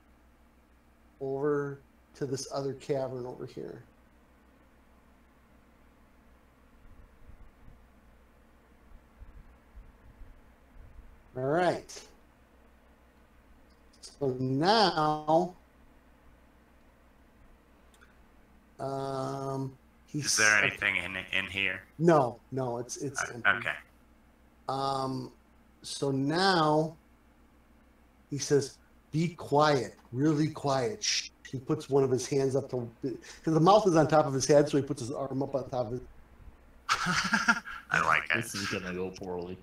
over to this other cavern over here. All right. So now, Is there anything in here? No, it's empty. Okay. So now he says, "Be quiet, really quiet." Shh. He puts one of his hands up to, because the mouth is on top of his head, so he puts his arm up on top of it. I like it. This is gonna go poorly.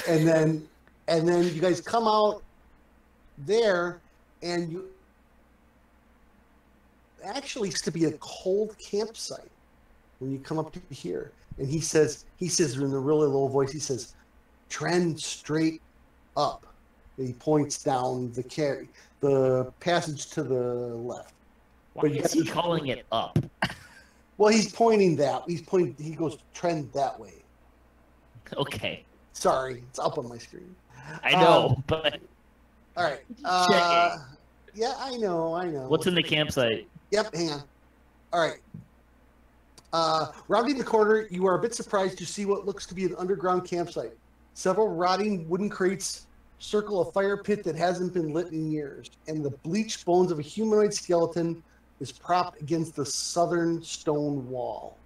And then you guys come out there, and you actually used to be a cold campsite when you come up to here. And he says in a really low voice, he says, "Trend straight up." And he points down the passage to the left. Why is he calling it up? Well, he's pointing that. He goes, "Trend that way." Okay. Sorry, it's up on my screen. I know, but All right. checking. Yeah, I know. What's in the campsite? Yep, hang on. All right. Rounding the corner, you are a bit surprised to see what looks to be an underground campsite. Several rotting wooden crates circle a fire pit that hasn't been lit in years, and the bleached bones of a humanoid skeleton is propped against the southern stone wall.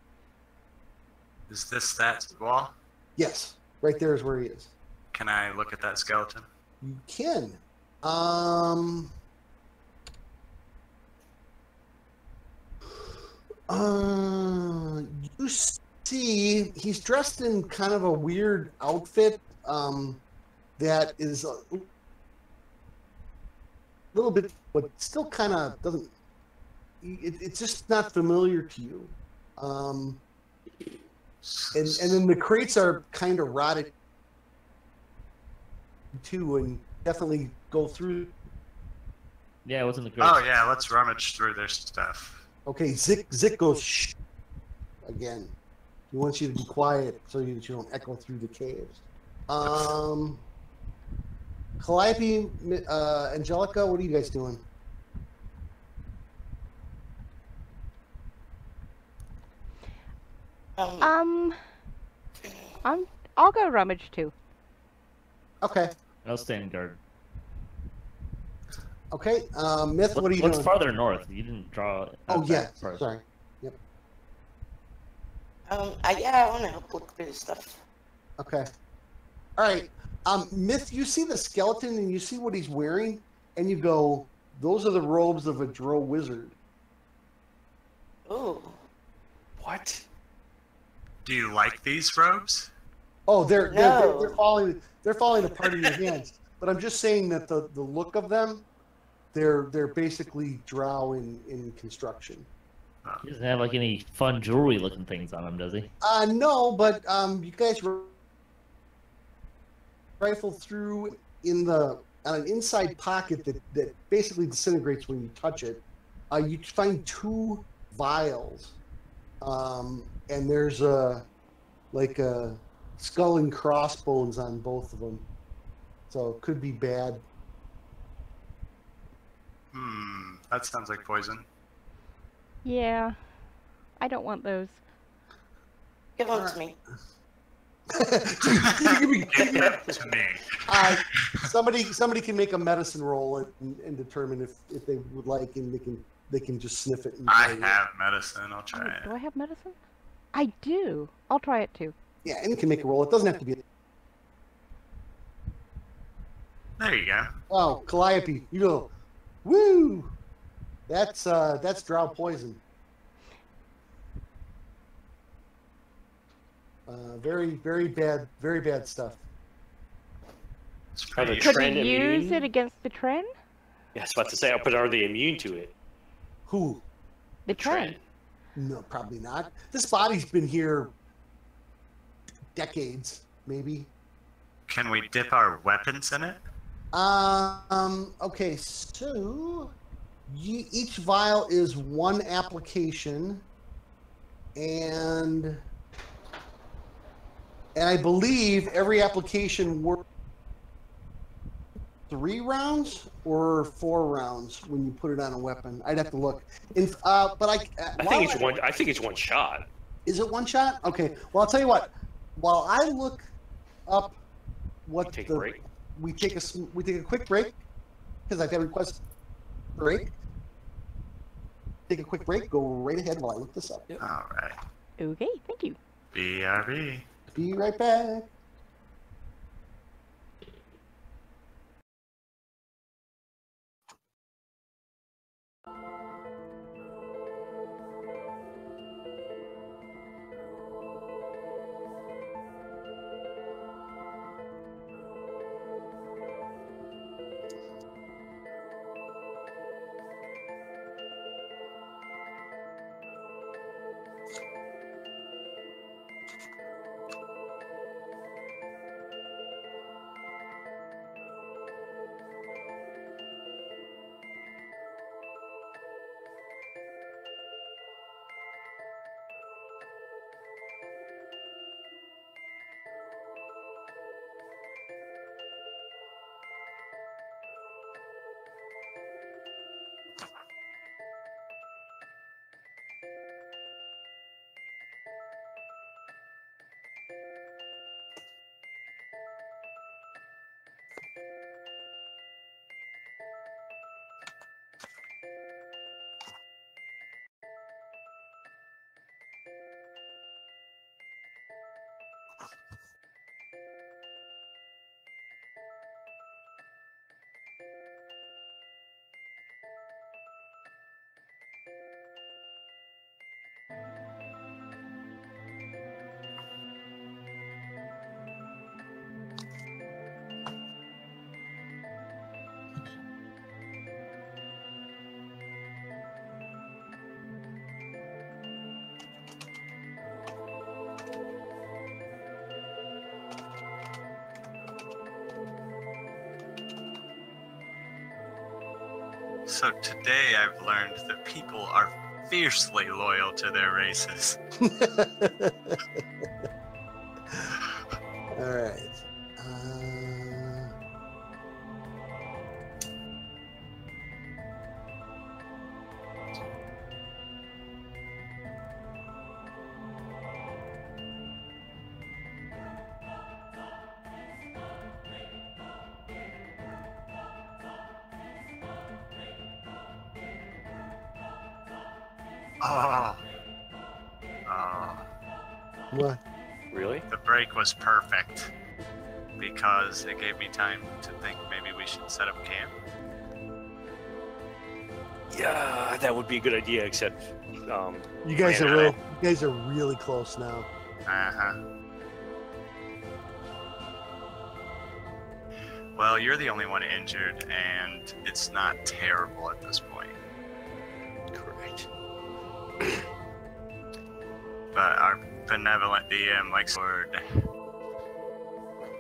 Is this that wall? Yes, right there is where he is. Can I look at that skeleton? You can. You see, he's dressed in kind of a weird outfit that is a little bit, but still kind of doesn't. It's just not familiar to you. And then the crates are kind of rotted too, and definitely go through. Yeah, what's in the crate? Oh yeah, let's rummage through their stuff. Okay, Zick goes shh again. He wants you to be quiet so that you don't echo through the caves. Calliope, Angelica, what are you guys doing? I'll go rummage too. Okay. I'll stand guard. Okay, Myth, what are you What's doing? farther north? You didn't draw. Oh, out yeah, that part. sorry. Yep. I want to help look through the stuff. Okay. All right. Myth, you see the skeleton and you see what he's wearing, and you go, those are the robes of a drow wizard. Ooh. What? Do you like these robes? Oh, they're No. falling apart in your hands. But I'm just saying that the look of them, they're basically drow in construction. He doesn't have like any fun jewelry looking things on him, does he? No, but you guys rifle through on an inside pocket that basically disintegrates when you touch it. You find 2 vials, and there's a skull and crossbones on both of them, so it could be bad. That sounds like poison. Yeah. I don't want those. Give them to me. To me. Somebody can make a medicine roll and determine if they would like, and they can just sniff it. And I have medicine. I'll try it. Do I have medicine? I do. I'll try it too. Yeah, and you can make a roll. It doesn't have to be. There you go. Oh, Calliope, you go, woo! That's drow poison. Very bad stuff. It's Are the pretty. Could Trend we use immune? it against the trend? Yeah, I was about to say, but are they immune to it? Who? The trend. No, probably not. This body's been here decades, maybe. Can we dip our weapons in it? Okay, so each vial is 1 application, and I believe every application works 3 rounds or 4 rounds when you put it on a weapon. I'd have to look. But I think it's one. I think it's one shot. Is it 1 shot? Okay. Well, I'll tell you what. While I look up what Take a break. we take a quick break because I've got a request break. Take a quick break. Go right ahead while I look this up. Yep. All right. Okay, thank you. BRB. Be right back. So today I've learned that people are fiercely loyal to their races. All right. Oh. Oh. What? Really? The break was perfect because it gave me time to think maybe we should set up camp. Yeah, that would be a good idea. Except, You guys Wait a are minute. really close now. Uh-huh. Well, you're the only one injured, and it's not terrible at this point. correct. But our benevolent DM likes the word.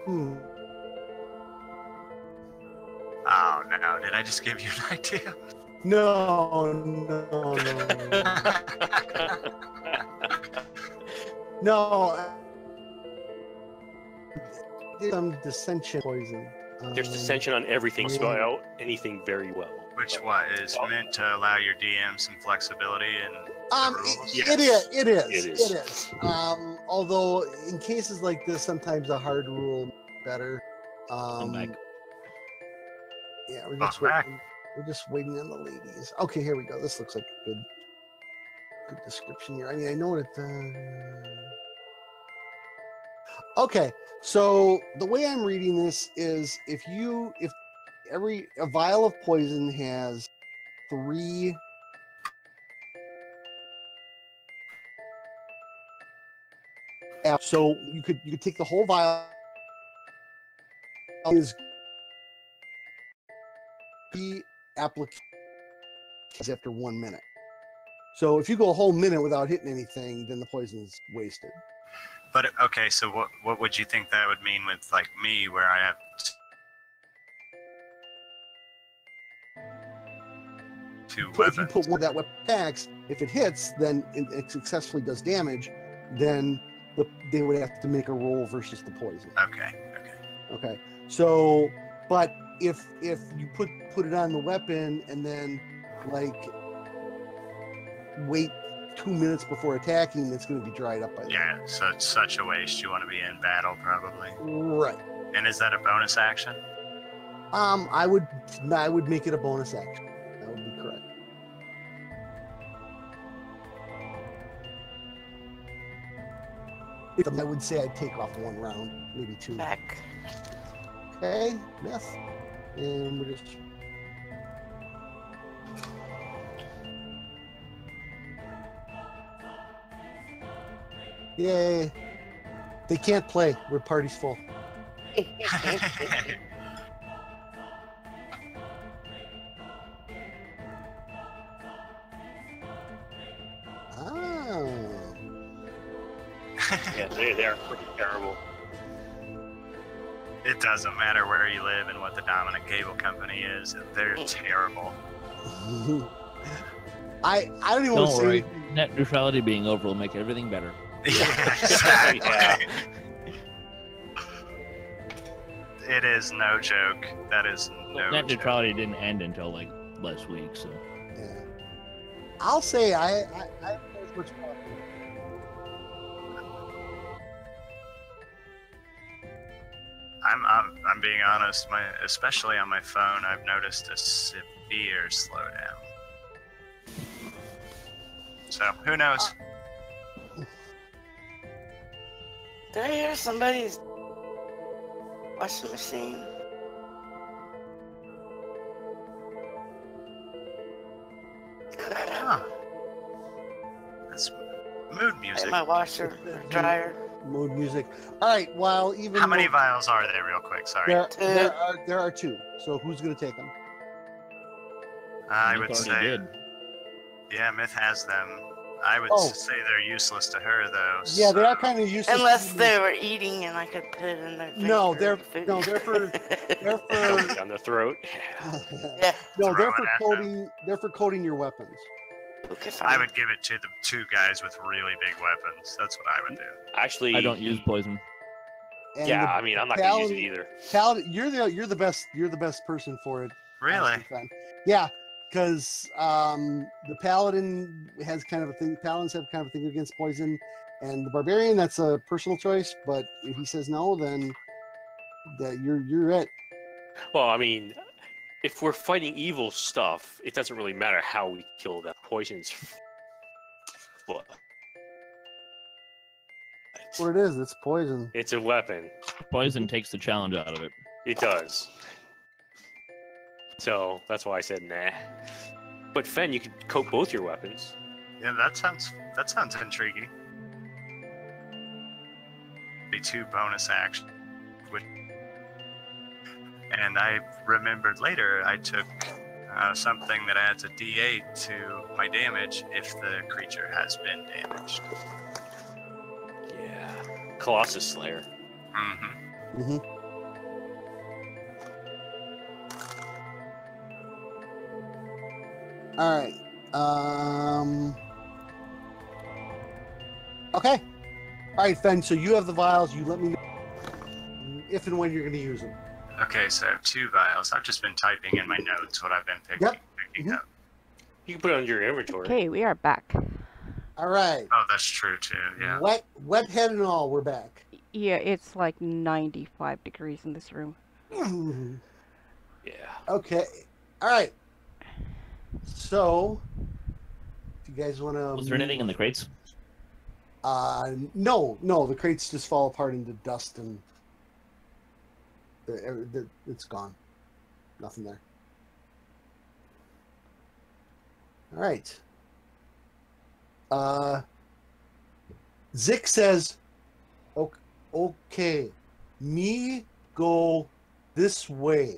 Hmm. Oh no! Did I just give you an idea? No. No. There's some dissension poison. There's dissension on everything. Spell out anything very well. Which what is meant to allow your DM some flexibility in the rules? It is. It is. Although in cases like this, sometimes a hard rule better. I'm back. Yeah, we're Welcome just back. waiting. We're just waiting on the ladies. Okay, here we go. This looks like a good description here. I mean, I know what it. Okay, so the way I'm reading this is if a vial of poison has 3 so you could take the whole vial is be applications after 1 minute. So if you go a whole minute without hitting anything, then the poison's wasted. But okay, so what would you think that would mean with like me, where I have two So if weapons? you put one of that weapon attacks, if it hits, then it successfully does damage, then they would have to make a roll versus the poison. Okay. Okay. So, but if you put it on the weapon and then like wait 2 minutes before attacking, it's going to be dried up by then. Yeah, so it's such a waste. You want to be in battle, probably. Right. And is that a bonus action? I would make it a bonus action. That would be correct. I would say I'd take off 1 round, maybe 2. Back. Okay, Myth. And we're just. Yay. They can't play. We're party's full. Oh. Yeah, they are pretty terrible. It doesn't matter where you live and what the dominant cable company is. They're terrible. I don't even want Don't to say worry. anything. Net neutrality being over will make everything better. Yeah, exactly. Yeah. It is no joke. That is no Net joke. neutrality didn't end until like last week, so Yeah. I'll say I don't know as much problem. I'm being honest. Especially on my phone, I've noticed a severe slowdown. So who knows? Did I hear somebody's washing machine? Huh. That's mood music. In my washer, dryer. Mode music. All right. While even How many vials are there, real quick? Sorry. there are 2. So who's going to take them? I Myth would already say, did. yeah, Myth has them. I would Oh. say they're useless to her, though. Yeah, they are so- kind of useless. Unless they were eating and I could put it in their drink No, or they're food. they're for Down the throat. Yeah. no, they're for Throwing at them. coating. They're for coating your weapons. Okay, I fine. would give it to the 2 guys with really big weapons. That's what I would do. Actually, I don't use poison. And Yeah, the I mean, I'm not gonna use it paladin- either. Paladin, you're the best person for it. Really? honestly, Fen. Yeah, because the paladin has kind of a thing. Paladins have kind of a thing against poison, and the barbarian, that's a personal choice. But if he says no, then you're it. Well, I mean, if we're fighting evil stuff, it doesn't really matter how we kill that. Poison's That's what it is. It's poison. It's a weapon. Poison takes the challenge out of it. It does. So that's why I said nah. But Fen, you could coat both your weapons. Yeah, that sounds intriguing. Be 2 bonus actions. And I remembered later I took something that adds a D8 to my damage if the creature has been damaged. Yeah. Colossus Slayer. Mm-hmm. Mm-hmm. All right. Okay. All right, Fen. So you have the vials. You let me know if and when you're going to use them. Okay, so I have 2 vials. I've just been typing in my notes what I've been picking Mhm. up. You can put it on your inventory. Okay, we are back. All right. Oh, that's true too. Yeah. Wet head and all, we're back. Yeah, it's like 95 degrees in this room. Yeah. Okay. All right. So, if you guys want to... Was there anything in the crates? No. The crates just fall apart into dust and it's gone. Nothing there. All right. Zik says, okay, me go this way.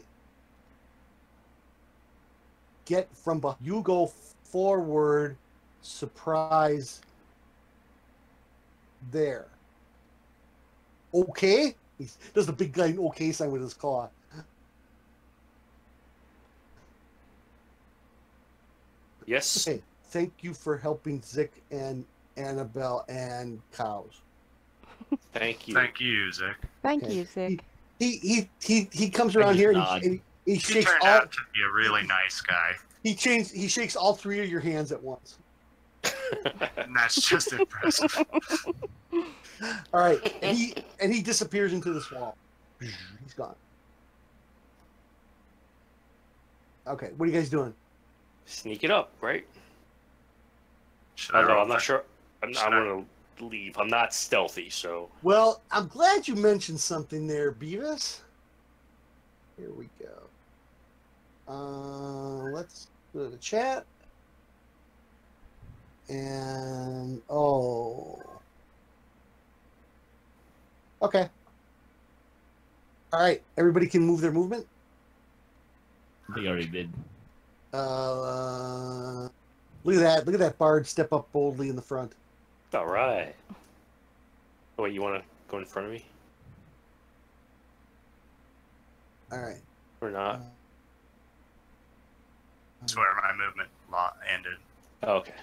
Get from behind. You go forward, surprise there. Okay? He does the big guy okay sign with his claw. Yes. Okay, thank you for helping Zik and Annabelle and cows. Thank you. Thank you, Zick. Thank Okay. you, Zick. He comes around here and he He shakes turned all out to be a really nice guy, he shakes all 3 of your hands at once. and that's just impressive. All right, and he disappears into this wall. He's gone. Okay, what are you guys doing? Sneak it up, right? Should I Although roll I'm not for- sure. I'm should I- going to leave. I'm not stealthy, so. Well, I'm glad you mentioned something there, Beavis. Here we go. Let's go to the chat. And okay. All right, everybody can move their movement. They already did. Look at that bard step up boldly in the front. All right. Oh, wait, you want to go in front of me? All right. Or not? That's where my movement law ended. Oh, okay.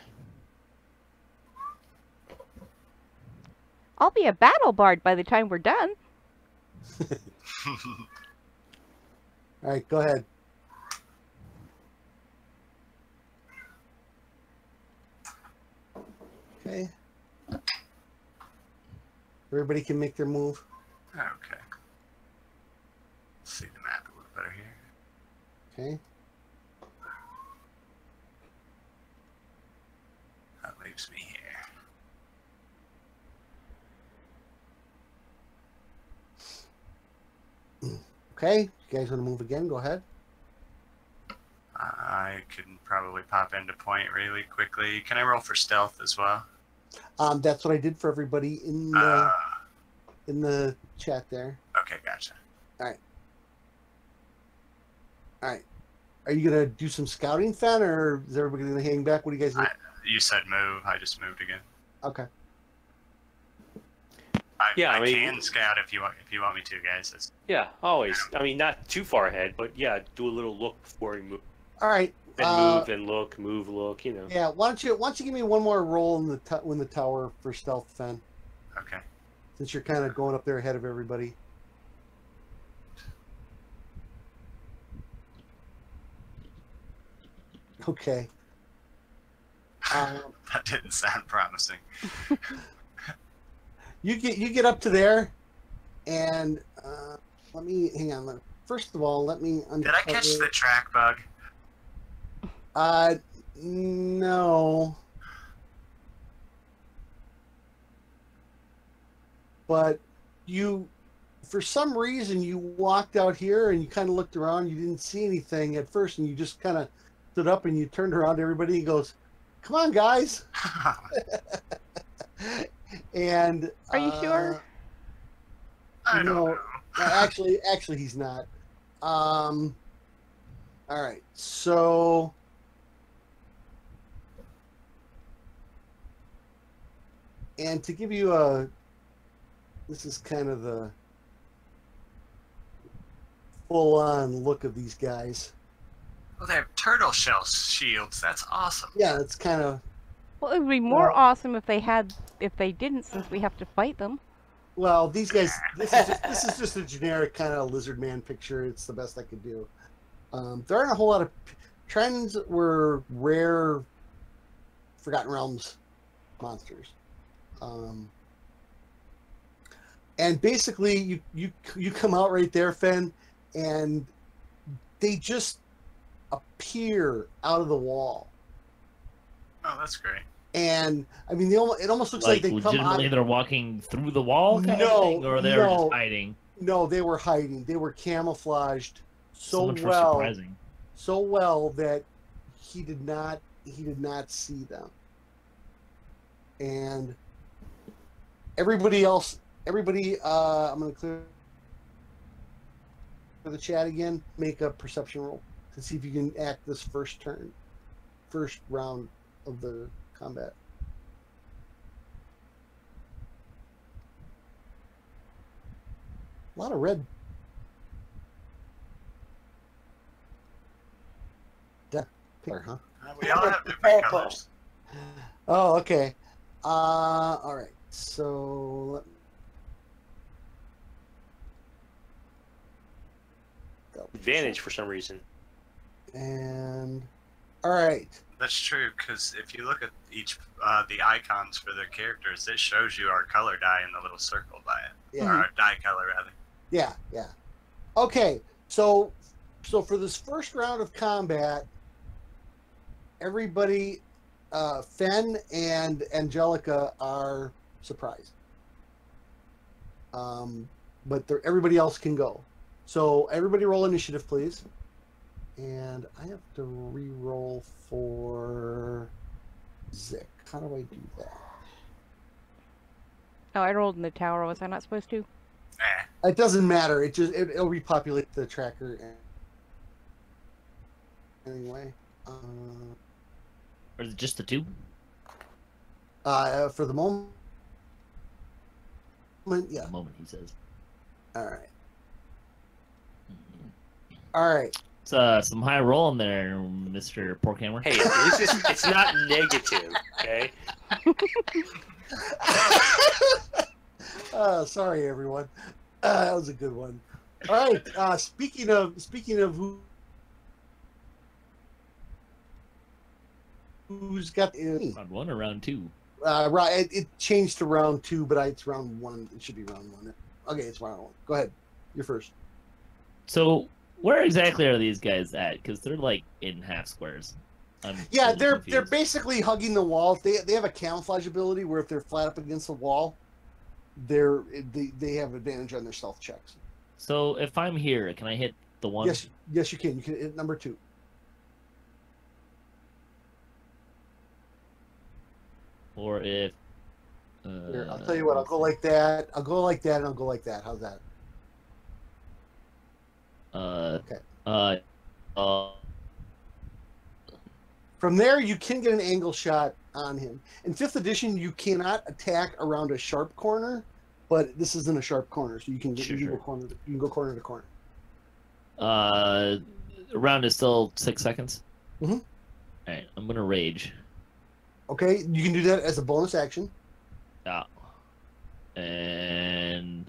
I'll be a battle bard by the time we're done. All right, go ahead. Okay. Everybody can make their move. Okay. Let's see the map a little better here. Okay. That leaves me here. Okay. You guys want to move again? Go ahead. I can probably pop into point really quickly. Can I roll for stealth as well? That's what I did for everybody in the chat there. Okay, gotcha. All right. Are you gonna do some scouting, Fen, or is everybody gonna hang back? What do you guys do? You said move. I just moved again. Okay. I mean- can scout if you want me to, guys. Yeah, always. I mean, not too far ahead, but yeah, do a little look before you move. All right. Then move and look, look, you know. Yeah. Why don't you give me one more roll in the tower for stealth, Fen? Okay. Since you're kind of going up there ahead of everybody. Okay. That didn't sound promising. You get up to there, and let me hang on. First of all, let me uncover. Did I catch the track bug? No. but you, for some reason, you walked out here and you kind of looked around. You didn't see anything at first, and you just kind of stood up and you turned around to everybody and goes, "Come on, guys!" And Are you sure? I don't know. actually, he's not. All right, so. And to give you this is kind of the full-on look of these guys. Well, they have turtle shell shields. That's awesome. Yeah, it's kind of. Well, it would be more Well- awesome if they didn't, since we have to fight them. Well, these guys. This is just a generic kind of lizard man picture. It's the best I could do. There aren't a whole lot of trends. Were rare, Forgotten Realms monsters. And basically, you come out right there, Fen, and they just appear out of the wall. Oh, that's great. And I mean, it almost looks like they come legitimately out. they're walking through the wall, kind of thing, or they were just hiding. No, they were hiding. They were camouflaged so much for well, surprising. so well that he did not see them. And everybody else, I'm going to clear the chat again. Make a perception roll to see if you can act this first round of the combat. A lot of red. Pillar, huh? We all have different colors. Oh, okay. All right. So Advantage for some reason. and all right. That's true, because if you look at each the icons for the characters, it shows you our color die in the little circle by it. Yeah. Or our die color, rather. Yeah. Okay. So for this first round of combat, everybody, Fen and Angelica are surprised. But everybody else can go. So everybody roll initiative, please. And I have to re-roll for Zik. How do I do that? Oh, I rolled in the tower. Was I not supposed to? It doesn't matter. It'll repopulate the tracker. Anyway. Or is it just the two? For the moment, yeah. The moment, he says. All right. All right. It's some high roll in there, Mr. Porkhammer. Hey, it's not negative, okay? Sorry, everyone. That was a good one. All right. Speaking of who's got Round one or round two? right? It changed to round 2, but it's round 1. It should be round 1. Okay, it's round 1. Go ahead. You're first. So, where exactly are these guys at? Because they're like in half squares. Yeah, totally they're confused. basically hugging the wall. They have a camouflage ability where if they're flat up against the wall, they have advantage on their stealth checks. So if I'm here, can I hit the one? Yes, you can. You can hit number 2. Or if Here, I'll tell you what. I'll go like that. I'll go like that, and I'll go like that. How's that? okay. From there, you can get an angle shot on him. In 5th edition, you cannot attack around a sharp corner, but this isn't a sharp corner, so you can go corner. You can go corner to corner. Round is still 6 seconds. Mm-hmm. All right, I'm gonna rage. Okay, you can do that as a bonus action. Yeah. And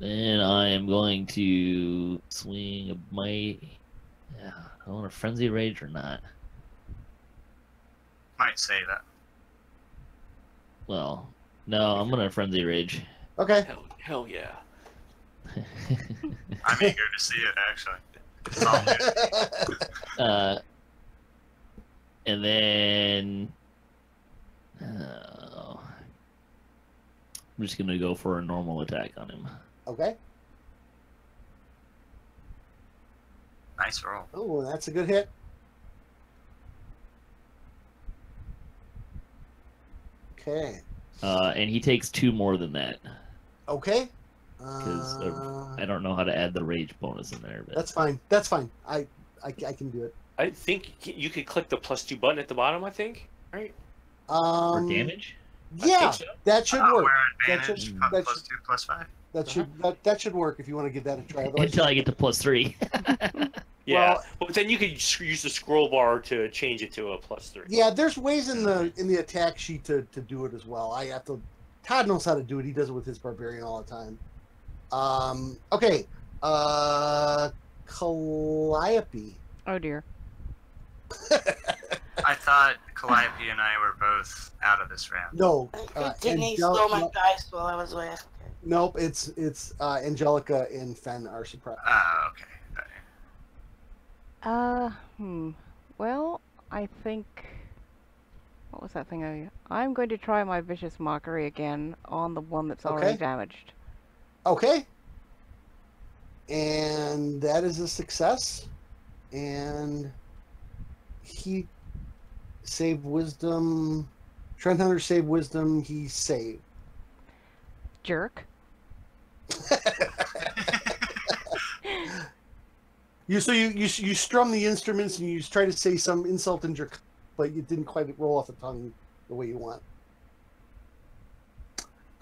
then I am going to swing my. Yeah, I want a frenzy rage or not. Might say that. Well, no, I'm gonna frenzy rage. Okay. Hell yeah. I'm eager to see it, actually. It's all new. And then I'm just gonna go for a normal attack on him. Okay. Nice roll. Oh, that's a good hit. Okay. And he takes 2 more than that. Okay. Because I don't know how to add the rage bonus in there. But... That's fine. That's fine. I can do it. I think you could click the +2 button at the bottom. I think, right? For damage? Yeah, so. that should work. Where That advantage, should, +2, that should, +5. that should work if you want to give that a try. Otherwise, Until I get to +3. Yeah, Well- but then you could use the scroll bar to change it to a +3. yeah, there's ways in the attack sheet to do it as well. I have to. Todd knows how to do it. He does it with his barbarian all the time. Okay. Calliope. Oh dear. I thought Calliope and I were both out of this round. No. Didn't he stole my dice while I was away? Nope. It's Angelica and Fen are surprised. Oh, okay. Well, I think... What was that thing? I'm going to try my Vicious Mockery again on the one that's already Okay. damaged. Okay. And that is a success. And he saved wisdom. Trent Hunter saved wisdom. He saved. Jerk. You strum the instruments and you try to say some insult in your, but you didn't quite roll off the tongue the way you want.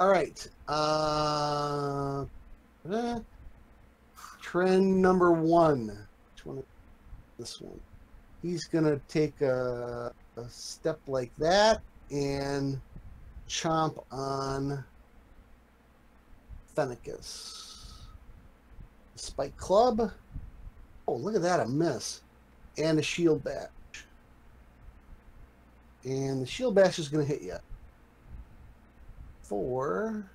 All right. Trend number 1. Which one? This one. He's gonna take a step like that and chomp on Fenicus. Spike club. Oh, look at that, a miss. And a shield bash. And the shield bash is going to hit you. 4.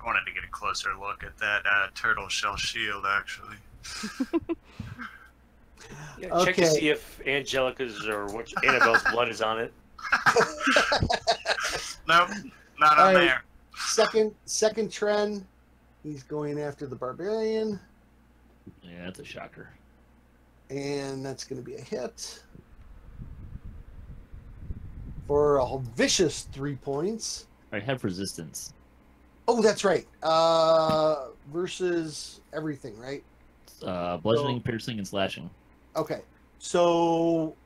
I wanted to get a closer look at that turtle shell shield, actually. Yeah, check to Okay. see if Angelica's or what Annabelle's blood is on it. Nope, not on All right. there. Second trend. He's going after the barbarian. Yeah, that's a shocker. And that's going to be a hit. For a vicious 3 points. I have resistance. Oh, that's right. Versus everything, right? Bludgeoning, piercing, and slashing. Okay. So,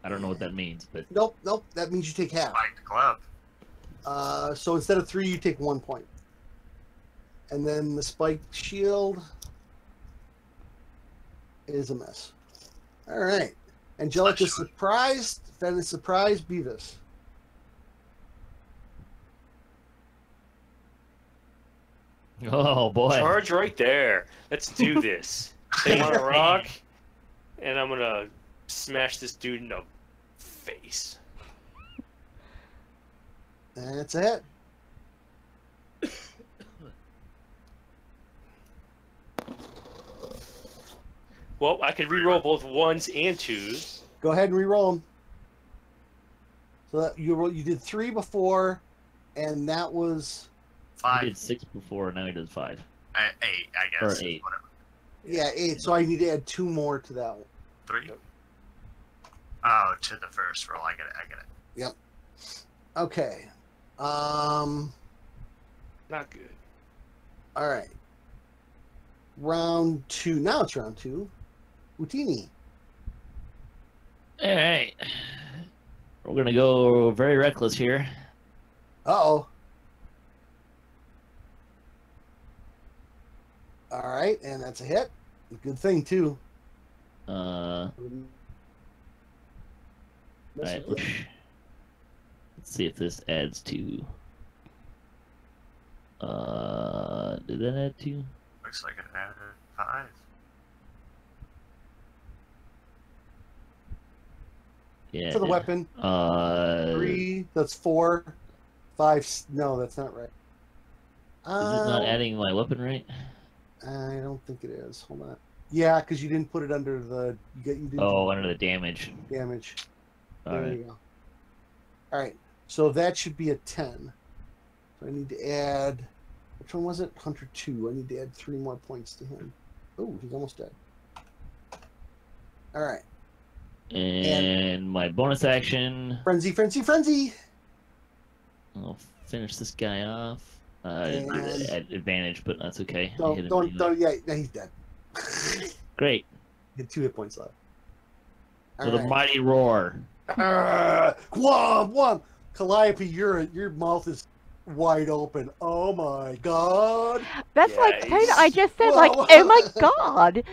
I don't know what that means, but nope. That means you take half. Like the club. So instead of 3, you take 1 point. And then the spiked shield is a miss. All right. Angelica's surprised. Fen is surprised. Beavis. oh boy. Charge right there. Let's do this. Take on a rock, and I'm gonna smash this dude in the face. That's a hit. Well, I could reroll both 1s and 2s. Go ahead and re-roll them. So that you did 3 before, and that was He 5, did 6 before, now he does 5. 8, I guess. Or 8. Whatever. yeah 8. So I need to add 2 more to that one. 3. Oh, to the first roll. I get it. Yep. Okay. Not good. All right. Round 2. Now it's round 2. Utini. Alright. We're gonna go very reckless here. Uh-oh. All right, and that's a hit. Good thing, too. Alright, let's see if this adds to... did that add to? Looks like it added 5. Yeah. For the weapon. 3, that's 4. 5, no, that's not right. Is it not adding my weapon right? I don't think it is. Hold on. Yeah, because you didn't put it under the... You didn't Oh, under the damage. damage. There Alright. you go. All right, so that should be a 10. So I need to add, which one was it? Hunter 2. I need to add 3 more points to him. Oh, he's almost dead. All right. And my bonus action, Frenzy, frenzy, frenzy! I'll finish this guy off. And- At advantage, but that's okay. I hit him Don't, anyway. yeah, he's dead. Great. He had 2 hit points left. All With a right. mighty roar. Whomp, whomp. Calliope, your mouth is wide open. Oh my god. That's Yeah, like kind of. I just said Well, like, oh my god.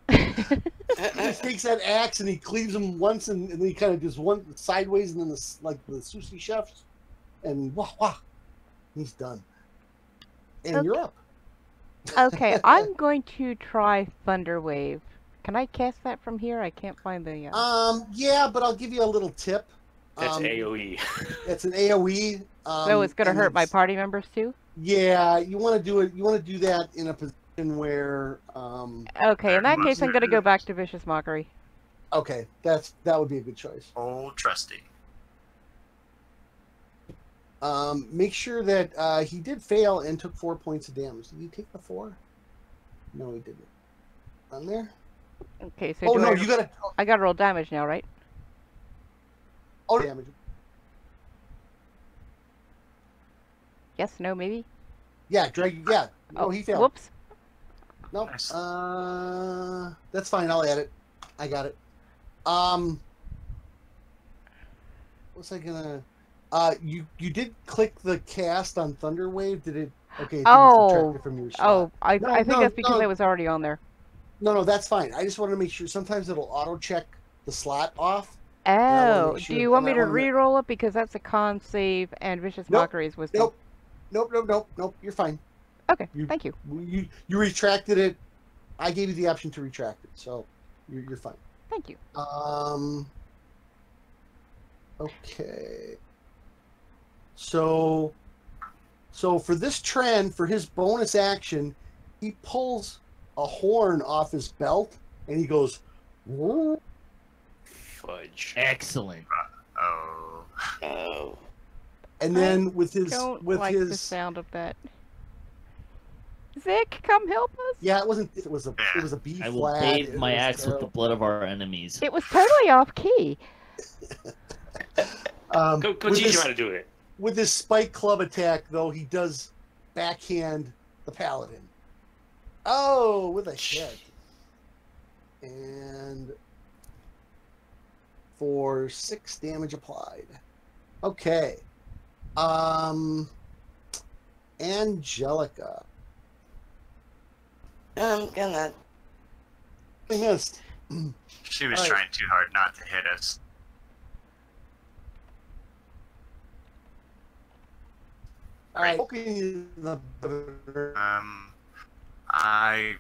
He takes that axe and he cleaves him once, and then he kind of just one sideways, and then like the sushi chefs, and wah wah, he's done. And you're up. Okay, I'm going to try Thunder Wave. Can I cast that from here? I can't find the. Yeah, but I'll give you a little tip. That's AOE. It's an AOE. So it's gonna and hurt my it's- party members too. Yeah, you want to do it. You want to do that in a position where. Okay, in that case, I'm gonna go back to Vicious Mockery. Okay, that would be a good choice. Old trusty. Make sure that he did fail and took 4 points of damage. Did he take the 4? No, he didn't. On there? Okay, so Oh do no, I, you gotta. I gotta roll damage now, right? Oh, damage. Yes, no, maybe. Yeah, drag. Yeah. Oh, he failed. Whoops. Nope. Nice. That's fine. I'll add it. I got it. What's I gonna? You did click the cast on Thunderwave. Did it? Okay. It didn't subtract it from your slot. Oh, I No, think no, that's because no. I was already on there. No, that's fine. I just wanted to make sure. Sometimes it'll auto check the slot off. I wanna Oh, make do sure- you want me and I to wanna- re-roll it because that's a con save and Vicious Nope, Mockery's wisdom? Nope. You're fine. Okay, You- thank you. You retracted it. I gave you the option to retract it, so you're fine. Thank you. Okay. So for this trend, for his bonus action, he pulls a horn off his belt and he goes, "Whoa." Fudge. Excellent. Oh. Oh. And then with his Don't like the his sound of that. Zick, come help us. yeah, it was a B I will flat. bathe It my was axe with the terrible. blood of our enemies. It was totally off key. With Go teach this- him how to do it. With this spike club attack, though, he does backhand the paladin. Oh, with a hit. And for 6 damage applied. Okay. Angelica. I'm gonna. I missed. She was Alright. trying too hard not to hit us. All right. I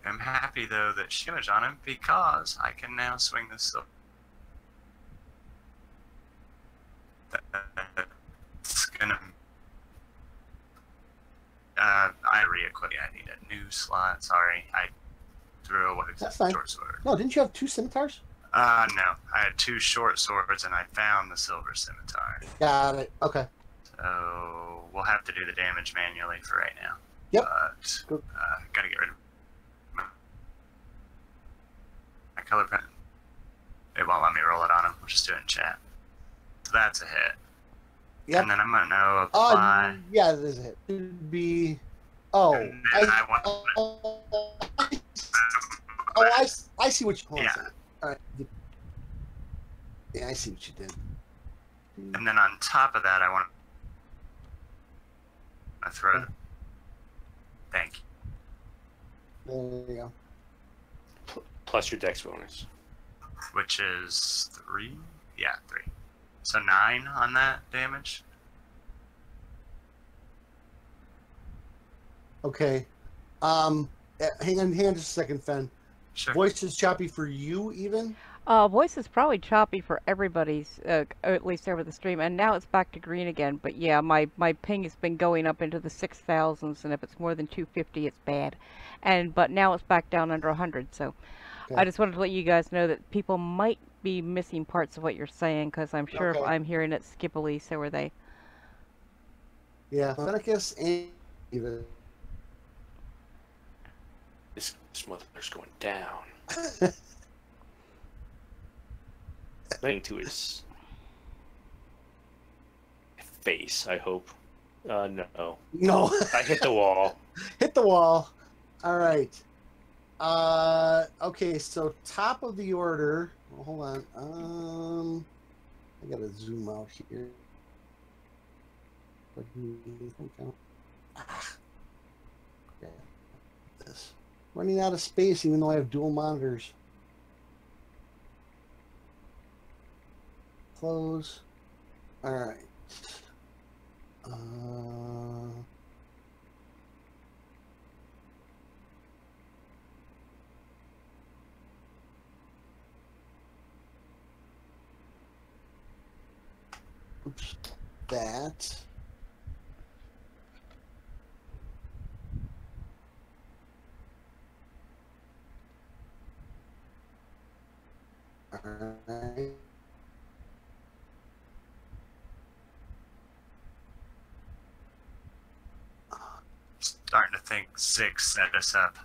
am happy though that she damage on him because I can now swing this silver. That's gonna. I re-equip. Yeah, I need a new slot. Sorry, I threw away the That's fine. short sword. No, didn't you have 2 scimitars? No, I had 2 short swords and I found the silver scimitar. Got it. Okay. So we'll have to do the damage manually for right now. Yep. But Good. gotta get rid of my color pen. It won't let me roll it on him. We'll just do it in chat. So that's a hit. Yep. And then I'm gonna know apply. Yeah, it is a hit. It would be. Oh. And then I want. I see what you. Hold on a Yeah. second. All right. Yeah, I see what you did. And then on top of that, I want to throw. Thank you. There you go. Plus your dex bonus. Which is 3. Yeah, 3. So 9 on that damage. Okay. Hang on just a second, Fen. Sure. Voice is choppy for you, even. Voice is probably choppy for everybody's, at least over the stream, and now it's back to green again. But yeah, my ping has been going up into the 6,000s, and if it's more than 250, it's bad. But now it's back down under 100. So Okay. I just wanted to let you guys know that people might be missing parts of what you're saying, because I'm sure if Okay. I'm hearing it skippily, so are they. Yeah, Fenicus and Beavis. This motherfucker's going down. Nothing to his face, I hope. No. No. I hit the wall. Hit the wall. All right. Okay, so top of the order. Oh, hold on. I gotta zoom out here. Ah. Okay. This. Running out of space, even though I have dual monitors. Close. All right. Oops. That. All right. Starting to think 6 set us up.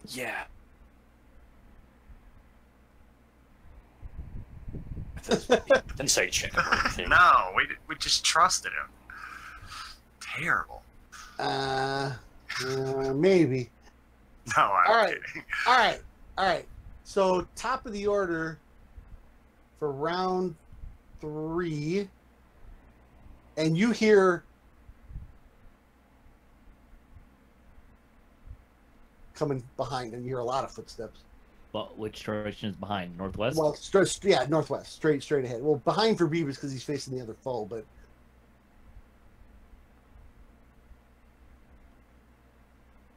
Yeah. Insight check. No, we just trusted him. Terrible. Maybe. No, I'm All right. kidding. All right. So top of the order for round 3, and you hear coming behind, and you hear a lot of footsteps. Well, which direction is behind? Northwest? Well, northwest, straight ahead. Well, behind for Beavis because he's facing the other foe, but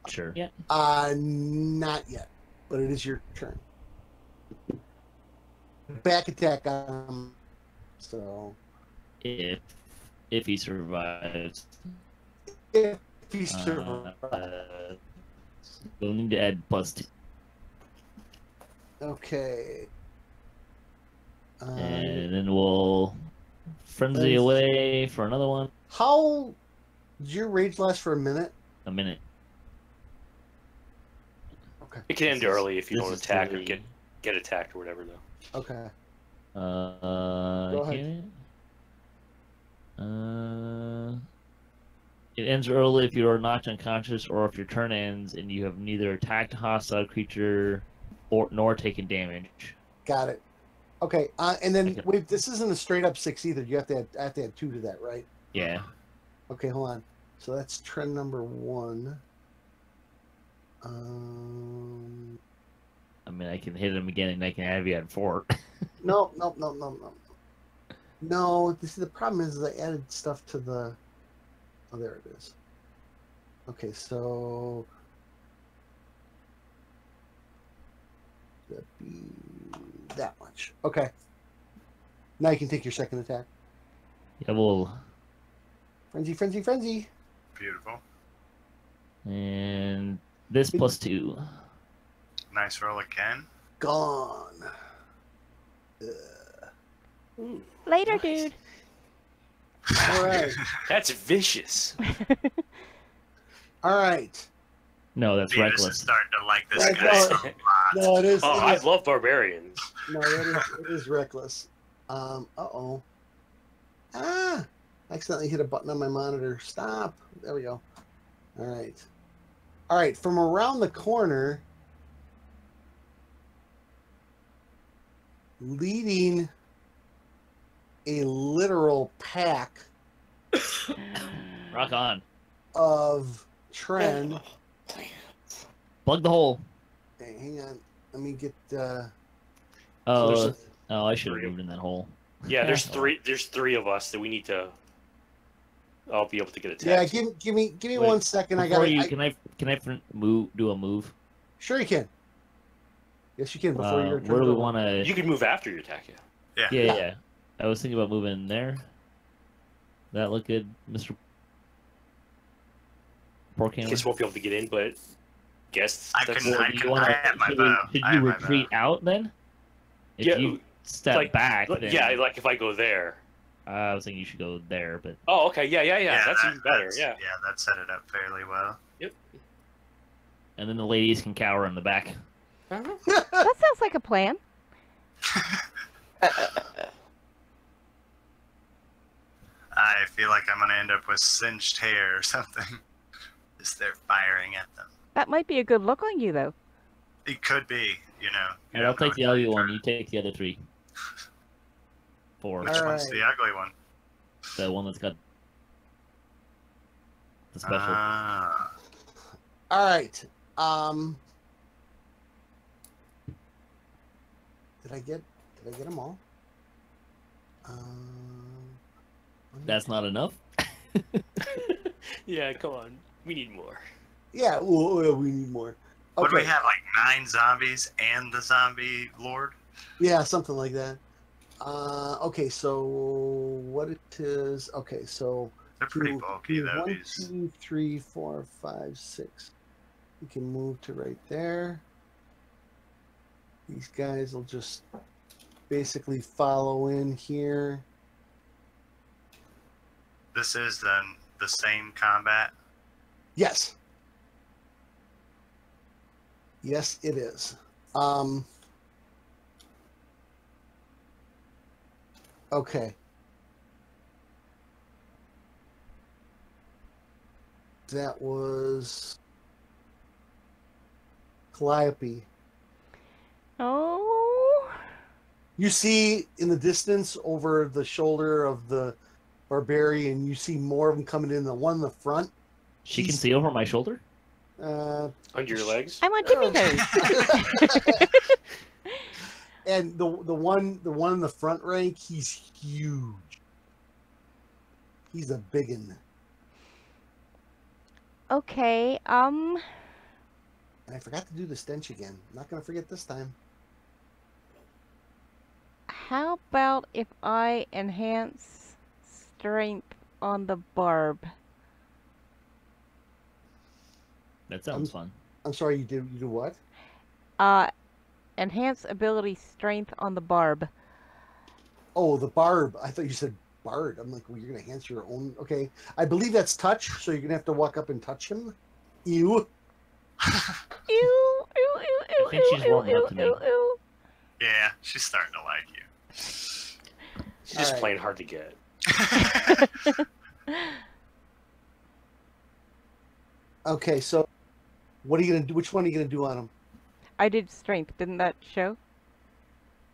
Sure. Yeah. not yet. But it is your turn. Back attack on him. So If he survives. if he survives. We'll need to add +2. Okay. And then we'll frenzy away for another one. How did your rage last for a minute? A minute. Okay. It can end early if you This don't is attack or really- get attacked or whatever, though. Okay. Go ahead. It ends early if you are knocked unconscious or if your turn ends and you have neither attacked a hostile creature nor taken damage. Got it. Okay. And then Okay. wait, this isn't a straight up 6 either. You have to add 2 to that, right? Yeah. Okay, hold on. So that's trend number 1. I mean, I can hit him again and I can have you at 4. No. No, this is the problem is I added stuff to the. Oh, there it is. Okay, so that'd be that much. Okay. Now you can take your second attack. Yeah, well, Frenzy. Beautiful. and this +2. Nice roll again. Gone. Ooh, Later, nice. dude. All right. That's vicious. All right. No, that's Beavis is reckless. starting to like this Right, guy no. a lot. No, it is. Oh, it I is- love barbarians. No, it is reckless. Uh-oh. I accidentally hit a button on my monitor. Stop. There we go. All right. From around the corner, leading a literal pack Rock on. of Tren. Plug the hole. Hey, hang on. Let me get. Oh, there's I should have moved in that hole. Yeah, there's three of us that we need to. I'll be able to get Yeah, attacked. give me Wait, 1 second. I Before got. you, can I do a move? Sure, you can. Yes, you can. Before your turn. Where do we want to? You can move after your attack. Yeah. Yeah. I was thinking about moving there. That look good, Mr. Porkhammer? Guess won't be able to get in, but guess I that's can- Well, I do you can- wanna- I have my should bow. should I you have my retreat out then? If Yeah, you step like- back, then... yeah. Like if I go there, I was thinking you should go there, but Oh, okay. Yeah. That's even better. Yeah. Yeah, that set it up fairly well. Yep. and then the ladies can cower in the back. Uh-huh. That sounds like a plan. I feel like I'm gonna end up with singed hair or something. Just they're firing at them. That might be a good look on you, though. It could be, you know. And I'll take the ugly one. You take the other 3. 4. Which All one's right. the ugly one? The one that's got the special. Ah. All right. Did I get them all? That's not enough. Yeah, come on. We need more. Yeah, we need more. What do Okay. we have, like 9 zombies and the zombie lord? Yeah, something like that. Okay, so what it is? Okay, so They're pretty bulky, though, 1, these. 2, 3, 4, 5, 6. We can move to right there. These guys will just basically follow in here. This is then the same combat. Yes. Yes, it is. Okay. That was Calliope. Oh. You see in the distance over the shoulder of the barbarian, you see more of them coming in. The one in the front. She can see over my shoulder? Under your legs? I'm on tippy toes. And the one in the front rank, he's huge. He's a biggin. Okay, And I forgot to do the stench again. I'm not gonna forget this time. how about if I enhance strength on the barb? That sounds fun. I'm sorry, you do what? Enhance ability strength on the barb. Oh, the barb. I thought you said bard. I'm like, well, you're gonna enhance your own. Okay, I believe that's touch, so you're gonna have to walk up and touch him. Ew. Ew, ew, ew, ew, I think she's ew, warming ew, up to me. ew, ew. Yeah, she's starting to like you. She's just Alright. plain hard to get. Okay, so what are you gonna do? Which one are you gonna do on him? I did strength, didn't that show?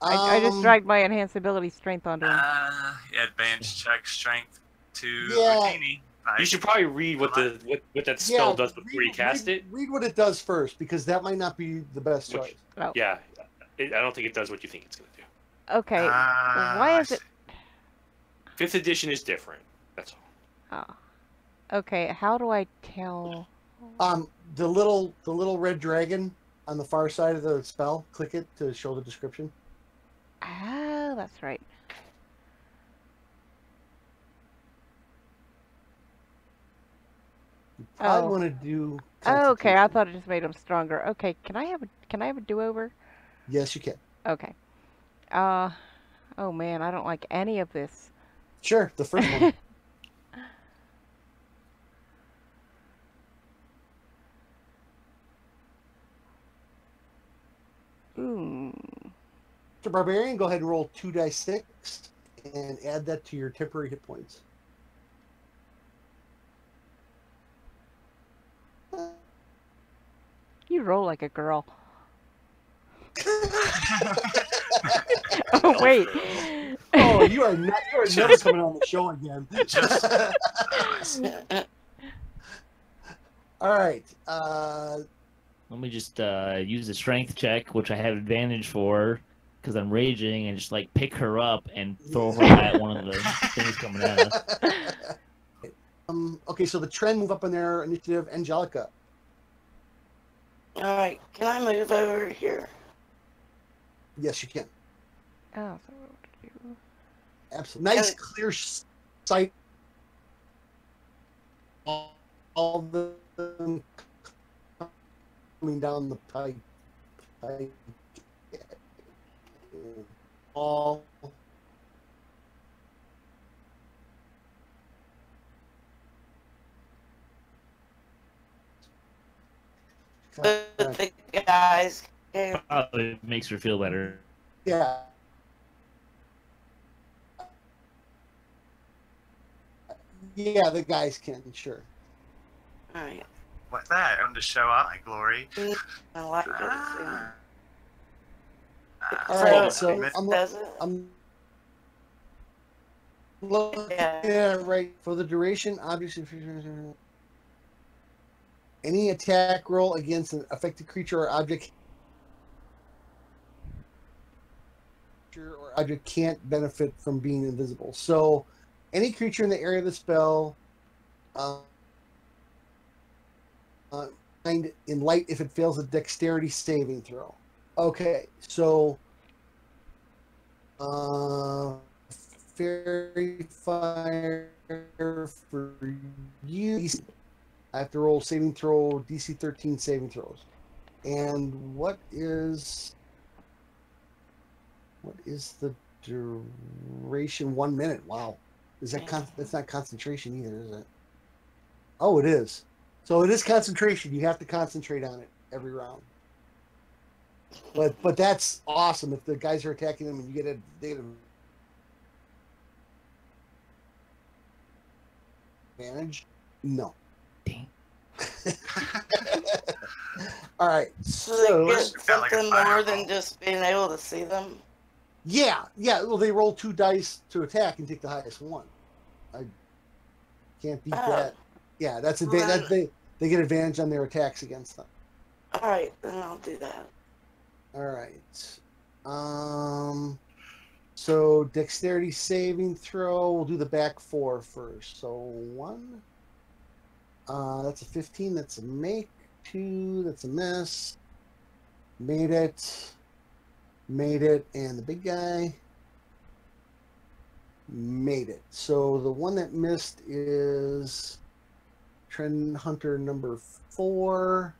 I just dragged my enhanced ability strength onto him. Yeah, advanced check strength to Yeah. Utini. You should probably read what that spell does before you cast it. Read what it does first, because that might not be the best Which- choice. Oh. Yeah, I don't think it does what you think it's going to do. Okay, why is it? 5th edition is different. That's all. Oh. Okay, how do I tell? The little red dragon on the far side of the spell. Click it to show the description. Oh, that's right. I Oh. want to do. Oh, okay, I Constitution. thought it just made him stronger. Okay, can I have a do-over? Yes, you can. Okay. Oh man, I don't like any of this. Sure, the first one. Ooh. The barbarian, go ahead and roll 2d6 and add that to your temporary hit points. You roll like a girl. Oh wait. Oh, you are not. You are never coming on the show again. Just All right. Let me just use a strength check, which I have advantage for, because I'm raging, and just like pick her up and throw her at one of the things coming at us. Okay, so the trend move up on their initiative. Angelica. Alright, can I move over here? Yes, you can. Oh, so what to do? Absolutely. Nice, clear sight. All the coming down the pipe. All the guys can. Probably makes her feel better. Yeah. Yeah, the guys can, sure. Alright. What's that? I'm to show off my glory. I like it. Yeah. Alright, So, so does it? I'm looking Yeah. at it right for the duration, obviously. Any attack roll against an affected creature or object can't benefit from being invisible. So, any creature in the area of the spell, in light if it fails a dexterity saving throw. Okay, so fairy fire for you. I have to roll saving throw, DC 13 saving throws. And what is the duration? 1 minute. Wow. Is that that's not concentration either, is it? Oh, it is. So it is concentration. You have to concentrate on it every round. But that's awesome. If the guys are attacking them and you get advantage, no. Dang. All right. So they get Felt like a something more fireball. than just being able to see them. Yeah. Well, they roll 2 dice to attack and take the highest one. I can't beat that. Yeah, that's that they get advantage on their attacks against them. All right, then I'll do that. All right. So dexterity saving throw. We'll do the back 4 first. So 1. That's a 15. That's a make. 2. That's a miss. Made it. And the big guy made it. So the one that missed is Trend Hunter number 4.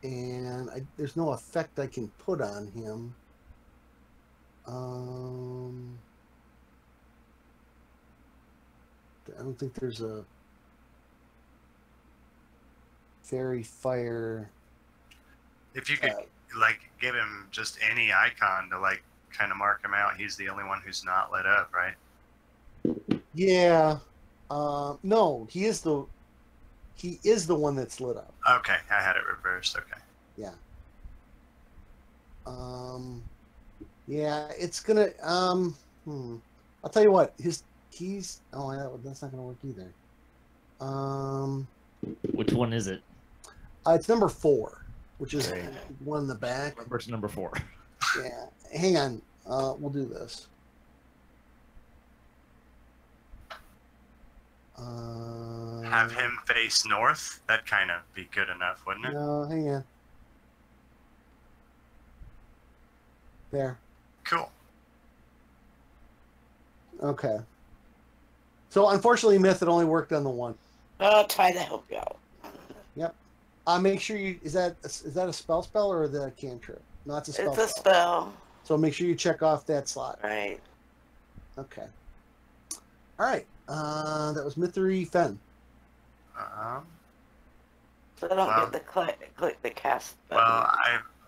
And there's no effect I can put on him. I don't think there's a fairy fire. If you could, like, give him just any icon to, like, kind of mark him out, he's the only one who's not lit up, right? Yeah. No, he is the one that's lit up. Okay, I had it reversed. Okay. Yeah. Yeah, it's gonna. I'll tell you what. His keys. Oh, yeah, that's not gonna work either. Which one is it? It's number 4, which is Okay. one in the back. Versus number 4. Yeah. Hang on. We'll do this. Have him face north. That'd kind of be good enough, wouldn't it? No, hang on. There. Cool. Okay. So unfortunately, Myth, it only worked on the one. I'll try to help you out. Yep. Make sure you is that a spell or the cantrip? No, it's a spell. It's a spell. So make sure you check off that slot. Right. Okay. All right. That was Mythery Fen. So I don't Well- get the click the cast button. Well,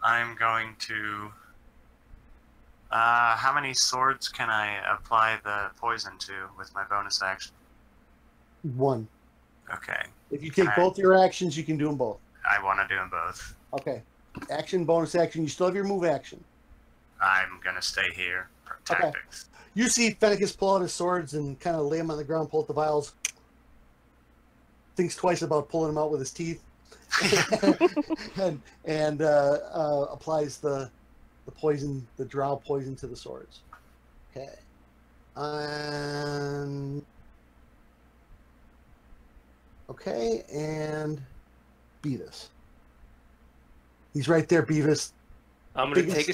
I'm going to. How many swords can I apply the poison to with my bonus action? 1. Okay, If you take Alright. both your actions, you can do them both. I want to do them both. Okay. Action, bonus action. You still have your move action. I'm gonna stay here for Okay. tactics. You see Fenicus pull out his swords and kind of lay them on the ground, pull out the vials. Thinks twice about pulling them out with his teeth, and applies the poison, the drow poison to the swords. Okay. Okay, and Beavis. He's right there, Beavis. I'm gonna take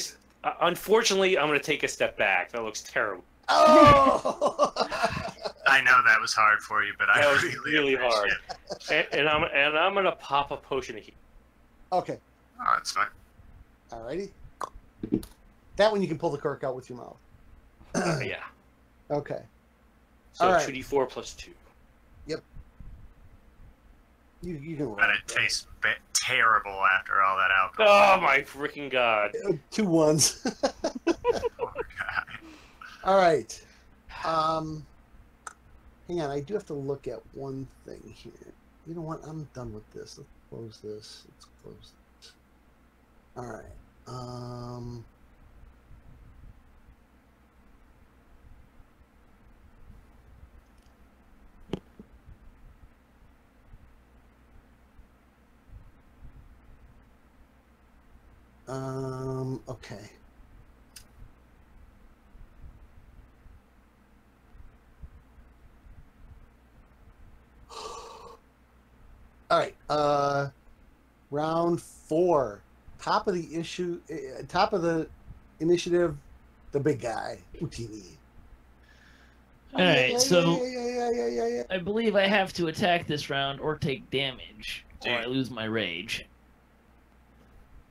unfortunately, I'm gonna take a step back. That looks terrible. Oh! I know that was hard for you, but I That was really hard. appreciate it. And I'm gonna pop a potion of heat. Okay. Oh, that's fine. Alrighty. That one you can pull the cork out with your mouth. Yeah. Okay. So All right. 2d4 plus 2. You can roll. But it tastes terrible after all that alcohol. Oh my freaking god! 2 ones. Poor guy. All right. Hang on, I do have to look at one thing here. You know what? I'm done with this. Let's close this. Let's close this. All right. Okay. All right. Round 4. Top of the initiative, the big guy, Utini. Alright, so Yeah. I believe I have to attack this round or take damage, or I Dude. lose my rage.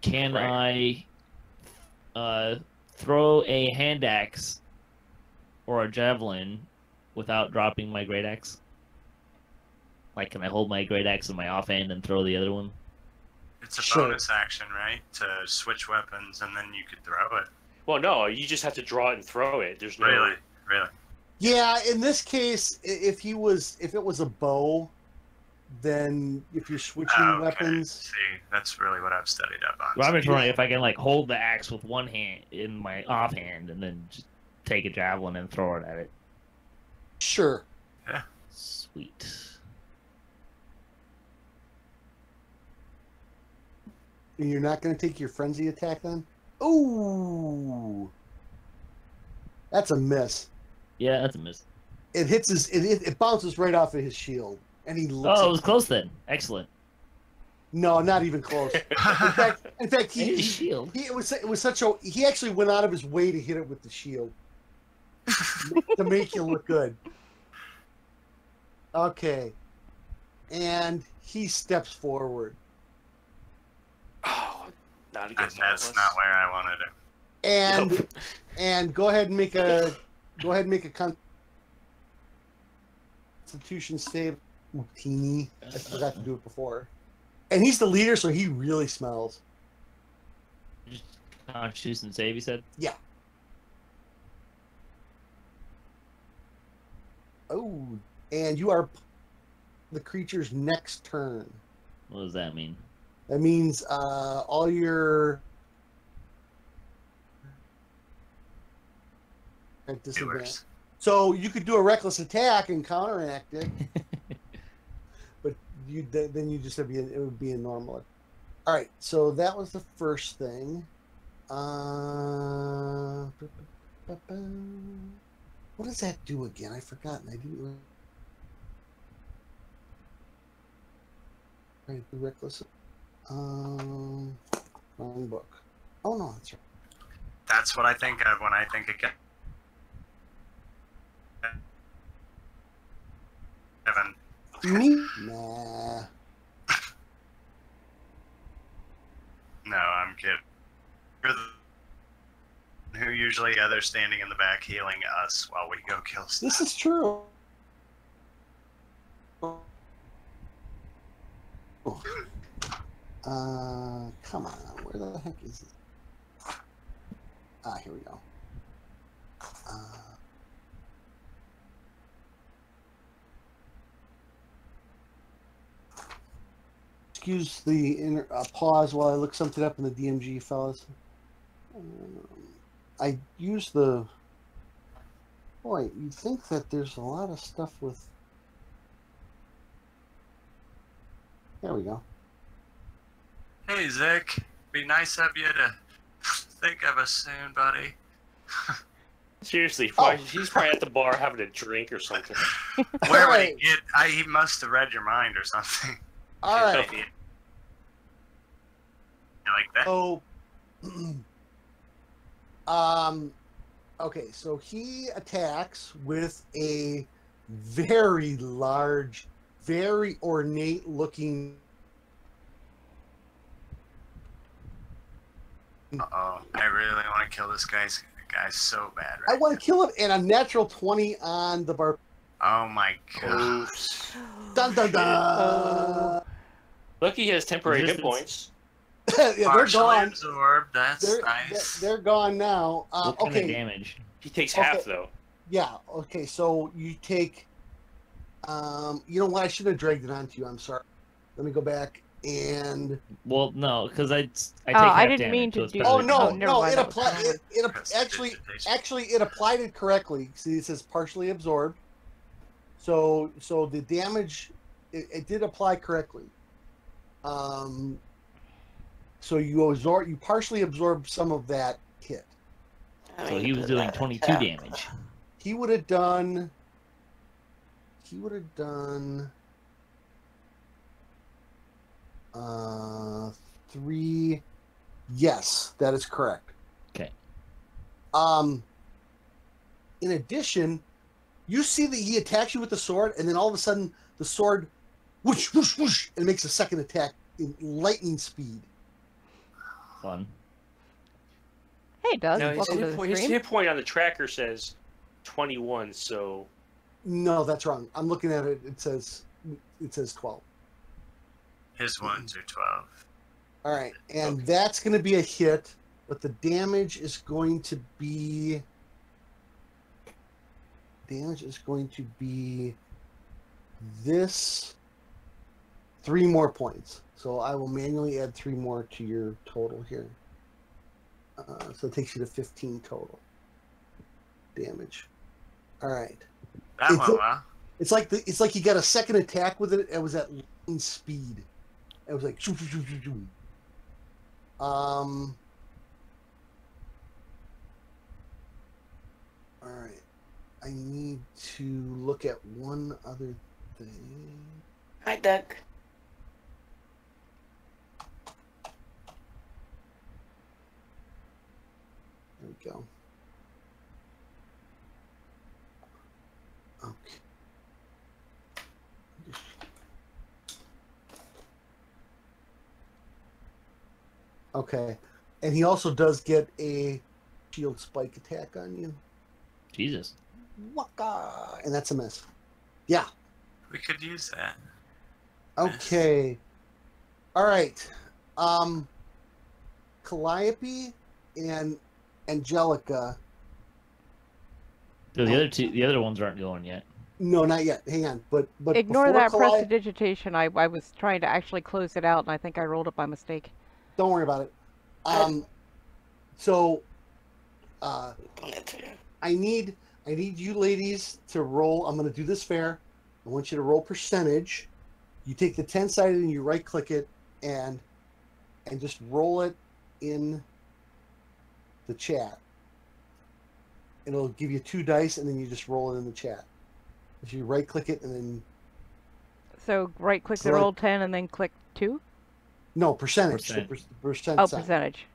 Can Right. I throw a hand axe or a javelin without dropping my great axe? Like, can I hold my great axe in my offhand and throw the other one? It's a Sure. bonus action, right? To switch weapons and then you could throw it. Well, no, you just have to draw it and throw it. There's no. Really? Really? Yeah, in this case, if it was a bow, then if you're switching Oh, okay. weapons, See, that's really what I've studied up on. Well, I'm just Yeah. wondering if I can, like, hold the axe with one hand in my offhand and then just take a javelin and throw it at it. sure. Sweet. And you're not going to take your frenzy attack then? Ooh, that's a miss. Yeah, that's a miss. It hits his. It bounces right off of his shield, and he looks. Oh, it at- was close then. Excellent. No, not even close. In fact, His shield. it was such a. He actually went out of his way to hit it with the shield to make you look good. Okay, and he steps forward, Oh, not And against that's us. not where I wanted it. and Nope. and go ahead and make a Constitution save. Utini. I forgot to do it before. And he's the leader, so he really smells. Just Constitution save, you said? Yeah. Oh, and you are the creature's next turn. What does that mean? That means all your at disadvantage. Doers. So you could do a reckless attack and counteract it, but then you just it would be a normal. All right, so that was the first thing. What does that do again? I've forgotten. I didn't really. Right, the reckless. Wrong book. Oh no, that's right. That's what I think of when I think of Kevin. Me? Nah. No, I'm kidding. You're who usually other standing in the back healing us while we go kill stuff. This is true. Come on. Where the heck is it? Ah, here we go. Excuse the pause while I look something up in the DMG, fellas. I use the... Boy, you'd think that there's a lot of stuff with... There we go. Hey, Zick. Be nice of you to think of us soon, buddy. Seriously, Oh. he's probably at the bar having a drink or something. Where would he Alright. get? He must have read your mind or something. All right. You like that? So, okay, so he attacks with a very large, very ornate looking. Uh-oh. I really want to kill this guy so bad I right want to kill him, and a natural 20 on the bar. Oh my god. Oops. Dun dun dun! Lucky he has temporary hit Resistance. points. Yeah, they're Partially gone. absorbed. That's They're, nice. they're gone now. What kind Okay. of damage? He takes Okay. half though. Yeah. Okay. So you take. You know what? I should have dragged it onto you. I'm sorry. Let me go back and. Well, no, because I take I half didn't damage, mean so to it's do- better Oh than no, nothing. never no! mind, It that was applied. wrong. Actually, it applied it correctly. See, it says partially absorbed. So the damage, it did apply correctly. So you partially absorbed some of that hit. I So mean, he was but doing that 22 attack- damage. He would have done. 3. Yes, that is correct. Okay. In addition, you see that he attacks you with the sword, and then all of a sudden the sword whoosh whoosh whoosh and makes a second attack in lightning speed. Fun. Hey, Doug. No, his Welcome to hit, the point, his stream. hit point on the tracker says 21. So No, that's wrong. I'm looking at it. It says 12. His wounds are 12. All right, and that's going to be a hit, but the damage is going to be this 3 more points. So I will manually add 3 more to your total here. So it takes you to 15 total damage. All right. That went well. It's like you got a second attack with it. It was at lightning speed. It was like shoo, shoo, shoo, shoo, shoo. All right. I need to look at one other thing. Hi, Doug. There we go. Okay. Okay. And he also does get a shield spike attack on you. Jesus. Waka! And that's a miss. Yeah. We could use that. Okay. All right. Calliope and Angelica. So the other ones aren't going yet. No, not yet. Hang on. But Ignore before that Calliope, prestidigitation. I was trying to actually close it out, and I think I rolled it by mistake. don't worry about it. So I need you ladies to roll. I'm going to do this fair. I want you to roll percentage. You take the 10-sided and you right-click it and just roll it in the chat. It'll give you 2 dice, and then you just roll it in the chat. If you right-click it and then So right-click the Select- roll 10 and then click 2? no percentage. Percent. The percent Oh, sign. percentage.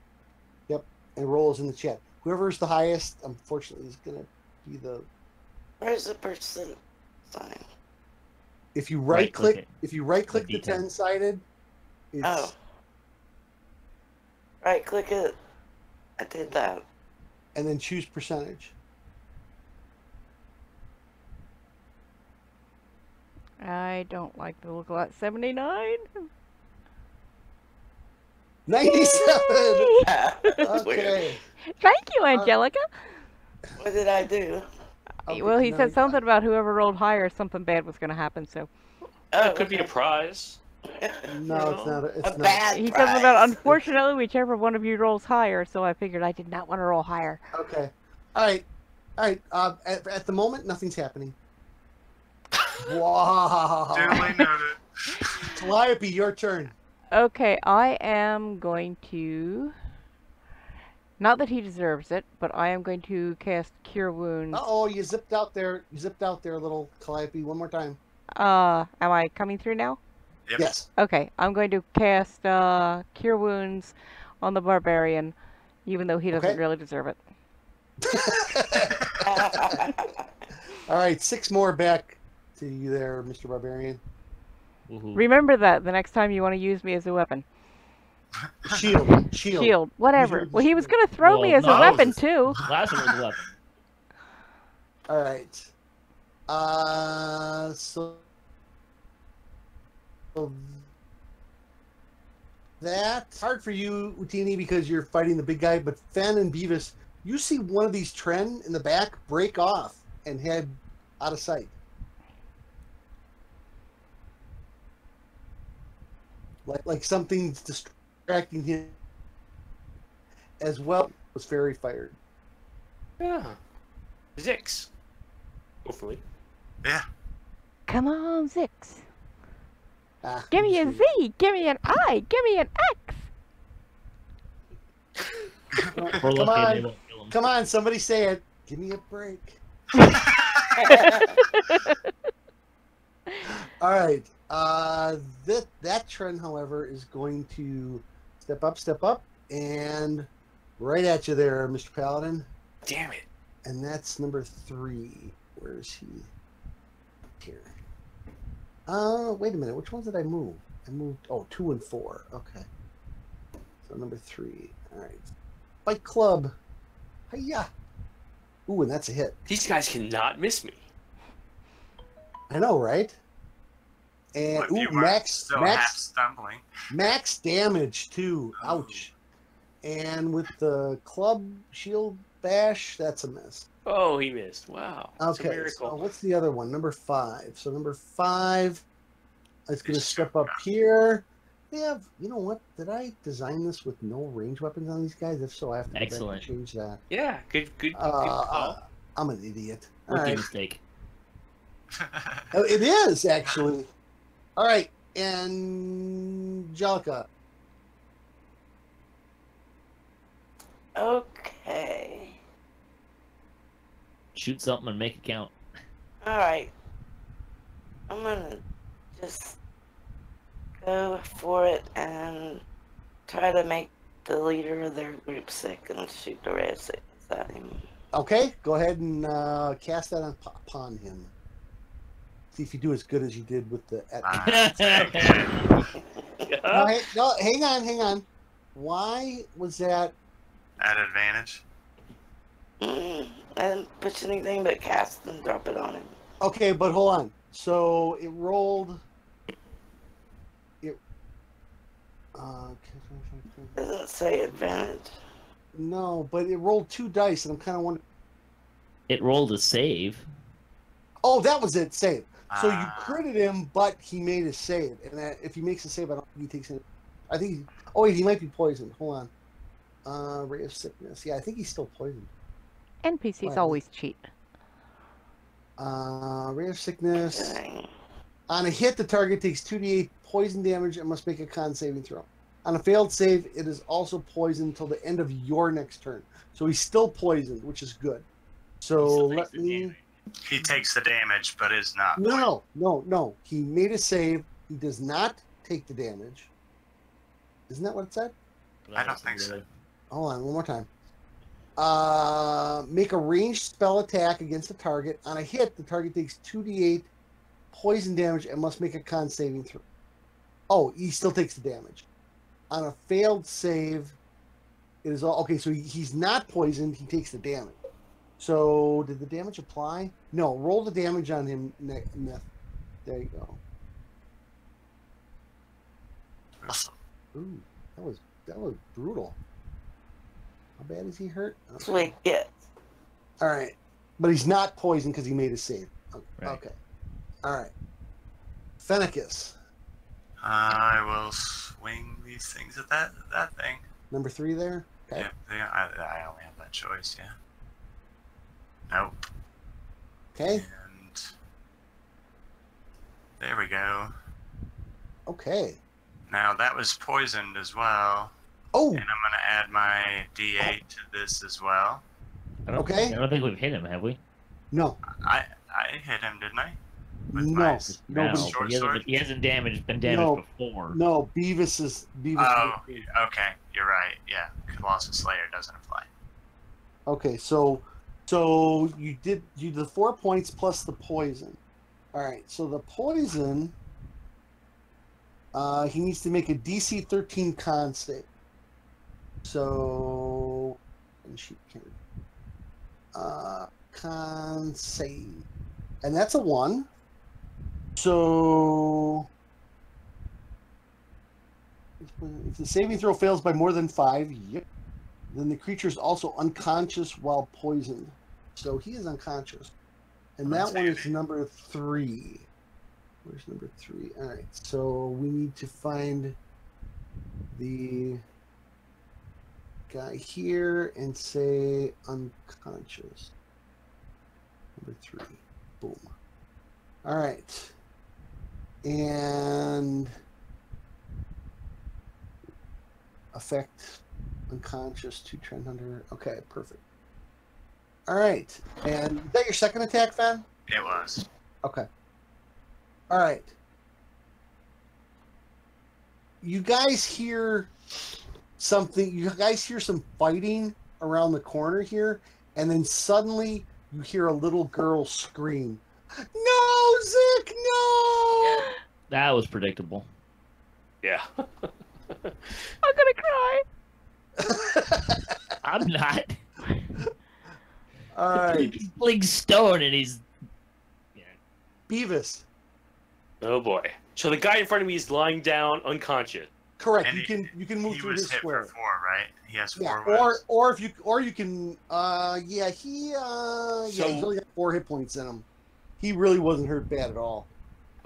And rolls in the chat. Whoever's the highest, unfortunately, is gonna be the. Where's the percent sign? If you Right-click right-click, it. if you right-click the D10. 10-sided, it's Oh. Right, click it. I did that. and then choose percentage. I don't like the look of that. 79? 97. Weird. Okay. Thank you, Angelica. What did I do? Well, he said something about whoever rolled higher, something bad was going to happen, so. Oh, that could be a okay. prize. No, it's not. It's a not. bad He prize. says about, unfortunately, whichever one of you rolls higher, so I figured I did not want to roll higher. Okay. All right. At the moment, nothing's happening. Wow. Duly noted. Calliope, your turn. Okay, I am going to... Not that he deserves it, but I am going to cast Cure Wounds. Uh-oh, you zipped out there. You zipped out there, little Calliope. One more time. Am I coming through now? Yep. Yes. Okay, I'm going to cast Cure Wounds on the Barbarian, even though he doesn't Okay. really deserve it. All right, 6 more back to you there, Mr. Barbarian. Woohoo. Remember that the next time you want to use me as a weapon. Shield. Shield, whatever. Use your Well, he was shield. going to throw me Well, as a no. weapon, too. Last one was a weapon. All right. So That's hard for you, Utini, because you're fighting the big guy. But Fen and Beavis, you see one of these Tren in the back break off and head out of sight. Like something's distracting him as well. Was fairy fired. Yeah. Zix. Hopefully. Yeah. Come on, Zix. Ah, Give me a just- Z. Give me an I. Give me an X. We're Come lucky on. they won't kill him. Come on, somebody say it. Give me a break. All right. That trend, however, is going to step up, and right at you there, Mr. Paladin. Damn it. And that's number 3. Where is he? Here. Wait a minute. Which ones did I move? I moved. 2 and 4. Okay. So number 3. All right. Fight Club. Hiya. Ooh, and that's a hit. These guys cannot miss me. I know, right? And What if you ooh, weren't still half stumbling? max damage too. Ouch. And with the club shield bash, that's a miss. Oh, he missed. Wow. It's a Okay. miracle. So what's the other one? Number 5. So number 5 is going to Is step up here. They have. You know what? Did I design this with no range weapons on these guys? If so, I have to go back and Excellent. change that. Yeah, good call. I'm an idiot. All Rookie right. mistake. Oh, it is actually. All right, Angelica. Okay. Shoot something and make it count. Alright. I'm gonna just go for it and try to make the leader of their group sick and shoot the red sickness at him. Okay, go ahead and cast that upon him. See if you do as good as you did with the. No, hang on. Why was that? At advantage. I didn't push anything but cast and drop it on him. Okay, but hold on. So it rolled. It. Doesn't say advantage. No, but it rolled 2 dice, and I'm kind of wondering. It rolled a save. Oh, that was it. Save. So you Ah. critted him, but he made a save, and if he makes a save, I don't think he takes it. I think. Oh wait, he might be poisoned. Hold on. Ray of sickness. Yeah, I think he's still poisoned. NPCs Right. always cheat. Ray of sickness. Dang. On a hit, the target takes 2d8 poison damage and must make a con saving throw. On a failed save, it is also poisoned until the end of your next turn. So he's still poisoned, which is good. So still let takes the me. damage. He takes the damage, but is not. No. He made a save. He does not take the damage. Isn't that what it said? I don't think so. Hold on, one more time. Make a ranged spell attack against the target. On a hit, the target takes 2d8 poison damage and must make a con saving throw. Oh, he still takes the damage. On a failed save, it is all okay. So he's not poisoned. He takes the damage. So did the damage apply? No. Roll the damage on him. Myth. There you go. Awesome. Ooh, that was brutal. How bad is he hurt? That's what he gets. All right, but he's not poisoned because he made a save. Right. Okay. All right. Fenicus, I will swing these things at that thing. number 3 there. Okay. Yeah, I only have that choice. Yeah. Nope. Okay. And there we go. Okay. Now that was poisoned as well, Oh, and I'm gonna add my D8 to this as well. I don't Okay. I don't think we've hit him, have we? no. I hit him, didn't I? With No. my No, No, but- short he hasn't, sword? he hasn't been damaged No. before. No, Beavis. Oh, okay. You're right. Yeah, Colossal Slayer doesn't apply. Okay, so you did the 4 points plus the poison. All right, so the poison, he needs to make a DC 13 con save. So, and she can con save, and that's a 1. So If the saving throw fails by more than 5, yep, then the creature is also unconscious while poisoned. So he is unconscious. And that one is number 3. Where's number 3? All right, so we need to find the guy here and say unconscious. Number 3. Boom. All right. And effect unconscious to trend under. Okay, perfect. All right. And is that your second attack, Fan? It was. Okay. All right. You guys hear something. You guys hear some fighting around the corner here, and then suddenly you hear a little girl scream, "No, Zick, no!" That was predictable. Yeah. I'm gonna cry. I'm not. All right, He's playing stone and he's. Yeah. Beavis. Oh boy. So the guy in front of me is lying down, unconscious. Correct. And You can move He through was his hit square. for 4, right? He has 4 Yeah, wounds. or you can yeah, he's only got 4 hit points in him. He really wasn't hurt bad at all.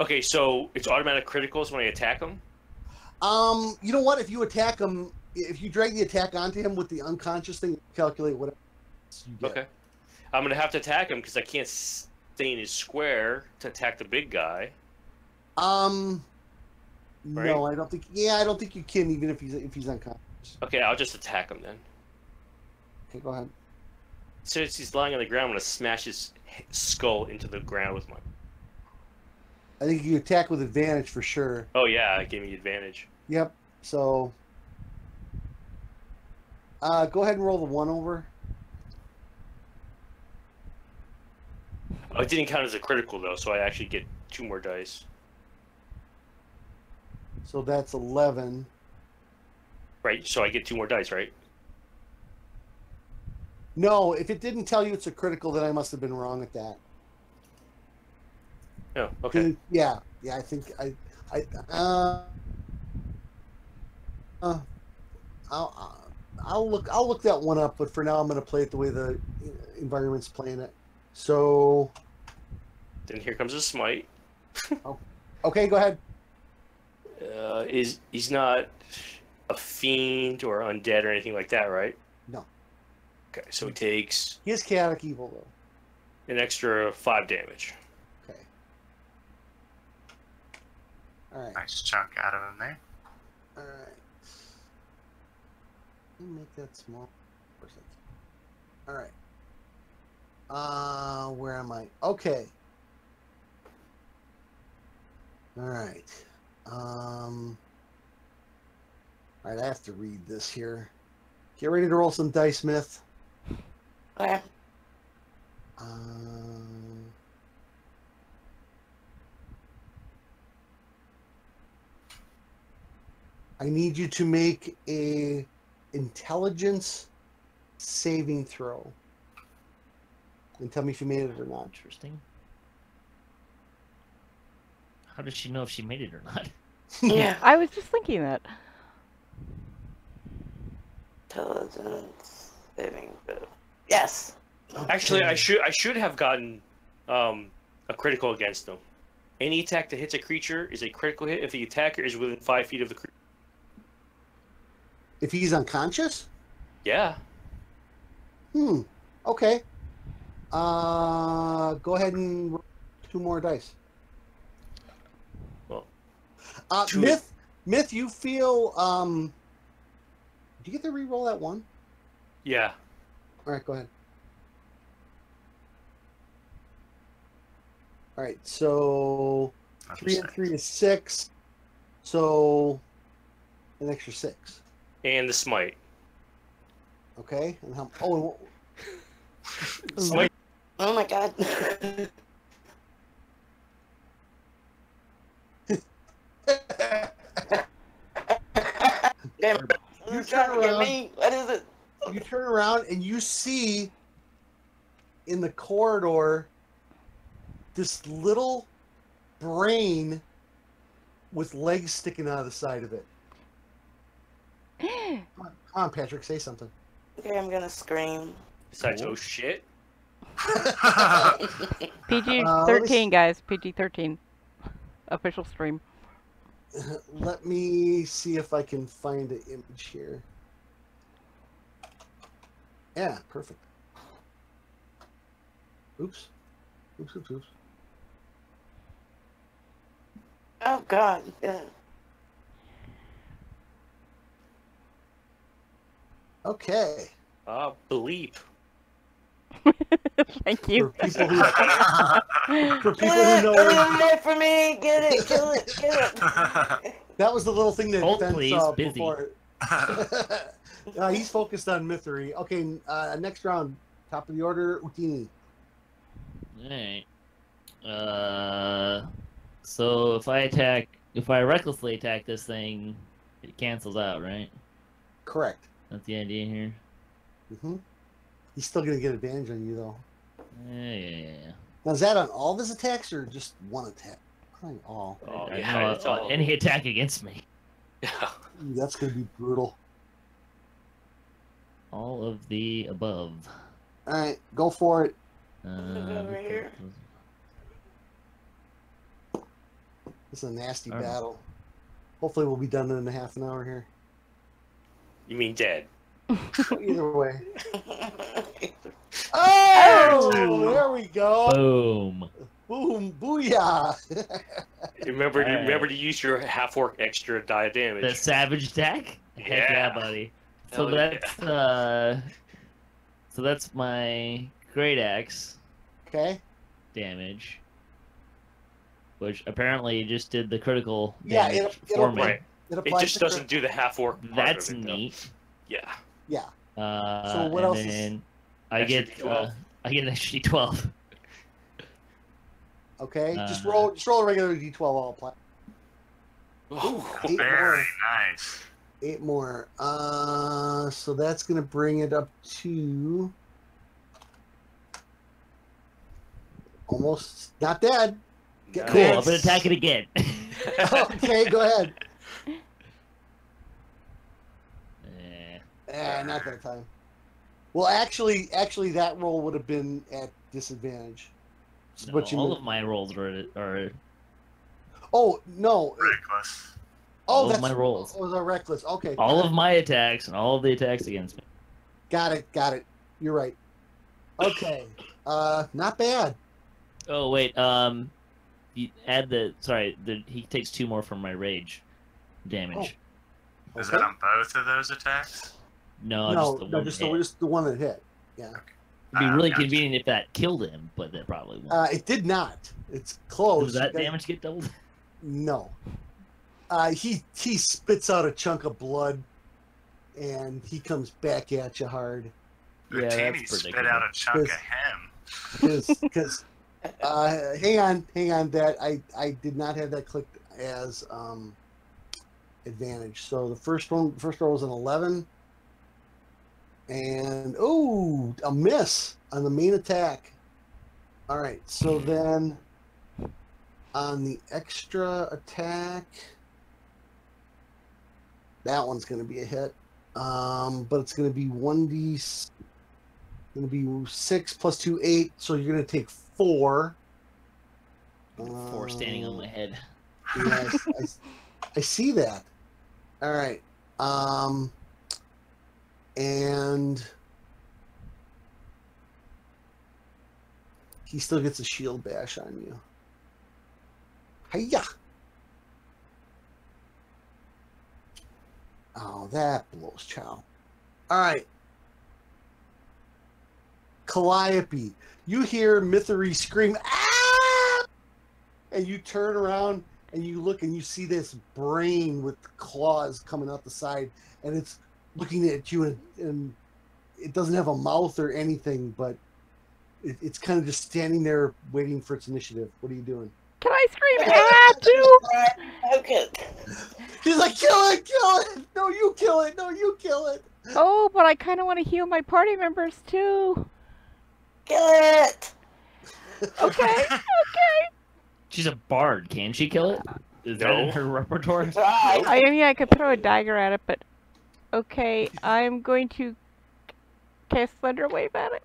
Okay, so it's automatic criticals when I attack him? You know what? If you attack him, if you drag the attack onto him with the unconscious thing, calculate whatever you get. Okay. I'm going to have to attack him because I can't stay in his square to attack the big guy. No, Right? I don't think. Yeah, I don't think you can, even if he's unconscious. Okay, I'll just attack him then. Okay, go ahead. Since he's lying on the ground, I'm going to smash his skull into the ground with my... I think you attack with advantage for sure. Oh yeah, it gave me advantage. Yep. So, go ahead and roll the 1 over. Oh, it didn't count as a critical though, so I actually get 2 more dice. So that's 11. Right, so I get 2 more dice, right? No, if it didn't tell you it's a critical, then I must have been wrong at that. Oh, okay. Yeah, I think I'll look that one up, but for now I'm going to play it the way the environment's playing it. So, Then here comes a smite. okay, go ahead. He's not a fiend or undead or anything like that, right? No. Okay, so he takes He is chaotic evil though. an extra 5 damage. Okay. All right. Nice chunk out of him there. All right. Let me make that small. All right. Where am I? Okay. All right. All right, I have to read this here. Get ready to roll some dice, Myth. Okay. I need you to make a intelligence saving throw. And tell me if you made it or not. Interesting. How does she know if she made it or not? Yeah. I was just thinking that. Intelligence saving throw. Yes. Actually, I should have gotten a critical against him. Any attack that hits a creature is a critical hit if the attacker is within 5 feet of the creature. If he's unconscious? Yeah. Okay. Go ahead and roll 2 more dice. Well, Myth, you feel do you get to re-roll that 1? yeah. All right, go ahead. All right, so That's 3 and 6. 3 is 6. So an extra 6. And the smite. Okay, and how? Oh, Smite. Oh my god. Damn. You You're trying to turn get around. me. What is it? you turn around and you see in the corridor this little brain with legs sticking out of the side of it. Come on, Patrick, say something. Okay, I'm gonna scream. Besides, Cool. oh shit. PG-13, guys. PG-13. Official stream. Let me see if I can find an image here. Yeah, perfect. Oops. Oops, oops, oops. Oh God. Yeah. Okay. Bleep. Thank For you. people who, for people Get who know, it away from me! Get it! Kill it! Kill it! that was the little thing that Hold, Ben please, saw busy. before. He's focused on Mythery. Okay, next round, top of the order, Utini. Alright. So if I recklessly attack this thing, it cancels out, right? Correct. That's the idea here. Mm-hmm. He's still gonna get advantage on you though. Yeah. Now is that on all of his attacks or just one attack? Probably all. Oh I yeah, know, it's all. any attack against me. Yeah. Ooh, that's gonna be brutal. All of the above. All right, go for it. Over here. This is a nasty All right. battle. Hopefully, we'll be done in a half an hour here. You mean dead? Either way. Oh, there we go. Boom. Boom, booyah. Remember, Alright. remember to use your half orc extra die of damage. The savage attack? Heck Yeah. yeah, buddy. So Hell yeah. that's my great axe Okay. damage, which apparently just did the critical Yeah, damage it'll for me. Right. It It applies just to doesn't do the half orc. part That's of it, though. neat. Yeah. Yeah. So what else is- then I Extra get D12. I get an extra D12. Okay. Just Uh, roll a regular D12 all apply. Ooh, 8 more. Very nice. 8 more. So that's gonna bring it up to almost not dead. Get Cool. Yes. I'm gonna attack it again. Okay, go ahead. Eh, Not that time. Well, actually, that roll would have been at disadvantage. no, What you all meant- of my rolls are Oh no! Reckless. Oh, all of that's my rolls. Was a reckless. Okay. All of my attacks and all of the attacks against me. Got it. You're right. Okay. Not bad. Oh wait, you add he takes 2 more from my rage damage. Oh. Is Okay. that on both of those attacks? No, No, just the one. just the one that hit. Yeah. It'd be really Gotcha. convenient if that killed him, but that probably won't. It did not. It's close. Does that You guys- damage get doubled? No. He spits out a chunk of blood, and he comes back at you hard. Yeah, that's Utini spit predictable. out a chunk of Yes. him. Because hang on. That I did not have that clicked as advantage. So the first roll was an 11, and a miss on the main attack. All right, so then on the extra attack, that one's going to be a hit, but it's going to be 1d. Going to be 6 plus 2, 8. So you're going to take 4. 4 standing on my head. Yes, I see that. All right. And he still gets a shield bash on you. Hiya! Oh, that blows chow. All right. Calliope, you hear Mythery scream, "Ah!" And you turn around and you look and you see this brain with claws coming out the side, and it's looking at you, and it doesn't have a mouth or anything, but it's kind of just standing there waiting for its initiative. What are you doing? Can I scream ah too? Okay. She's like, kill it! No, you kill it! No, you kill it! Oh, but I kind of want to heal my party members too. Kill it! Okay. She's a bard. Can she kill it? Is that in No. her repertoire? Try. I mean, I could throw a dagger at it, but Okay, I'm going to cast Thunder Wave at it.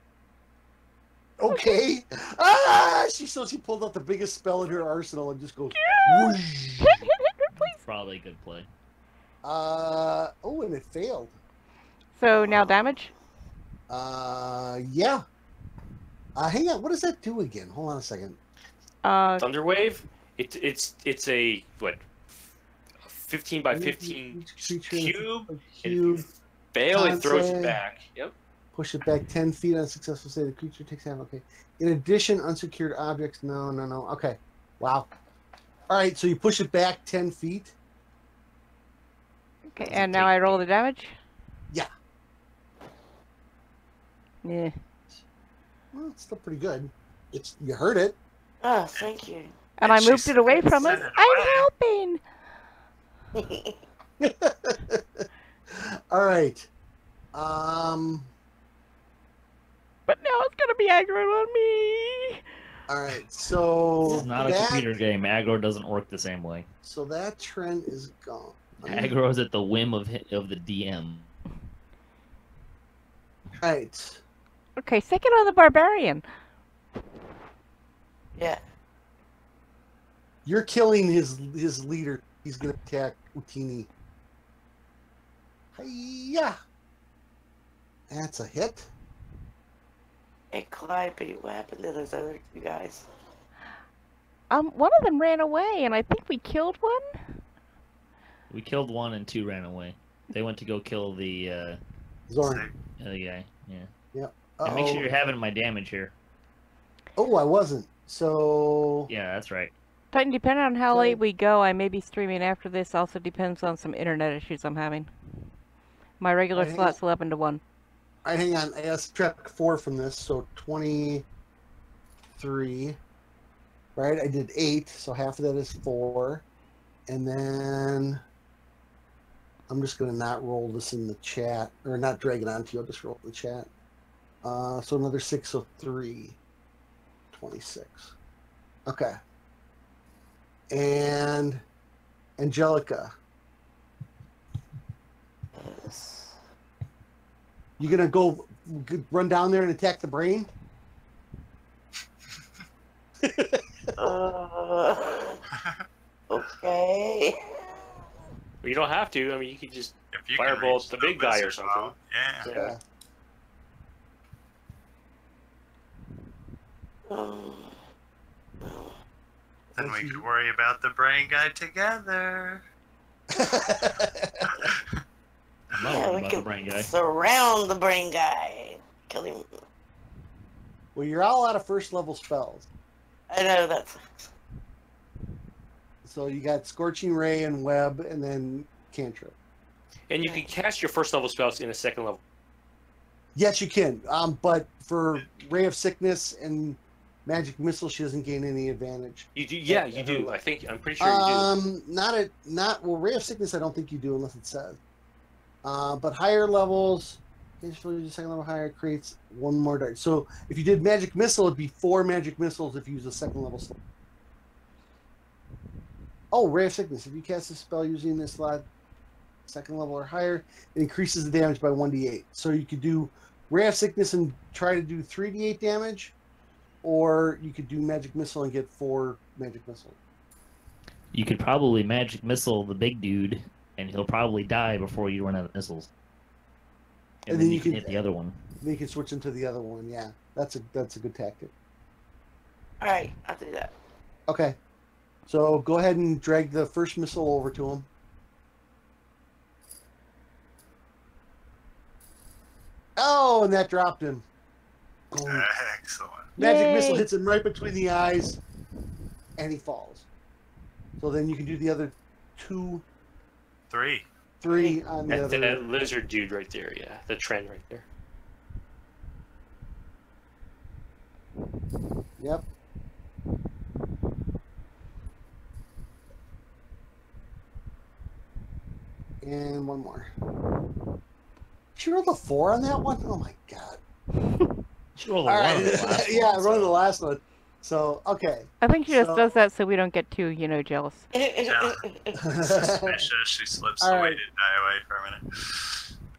Okay. Ah! She pulled out the biggest spell in her arsenal and just goes. Whoosh. Please. Probably a good play. Oh, and it failed. So now damage. Yeah. Hang on. What does that do again? Hold on a second. Thunderwave. It's a what? 15 by 15 cube. Cube. Fail, it throws Conce. it back. Yep. Push it back 10 feet on successful save. The creature takes half. Okay. In addition, unsecured objects. No. Okay. Wow. All right. So you push it back 10 feet. Okay, and now I roll the damage. Yeah. Yeah. Well, it's still pretty good. You heard it. Oh, thank you. And I moved it away from us. I'm helping. All right. But now it's gonna be aggro on me. All right. So It's not a computer game. Aggro doesn't work the same way. So that trend is gone. Aggro is at the whim of the DM. All right. Okay, second on the barbarian. Yeah. You're killing his leader. He's gonna attack Utini. Hiya! That's a hit. Hey, Calliope, what happened to those other two guys? One of them ran away, and I think we killed one. We killed one and two ran away. They went to go kill the Zorn. other guy. Yeah. Yep. And make sure you're having my damage here. Oh, I wasn't. So. Yeah, that's right. Titan, depending on how Okay. late we go, I may be streaming after this. Also depends on some internet issues I'm having. My regular Alright, slot's 11 to 1. All right, hang on. I gotta subtract 4 from this, so 23. Right? I did 8, so half of that is 4. And then I'm just gonna not roll this in the chat, or not drag it onto you. I'll just roll it in the chat. So another 6, so 3. 26. Okay. And Angelica, Yes. you gonna go run down there and attack the brain? Okay. You don't have to. I mean, you could just If you can Firebolt reach the big guy or wizard something. wall, Yeah. Yeah. No. Then we could worry about the brain guy together. I'm not Yeah, worried we about the brain can guy. surround the brain guy. Kill him. Well, you're all out of first level spells. I know that's. So you got Scorching Ray and Web, and then Cantrip. And you can cast your first level spells in a second level. Yes, you can. But for Ray of Sickness and Magic Missile, she doesn't gain any advantage. You do, yeah, you do. I'm pretty sure you do. Well, Ray of Sickness, I don't think you do unless it says. But higher levels, occasionally second level higher creates one more dart. So if you did Magic Missile, it'd be 4 Magic Missiles if you use a second level slot. Oh, Ray of Sickness. If you cast a spell using this slot, second level or higher, it increases the damage by 1d8. So you could do Ray of Sickness and try to do 3d8 damage, or you could do Magic Missile and get 4 Magic Missile. You could probably magic missile the big dude, and he'll probably die before you run out of missiles. And then you can hit the other one. Then you can switch into the other one. Yeah, that's a good tactic. All right, I'll do that. Okay, so go ahead and drag the first missile over to him. Oh, and that dropped him. Boom. Excellent. Magic Yay. Missile hits him right between the eyes, and he falls. So then you can do the other 2, 3. 3 on the That's other. that lizard dude right there, yeah. The trend right there. Yep. And one more. Did you roll the 4 on that one? Oh my god. Should roll All a right. one on the last Yeah, I one, rolled so- the last one. So, okay. I think she just So- does that so we don't get too, jealous. Suspicious. She slips All away right. to die away for a minute.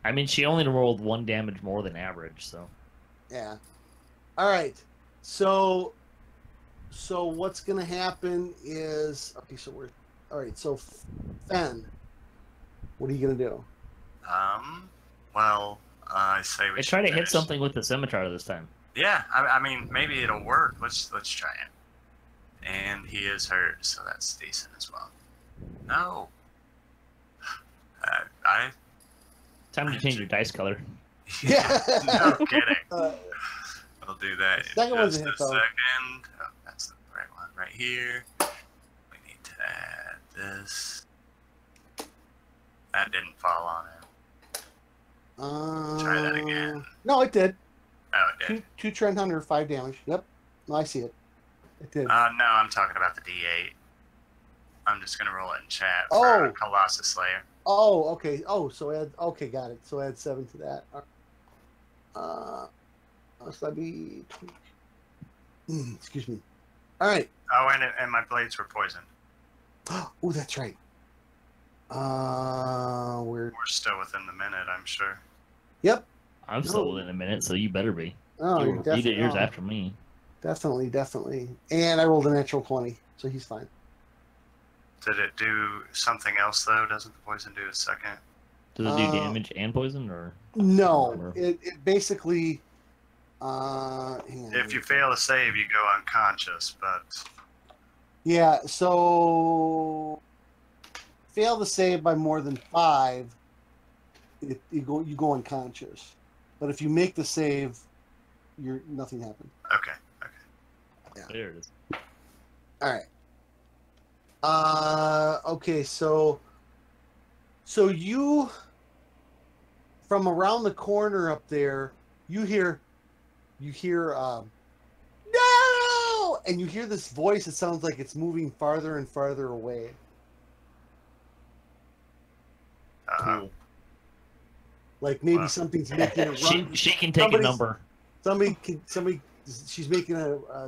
I mean, she only rolled 1 damage more than average, so. Yeah. All right. So what's gonna happen is all right. So Fen, what are you gonna do? Well, I say we I should try to hit finish. something with the scimitar this time. Yeah, I mean, maybe it'll work. Let's try it. And he is hurt, so that's decent as well. No. I. Time to change your dice color. Yeah. No kidding. Uh, I'll do that in second one's just a hit, a though. second. Oh, that's the right one right here. We need to add this. That didn't fall on him. Try that again. No, it did. Oh, it did. Two Trend Hunter, 5 damage. Yep. No, I see it. It did. No, I'm talking about the D8. I'm just gonna roll it in chat Oh. for Colossus Slayer. Oh, okay. Oh, so okay, got it. So add 7 to that. So that'd be 20. Excuse me. All right. Oh, and my blades were poisoned. Oh, that's right. We're. We're still within the minute, I'm sure. Yep. I'm still within a minute, so you better be. Oh, you you're did yours definitely. after me. Definitely. And I rolled a natural 20, so he's fine. Did it do something else though? Doesn't the poison do a second? Does it do damage and poison, or? No, it basically. Hang on. If you fail to save, you go unconscious. But Yeah, so fail to save by more than 5, you go unconscious. But if you make the save, nothing happened. okay. There it is. All right. Okay, so you from around the corner up there, you hear no, and you hear this voice. It sounds like it's moving farther and farther away. Cool. Like maybe Wow. something's making it run. She can take a somebody's- number. Somebody. She's making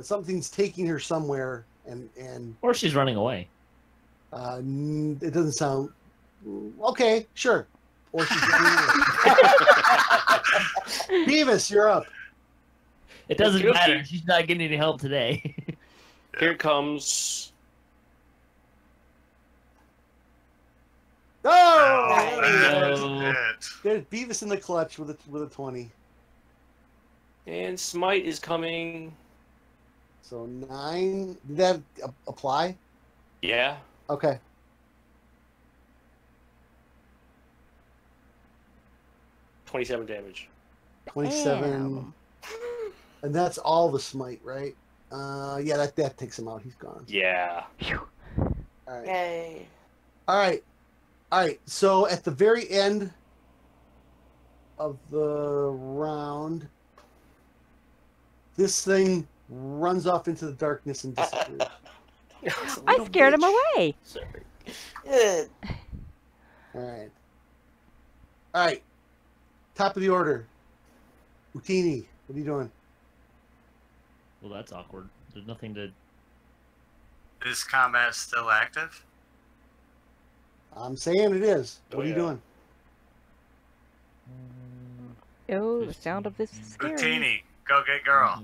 something's taking her somewhere, and Or she's running away. it doesn't sound okay. Sure. Or she's Beavis, you're up. It doesn't Okay. matter. She's not getting any help today. Here comes. Oh, That's No. it. there's Beavis in the clutch with a 20. And Smite is coming. So 9. Did that apply? Yeah. Okay. $27 damage. 27. And that's all the smite, right? Yeah, that takes him out. He's gone. Yeah. All right. Yay. All right. So at the very end of the round, this thing runs off into the darkness and disappears. I scared him away. Sorry. Good. All right. Top of the order. Utini, what are you doing? Well, that's awkward. There's nothing to. Is combat still active? I'm saying it is. What Oh, are you yeah. doing? Oh, the sound of this is scary. Utini, go get girl.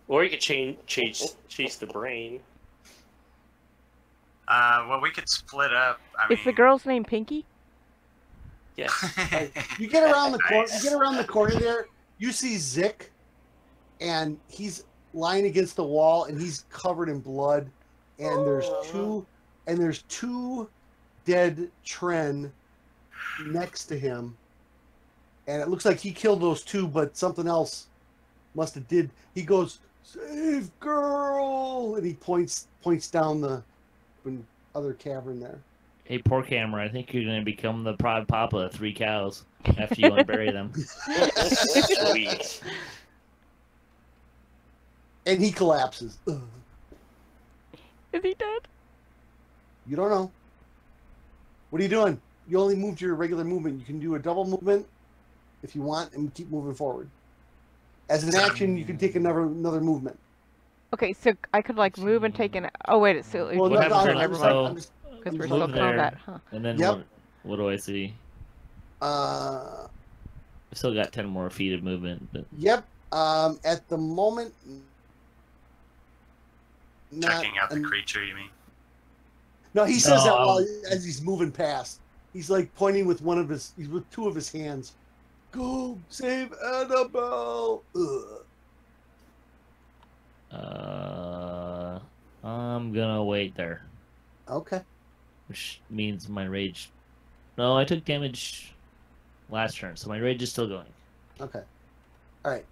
Or you could chase the brain. Well, we could split up. I Is the mean, girl's name Pinky? Yes. You get around the corner. Nice. You get around the corner there. You see Zik, and he's lying against the wall, and he's covered in blood. And there's two dead Tren next to him, and it looks like he killed those 2, but something else must have did. He goes, "Save girl," and he points down the other cavern there. Hey, Porkhammer, I think you're going to become the proud papa of 3 cows after you unbury them. Sweet. And he collapses. Ugh. Is he dead? You don't know. What are you doing? You only moved your regular movement. You can do a double movement if you want and keep moving forward. As an action, you can take another movement. Okay, so I could like move and take an. Oh wait, it's still. Well, What happens no, when I'm I just- roll? I'm just- Because we're move still there. combat, huh? And then Yep. what do I see? I've still got 10 more feet of movement, but Yep. At the moment, Checking out the creature, you mean? No, he says that No, as he's moving past. He's like pointing with he's with two of his hands. Go save Annabelle. Ugh. I'm gonna wait there, Okay. which means my rage. No, I took damage last turn, so my rage is still going. Okay. All right.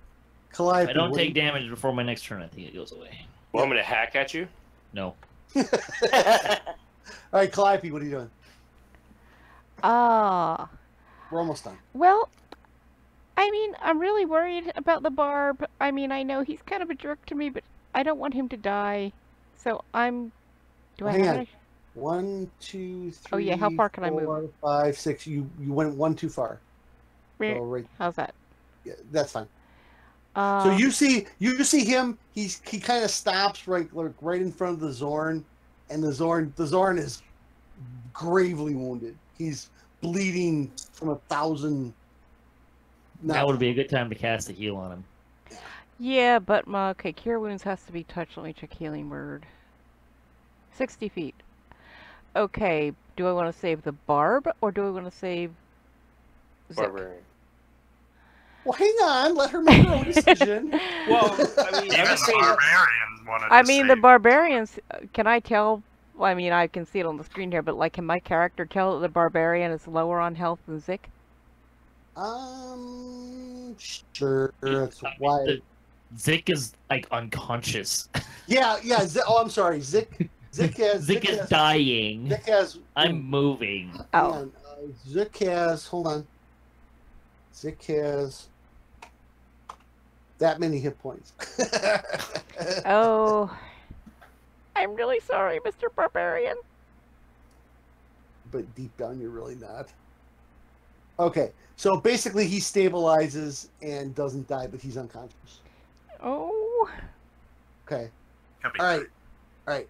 If Calliope, I don't take damage before my next turn, I think it goes away. Well, I'm gonna hack at you. No. All right, Calliope, what are you doing? We're almost done. Well, I mean, I'm really worried about the Barb. I mean, I know he's kind of a jerk to me, but I don't want him to die. So I'm... Do I Hang have on. it? 1, 2, 3. Oh, yeah, how far can I move? 4, 5, 6. You went one too far. So right, How's that? yeah, that's fine. So you see him. He kind of stops right in front of the Zorn, and the Zorn is gravely wounded. He's bleeding from 1,000. That would be a good time to cast a heal on him. Yeah, but okay, Cure Wounds has to be touched. Let me check Healing Word. 60 feet. Okay, do I want to save the Barb, or do I want to save Zik? Barbarian. Well, hang on. Let her make her own decision. Well, I mean, Even I'm the just saying. barbarian wanted I to mean, the save- Barbarians, can I tell? Well, I mean, I can see it on the screen here, but like, can my character tell that the Barbarian is lower on health than Zik? Sure. That's why. Zik is like unconscious. Yeah. Oh, I'm sorry. Zik Zik is dying. Zik has. I'm moving. Hang on. Zik has. Hold on. Zik has that many hit points. Oh, I'm really sorry, Mr. Barbarian. But deep down, you're really not. Okay, so basically, he stabilizes and doesn't die, but he's unconscious. Oh. Okay. He'll be All right.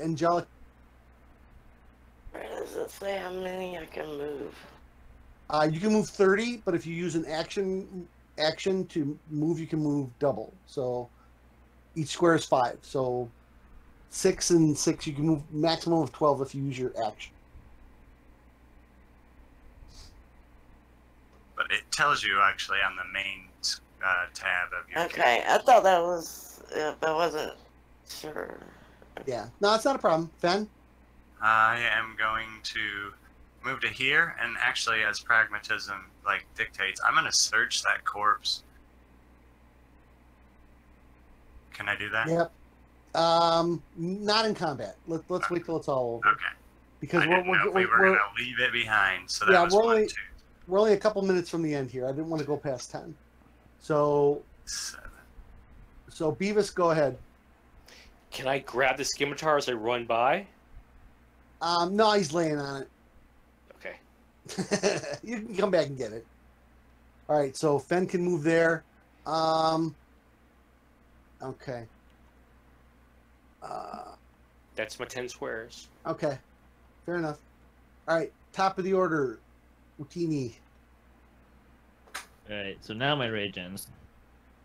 Angelica. Where does it say how many I can move? You can move 30, but if you use an action to move, you can move double. So each square is 5. So 6 and 6, you can move maximum of 12 if you use your action. But it tells you actually on the main tab of your Okay, I thought that was. I wasn't sure. Yeah. No, it's not a problem. Fen? I am going to move to here, and actually, as pragmatism dictates, I'm going to search that corpse. Can I do that? Yep. Not in combat. Let's wait till it's all over. Okay. Because I didn't know if we were going to leave it behind, so that was we're only a couple minutes from the end here. I didn't want to go past 10. So 7. So Beavis, go ahead. Can I grab the scimitar as I run by? No, he's laying on it. Okay. You can come back and get it. All right, so Fen can move there. Okay. That's my 10 squares. Okay, fair enough. All right, top of the order, Utini. Alright, so now my rage ends.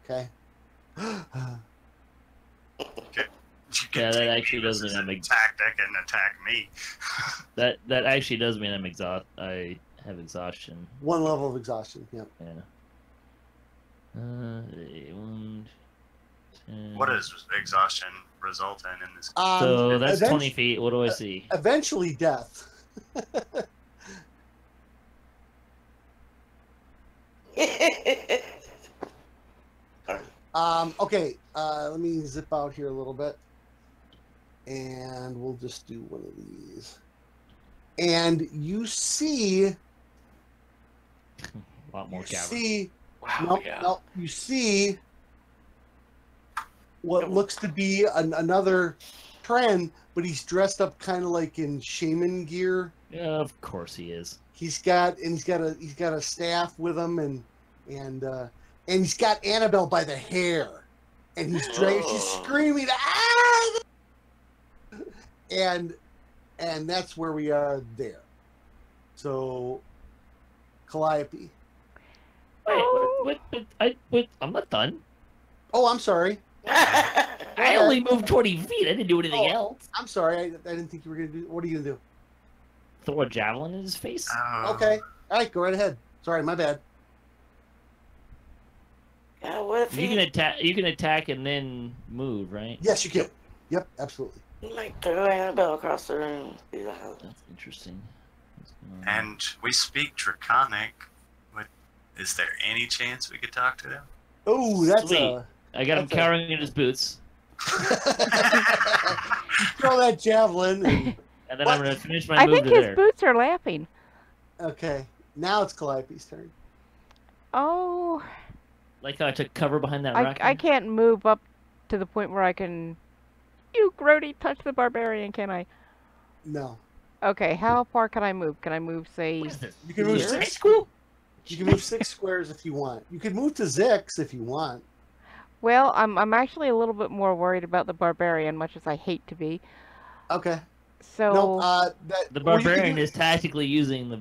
Okay. Yeah, that actually does mean I'm tactic and attack me. that actually does mean I have exhaustion. 1 level of exhaustion. Yep. Yeah. 1, 10. What does exhaustion result in this? So that's 20 feet. What do I see? Eventually, death. Okay. Let me zip out here a little bit, and we'll just do one of these. And you see, A lot more cavern. You see what looks to be another trend, but he's dressed up kind of like in shaman gear. Yeah, of course he is. He's got a staff with him, and he's got Annabelle by the hair, and she's screaming, ah! And that's where we are there. So Calliope. Wait, I'm not done. Oh, I'm sorry. I only moved 20 feet. I didn't do anything else. I'm sorry. I didn't think you were going to do... What are you going to do? Throw a javelin in his face? Oh. Okay. All right, go right ahead. Sorry, my bad. Yeah, what if You can attack and then move, right? Yes, you can. Yep, absolutely. he might throw Annabelle across the room? Do that. That's interesting. What's going on? And we speak Draconic. Is there any chance we could talk to them? Oh, that's Sweet. I got him that's a- cowering in his boots. You throw that javelin. And... And then What? I'm going to finish my I move think to his there. boots are laughing. Okay, now it's Calliope's turn. Oh, Like how I took cover behind that rock. I can't move up to the point where I can... You grody touch the barbarian, can I? No. Okay, how far can I move? Can I move, say... What is this? You can move Here? 6 You can move 6 squares if you want. You can move to Zix if you want. Well, I'm actually a little bit more worried about the barbarian, much as I hate to be. Okay. So... No, The or you can barbarian do- is tactically using the...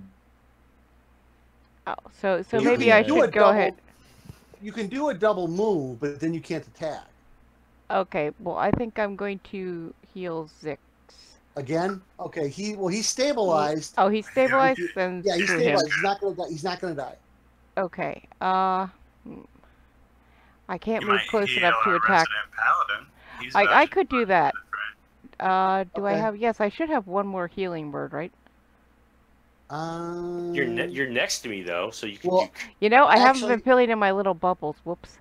Oh, so You maybe can I do a should go double- ahead. You can do a double move, but then you can't attack. Okay, well, I think I'm going to heal Zix. Again? Okay, he's stabilized. Oh, he's stabilized, then Yeah, he's screw stabilized. him. He's not gonna die. He's not gonna die. Okay, I can't You move might close heal enough to our attack. resident paladin. He's I dodging could do bullets, that. right? Do I Okay. have... Yes, I should have one more healing word, right? You're next to me though, so you can. Well, You know, I haven't Actually- been filling in my little bubbles. Whoops.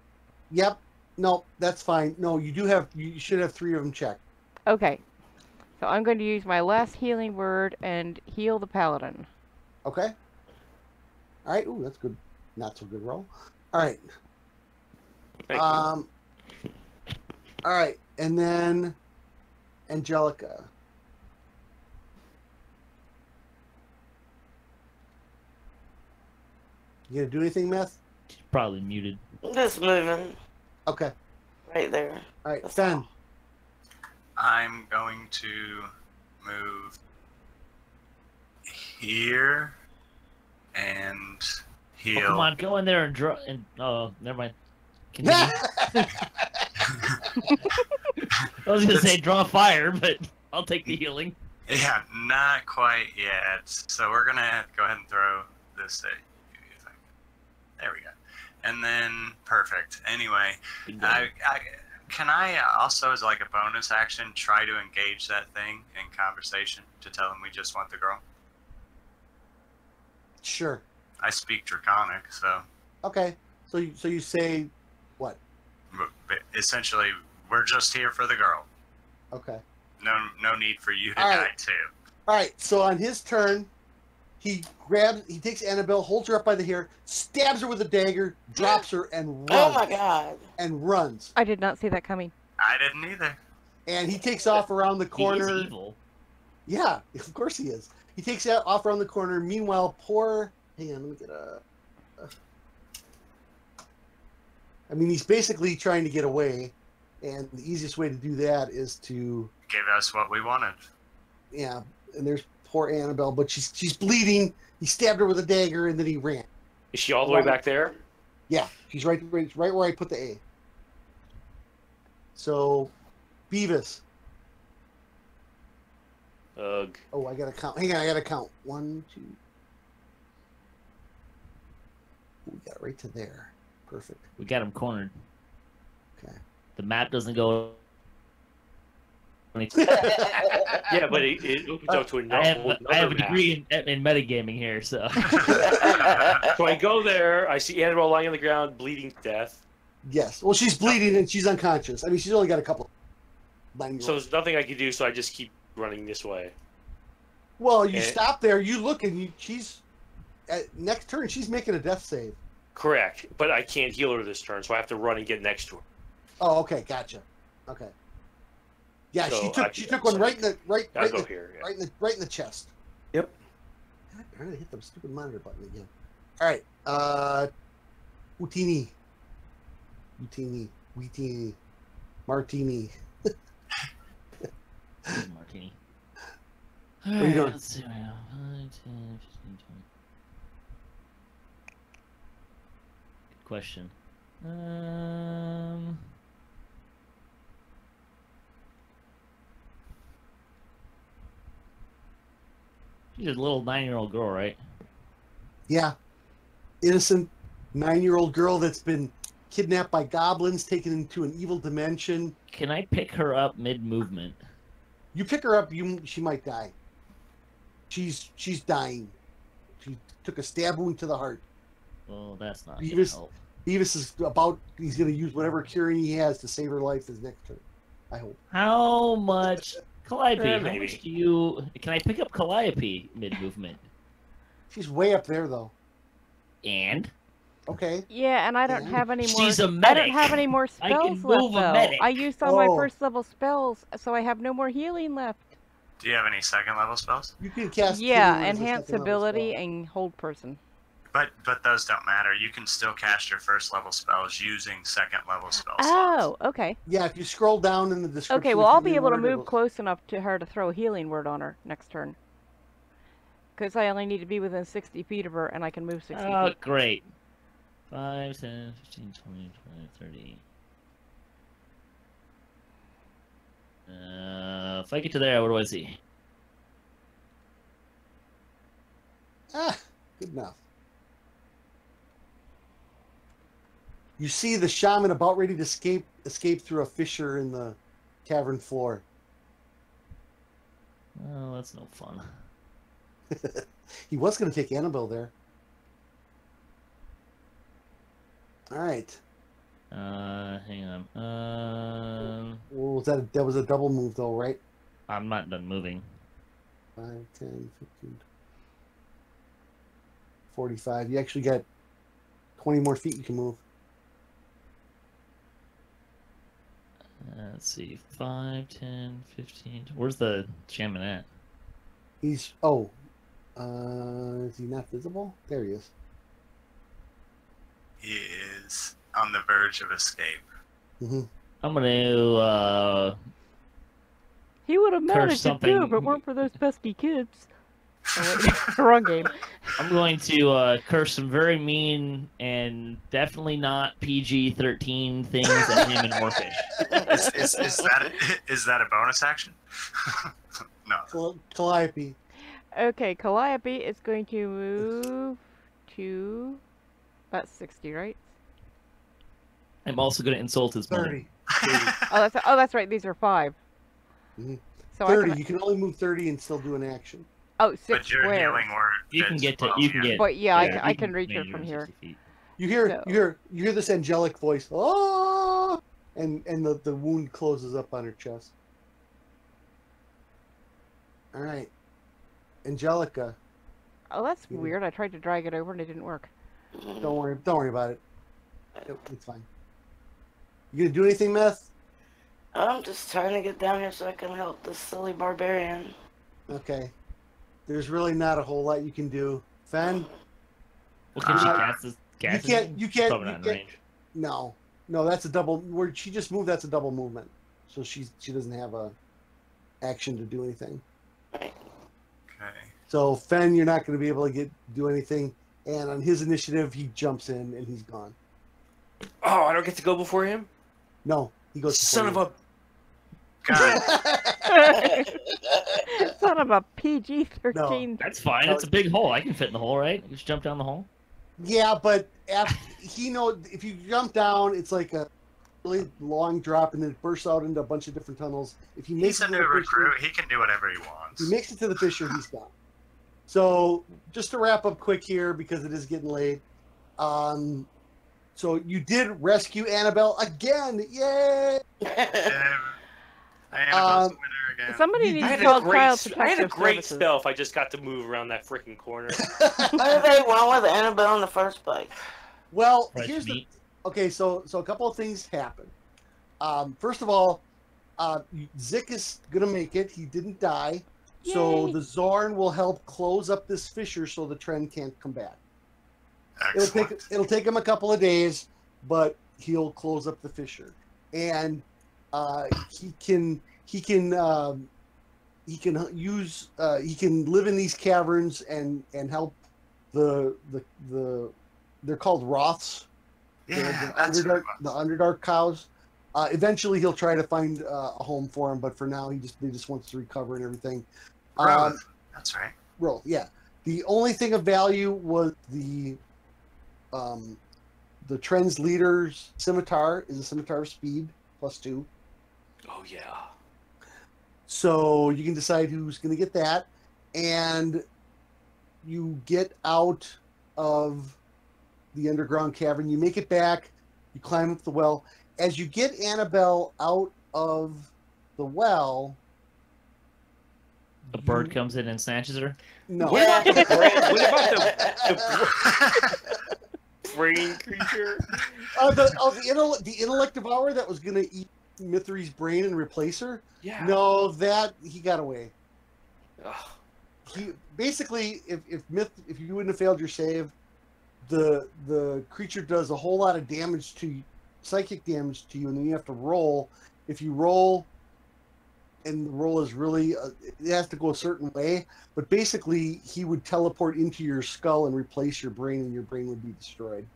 Yep. No, that's fine. No, you do have. You should have 3 of them checked. Okay. So I'm going to use my last healing word and heal the paladin. Okay. All right. Ooh, that's good. Not so good roll. All right. Thank you. All right, and then Angelica. You gonna do anything, Meth? She's probably muted. I'm just moving Okay. right there. All right, That's Fen. all. I'm going to move here and heal. Oh, come on, go in there and draw. And oh, never mind. Continue. I was gonna say draw fire, but I'll take the healing. Yeah, not quite yet. So we're gonna go ahead and throw this at you. There we go. And then perfect. Anyway, can I also, as like a bonus action, try to engage that thing in conversation to tell them we just want the girl? Sure. I speak Draconic, so Okay. So you say what? but essentially we're just here for the girl. Okay. No need for you to All die right. too. All right. So on his turn, he takes Annabelle, holds her up by the hair, stabs her with a dagger, drops her, and Oh runs. my god. And runs. I did not see that coming. I didn't either. And he takes off around the He corner. is evil. Yeah, of course he is. He takes that off around the corner. Meanwhile, hang on, let me get I mean, he's basically trying to get away, and the easiest way to do that is to, Give us what we wanted. yeah. And there's poor Annabelle, but she's bleeding. He stabbed her with a dagger, and then he ran. Is she all the way back there? Yeah, she's right where I put the A. So, Beavis. Ugh. Oh, I gotta count. Hang on, I gotta count. 1, 2. We got it right to there. Perfect. We got him cornered. Okay. The map doesn't go. Yeah, but it opens up to I have another a map. degree in metagaming here, so. So I go there, I see Annabelle lying on the ground, bleeding to death. Yes. Well, she's bleeding and she's unconscious. I mean, she's only got a couple. So there's nothing I can do, so I just keep running this way. Well, you And- stop there. You look, and she's next turn. She's making a death save. Correct, but I can't heal her this turn, so I have to run and get next to her. Oh, okay, gotcha. Okay. Yeah, So she took one right in the I'll go here. Yeah. right in the chest. Yep. God, I'm gonna hit the stupid monitor button again. All right, Utini, Martini. Martini. are you doing? Let's see. 5, 10, 15, 20. question. She's a little 9-year-old girl, right? Yeah. Innocent 9-year-old girl that's been kidnapped by goblins, taken into an evil dimension. Can I pick her up mid-movement? You pick her up, she might die. She's dying. She took a stab wound to the heart. Well, that's not gonna Beavis, help. Beavis is he's going to use whatever curing he has to save her life his next turn. I hope. How much? Calliope, how maybe. much do you... Can I pick up Calliope mid-movement? She's way up there, though. And? Okay. Yeah, and I don't Yeah. have any more. She's a I medic. don't have any more I can spells left, move a though. medic. I used all my Oh. first level spells, so I have no more healing left. Do you have any second level spells? You can cast Yeah, healing as a enhance second level ability spell. and hold person. But those don't matter. You can still cast your first level spells using second level spell Oh, slots. okay. Yeah, if you scroll down in the description. Okay, well, of I'll be healing able to word, move it'll- close enough to her to throw a healing word on her next turn. Because I only need to be within 60 feet of her, and I can move 60 Oh, feet. great. 5, 10, 15, 20, 30. If I get to there, what do I see? Ah, good enough. You see the shaman about ready to escape through a fissure in the cavern floor. Oh, that's no fun. He was going to take Annabelle there. All right. Hang on. Well, that was a double move, though, right? I'm not done moving. 5, 10, 15, 45. You actually got 20 more feet you can move. Let's see. 5, 10, 15. Where's the shaman at? He's... is he not visible? There he is. He is on the verge of escape. Mm-hmm. I'm gonna, He would have managed to do something- it if it weren't for those pesky kids. Oh, wait, wrong game. I'm going to curse some very mean and definitely not PG-13 things at him and Warfish. Is that a bonus action? No. Calliope. Okay, Calliope is going to move to about 60, right? I'm also going to insult his mother. 30. Oh, that's right. These are 5. Mhm. So 30. I can. You can only move 30 and still do an action. Oh, 6 But your squares. healing word. You can fits get to. well, You can get. But yeah, you I can reach her maybe from 60 here. feet. You hear So- you hear this angelic voice. Oh! And the wound closes up on her chest. All right. Angelica, Oh, that's Yeah. weird. I tried to drag it over and it didn't work. don't worry about it. It's fine. You gonna do anything, Meth? I'm just trying to get down here so I can help this silly barbarian. Okay. There's really not a whole lot you can do. Fen? Well, can she Uh, cast this? Cast you it? can't- Probably you not in can't- range. No. No, that's a double where she just moved, that's a double movement. So she doesn't have a action to do anything. Okay. So Fen, you're not gonna be able to do anything. And on his initiative, he jumps in and he's gone. Oh, I don't get to go before him? No, he goes. Son of a... God, Son of a PG-13. That's fine. No. It's a big hole. I can fit in the hole, right? I just jump down the hole. Yeah, but he knows if you jump down, it's like a really long drop, and then it bursts out into a bunch of different tunnels. If he makes he's a it to new the fissure, recruit. He can do whatever he wants. he makes it to the fissure, he's gone. So just to wrap up quick here, because it is getting late. So you did rescue Annabelle again! Yay! Annabelle's the winner again. Somebody You- needs I to had call a great, Child I had a Protective great Services. spell if I just got to move around that freaking corner. What did they want with Annabelle in the first place? Well, Fresh here's the meat. okay. So a couple of things happen. First of all, Zik is gonna make it. He didn't die, so Yay. the Zorn will help close up this fissure so the trend can't come back. Excellent. It'll take him a couple of days, but he'll close up the fissure, and he can live in these caverns and help the they're called Roths. Yeah, that's what it the was. Underdark cows. Eventually, he'll try to find a home for him, but for now, he just wants to recover and everything. Growth. That's right. Growth, yeah. The only thing of value was the Trend's leader's scimitar is a scimitar of speed +2. Oh yeah. So you can decide who's going to get that, and you get out of the underground cavern. You make it back. You climb up the well. As you get Annabelle out of the well, A bird comes in and snatches her. no. What about the brain? What about the brain creature? The intellect devour that was going to eat Mythery's brain and replace her. Yeah. No, that he got away. Ugh. He basically, if you wouldn't have failed your save, the creature does a whole lot of damage to you, psychic damage to you, and then you have to roll. If you roll, and the roll is really, it has to go a certain way. But basically, he would teleport into your skull and replace your brain, and your brain would be destroyed.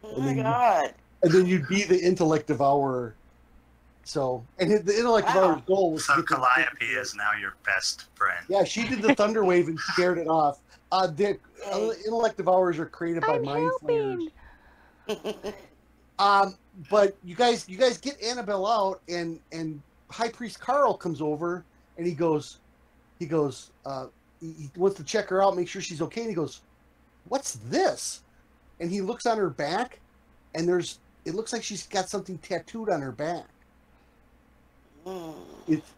Oh my god. And then you'd be the intellect devourer. So, and the intellect devourer's goal was So to get Calliope is now your best friend. Yeah, she did the thunder wave and scared it off. The intellect devourers are created by mind flayers. But you guys get Annabelle out, and High Priest Carl comes over, and he goes, he wants to check her out, make sure she's okay, and he goes, "What's this?" And he looks on her back, and it looks like she's got something tattooed on her back. Mm.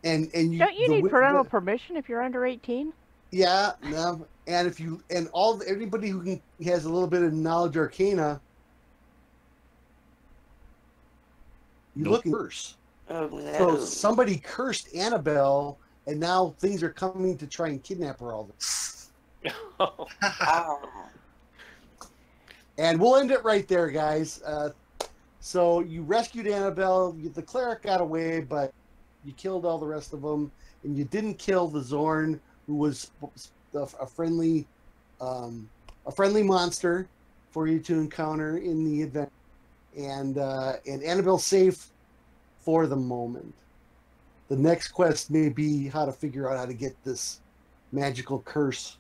Don't you need parental permission if you're under 18? Yeah, no, and if you anybody who has a little bit of knowledge arcana, you look worse. Oh no. So somebody cursed Annabelle, and now things are coming to try and kidnap her all this. Ow. And we'll end it right there, guys. So you rescued Annabelle. The cleric got away, but you killed all the rest of them, and you didn't kill the Zorn, who was a friendly monster for you to encounter in the event. And Annabelle's safe for the moment. The next quest may be how to figure out how to get this magical curse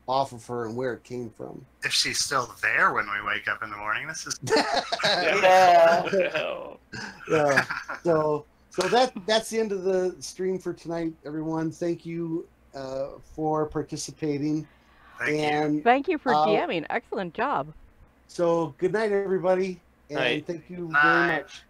off of her and where it came from. If she's still there when we wake up in the morning, this is. Yeah. Yeah. So that's the end of the stream for tonight, everyone. Thank you for participating. Thank you. Thank you for DMing. Excellent job. So good night, everybody, and Night. thank you very Night. much.